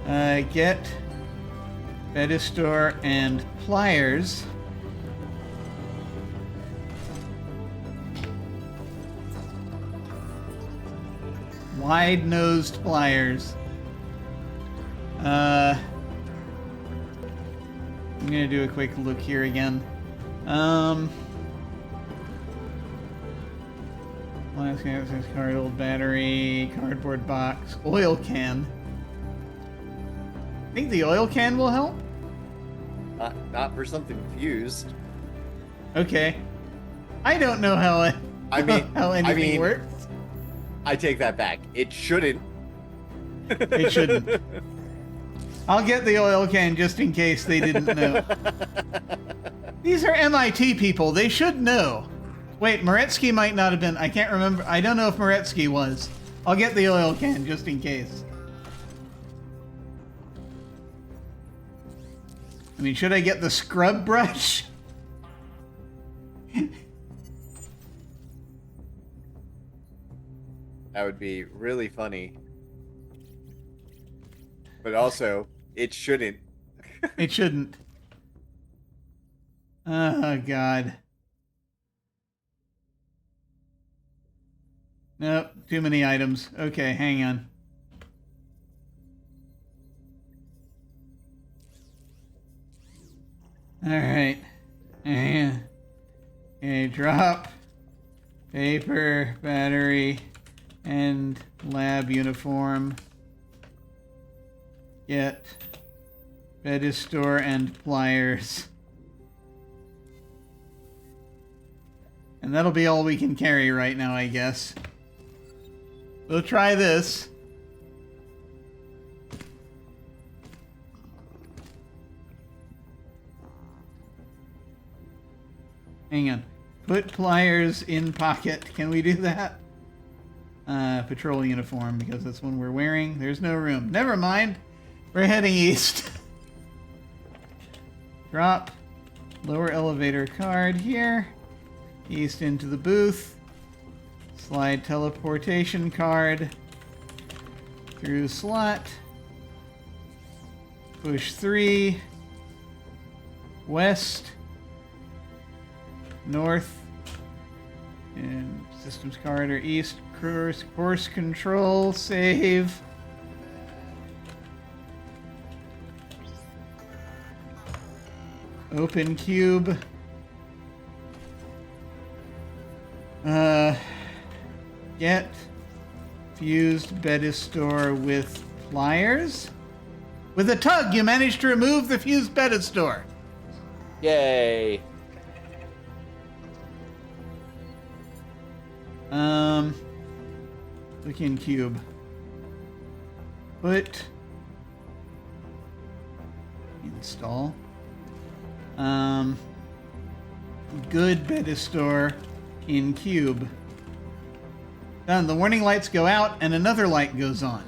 Okay. Get Betastore and pliers. Wide-nosed pliers. I'm gonna do a quick look here again. Card, old battery, cardboard box, oil can. I think the oil can will help. Not for something fused. Okay. I don't know how how anything works. I take that back. It shouldn't. It shouldn't. I'll get the oil can just in case they didn't know. These are MIT people. They should know. Wait, Moretsky might not have been. I can't remember. I don't know if Moretsky was. I'll get the oil can just in case. I mean, should I get the scrub brush? That would be really funny. But also, it shouldn't. It shouldn't. Oh, God. Nope, too many items. Okay, hang on. Alright. Okay, drop. Paper, battery, and lab uniform. Get Bedistore and pliers. And that'll be all we can carry right now, I guess. We'll try this. Hang on. Put pliers in pocket. Can we do that? Patrol uniform, because that's one we're wearing. There's no room. Never mind. We're heading east. Drop. Lower elevator card here. East into the booth. Slide teleportation card. Through slot. Push 3. West. North. And systems corridor east. Course control. Save. Open cube. Get fused Bedistore with pliers. With a tug, you managed to remove the fused Bedistore. Yay. Look in cube. Put. Install. Good Bedistore in cube. Done. The warning lights go out and another light goes on.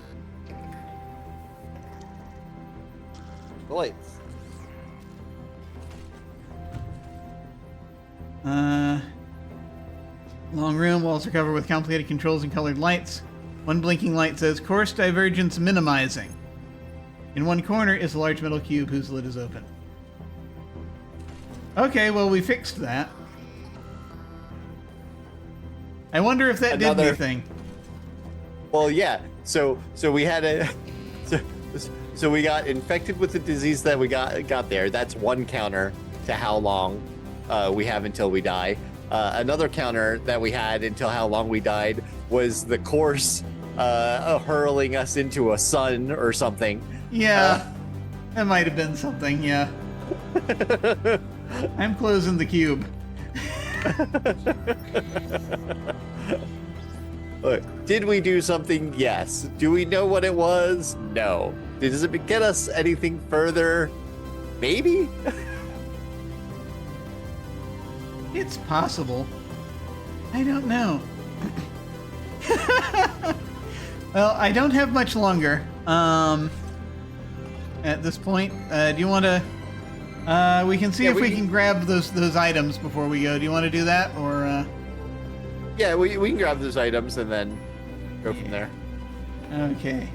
The lights. Long room, walls are covered with complicated controls and colored lights. One blinking light says course divergence minimizing. In one corner is a large metal cube whose lid is open. Okay, well, we fixed that. I wonder if that did anything. Well, yeah. So we had a so we got infected with the disease that we got there. That's one counter to how long we have until we die. Another counter that we had until how long we died was the course hurling us into a sun or something. Yeah, that might have been something. Yeah. I'm closing the cube. Look, did we do something? Yes. Do we know what it was? No. Does it get us anything further? Maybe? It's possible. I don't know. Well, I don't have much longer. At this point, do you want to? We can see if we can grab those items before we go. Do you want to do that, or? Yeah, we can grab those items and then go from there. Okay.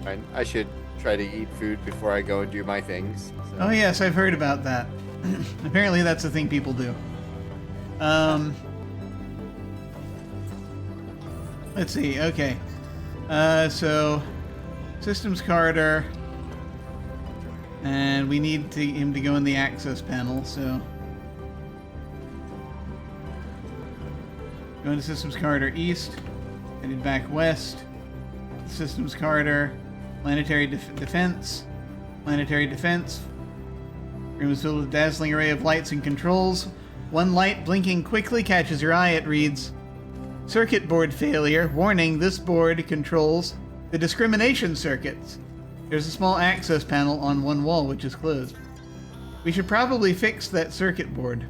Fine. I should try to eat food before I go and do my things. So. Oh yes, I've heard about that. Apparently, that's the thing people do. Let's see. Okay. So systems corridor, and we need him to go in the access panel. So go into systems corridor east, headed back west. Systems corridor, planetary defense. Room is filled with a dazzling array of lights and controls. One light blinking quickly catches your eye. It reads, "Circuit board failure. Warning, this board controls the discrimination circuits." There's a small access panel on one wall which is closed. We should probably fix that circuit board.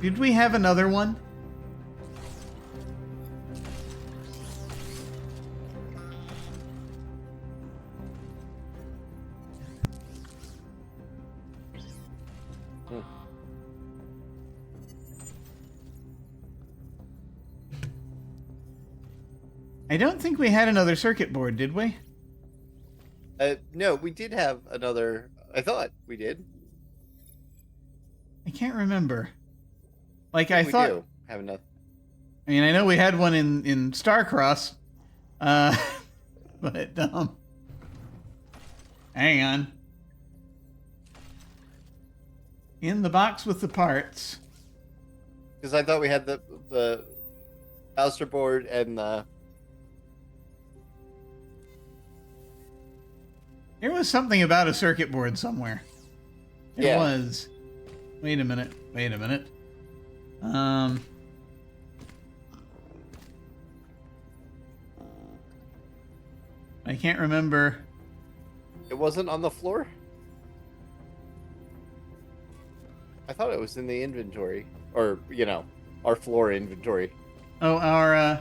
Did we have another one? I don't think we had another circuit board, did we? No, we did have another. I thought we did. I can't remember. Like, I I thought... do have another. I mean, I know we had one in Starcross. But, hang on. In the box with the parts. Because I thought we had the Bowser board and the... There was something about a circuit board somewhere. There Yeah. was. Wait a minute. Wait a minute. I can't remember. It wasn't on the floor? I thought it was in the inventory. Or, you know, our floor inventory. Oh, our,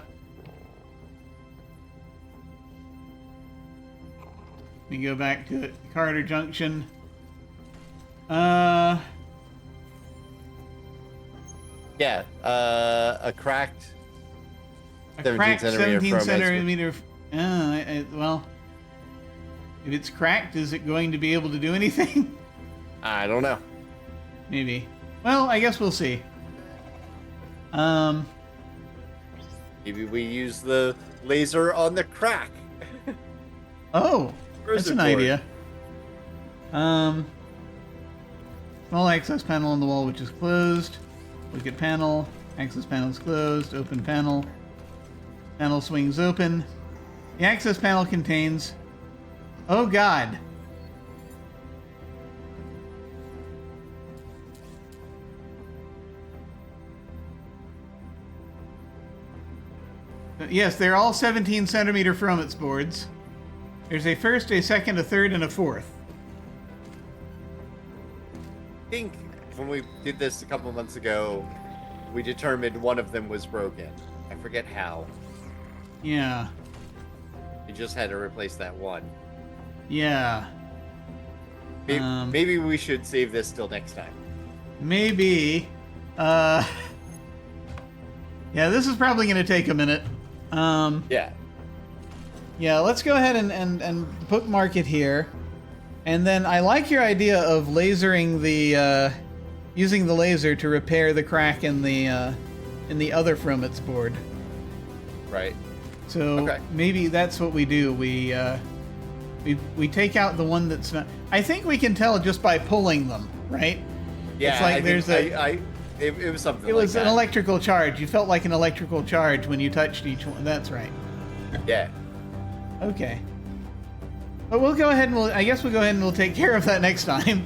we go back to Carter Junction. Yeah, a cracked... A 17 cracked centimeter 17 from centimeter. Well, if it's cracked, is it going to be able to do anything? I don't know. Maybe. Well, I guess we'll see. Maybe we use the laser on the crack. Oh, that's an idea. Small access panel on the wall, which is closed. Look at panel. Access panel is closed. Open panel. Panel swings open. The access panel contains... Oh, God. Yes, they're all 17 centimeter Fromets boards. There's a first, a second, a third, and a fourth. I think when we did this a couple months ago, we determined one of them was broken. I forget how. Yeah. We just had to replace that one. Yeah. Maybe we should save this till next time. Maybe. Yeah, this is probably going to take a minute. Yeah. Yeah, let's go ahead and bookmark it here. And then I like your idea of lasering the, using the laser to repair the crack in the other Fromets board. Right. So Okay. maybe that's what we do. We take out the one that's not... I think we can tell just by pulling them, right? Yeah, It's like I there's think it was something It was like an that. electrical charge. You felt like an electrical charge when you touched each one. That's right. Yeah. Okay. But we'll go ahead and I guess we'll go ahead and we'll take care of that next time.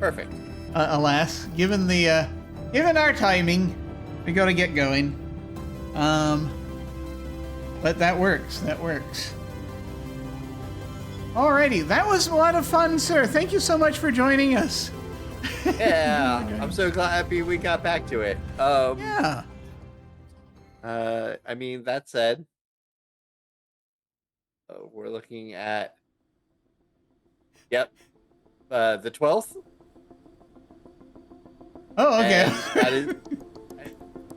Perfect. Alas, given our timing, we got to get going. But that works. That works. Alrighty, that was a lot of fun, sir. Thank you so much for joining us. Yeah, I'm so happy we got back to it. Yeah. I mean, that said, we're looking at, yep, the 12th. Oh, okay.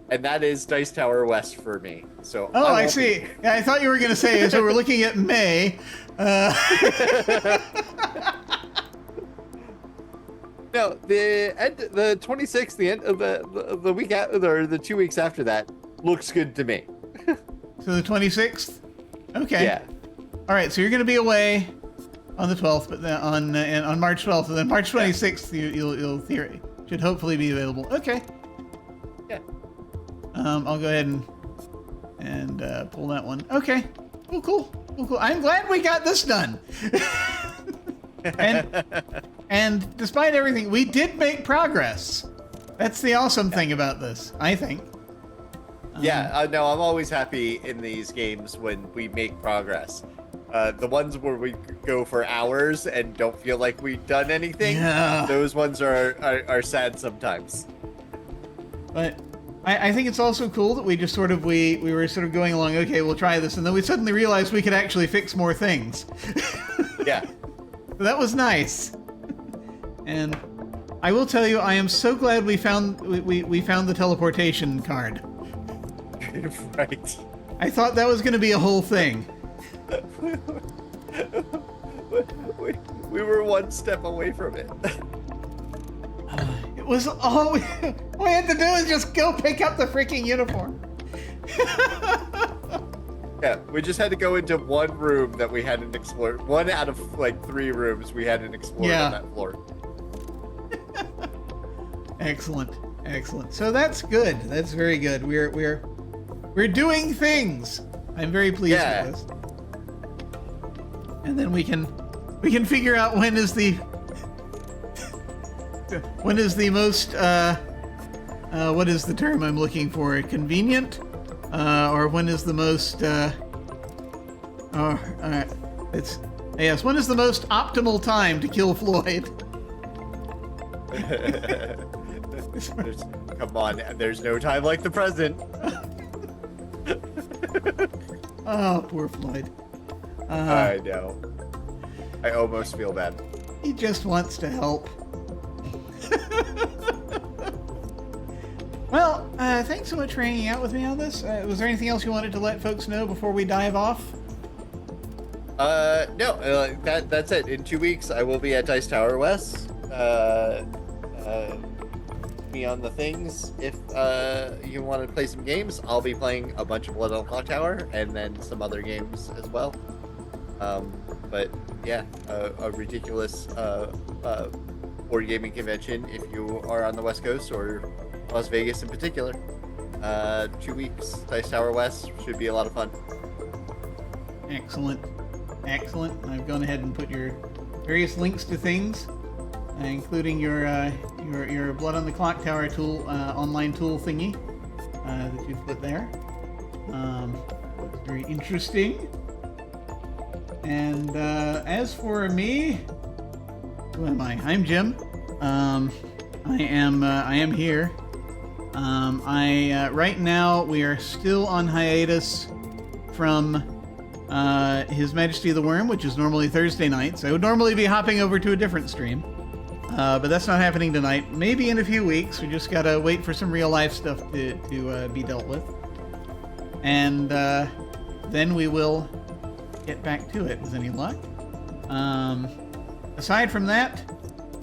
And that is Dice Tower West for me. So Oh, I see. Yeah, I thought you were going to say, so we're looking at May. No, the 26th, the end of the week or the 2 weeks after that looks good to me. So the 26th? Okay. Yeah. All right, so you're going to be away on the 12th, but then on March 12th, and then March 26th, you'll theory should hopefully be available. Okay. Yeah. I'll go ahead and pull that one. Okay. Cool. I'm glad we got this done. and despite everything, we did make progress. That's the awesome thing about this, I think. Yeah, no, I'm always happy in these games when we make progress. The ones where we go for hours and don't feel like we've done anything, Yeah. those ones are sad sometimes. But I think it's also cool that we just sort of we were sort of going along, okay, we'll try this, and then we suddenly realized we could actually fix more things. Yeah. That was nice. And I will tell you, I am so glad we found the teleportation card. Right. I thought that was going to be a whole thing. We were one step away from it. It was all we had to do is just go pick up the freaking uniform. Yeah, we just had to go into one room that we hadn't explored. One out of like 3 rooms we hadn't explored on that floor. Excellent, excellent. So that's good. That's very good. We're doing things. I'm very pleased with this. And then we can figure out when is the most what is the term I'm looking for? Convenient, or when is the most when is the most optimal time to kill Floyd? Come on, there's no time like the present. Oh, poor Floyd. I know. I almost feel bad. He just wants to help. Well, thanks so much for hanging out with me on this. Was there anything else you wanted to let folks know before we dive off? No, that's it. In 2 weeks, I will be at Dice Tower West. Me on the things. If you want to play some games, I'll be playing a bunch of Blood on the Clock Tower and then some other games as well. But yeah, a ridiculous board gaming convention if you are on the West Coast or Las Vegas in particular. 2 weeks, Dice Tower West should be a lot of fun. Excellent, excellent. I've gone ahead and put your various links to things, including your Blood on the Clock Tower tool, online tool thingy that you've put there. It's very interesting. And as for me, who am I? I'm Jim. I am here. Right now we are still on hiatus from His Majesty the Worm, which is normally Thursday nights. I would normally be hopping over to a different stream, but that's not happening tonight. Maybe in a few weeks. We just gotta wait for some real life stuff to be dealt with, and then we will get back to it with any luck. Aside from that,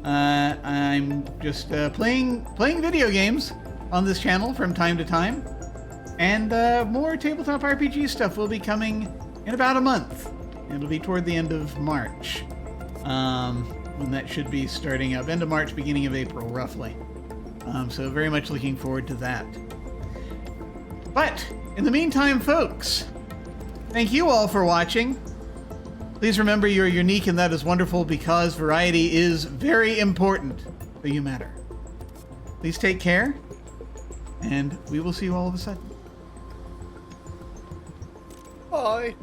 I'm just playing video games on this channel from time to time, and more tabletop RPG stuff will be coming in about a month. It'll be toward the end of March, when that should be starting up. End of March, beginning of April, roughly. So very much looking forward to that. But in the meantime, folks, thank you all for watching. Please remember you're unique, and that is wonderful because variety is very important. So you matter. Please take care, and we will see you all of a sudden. Bye.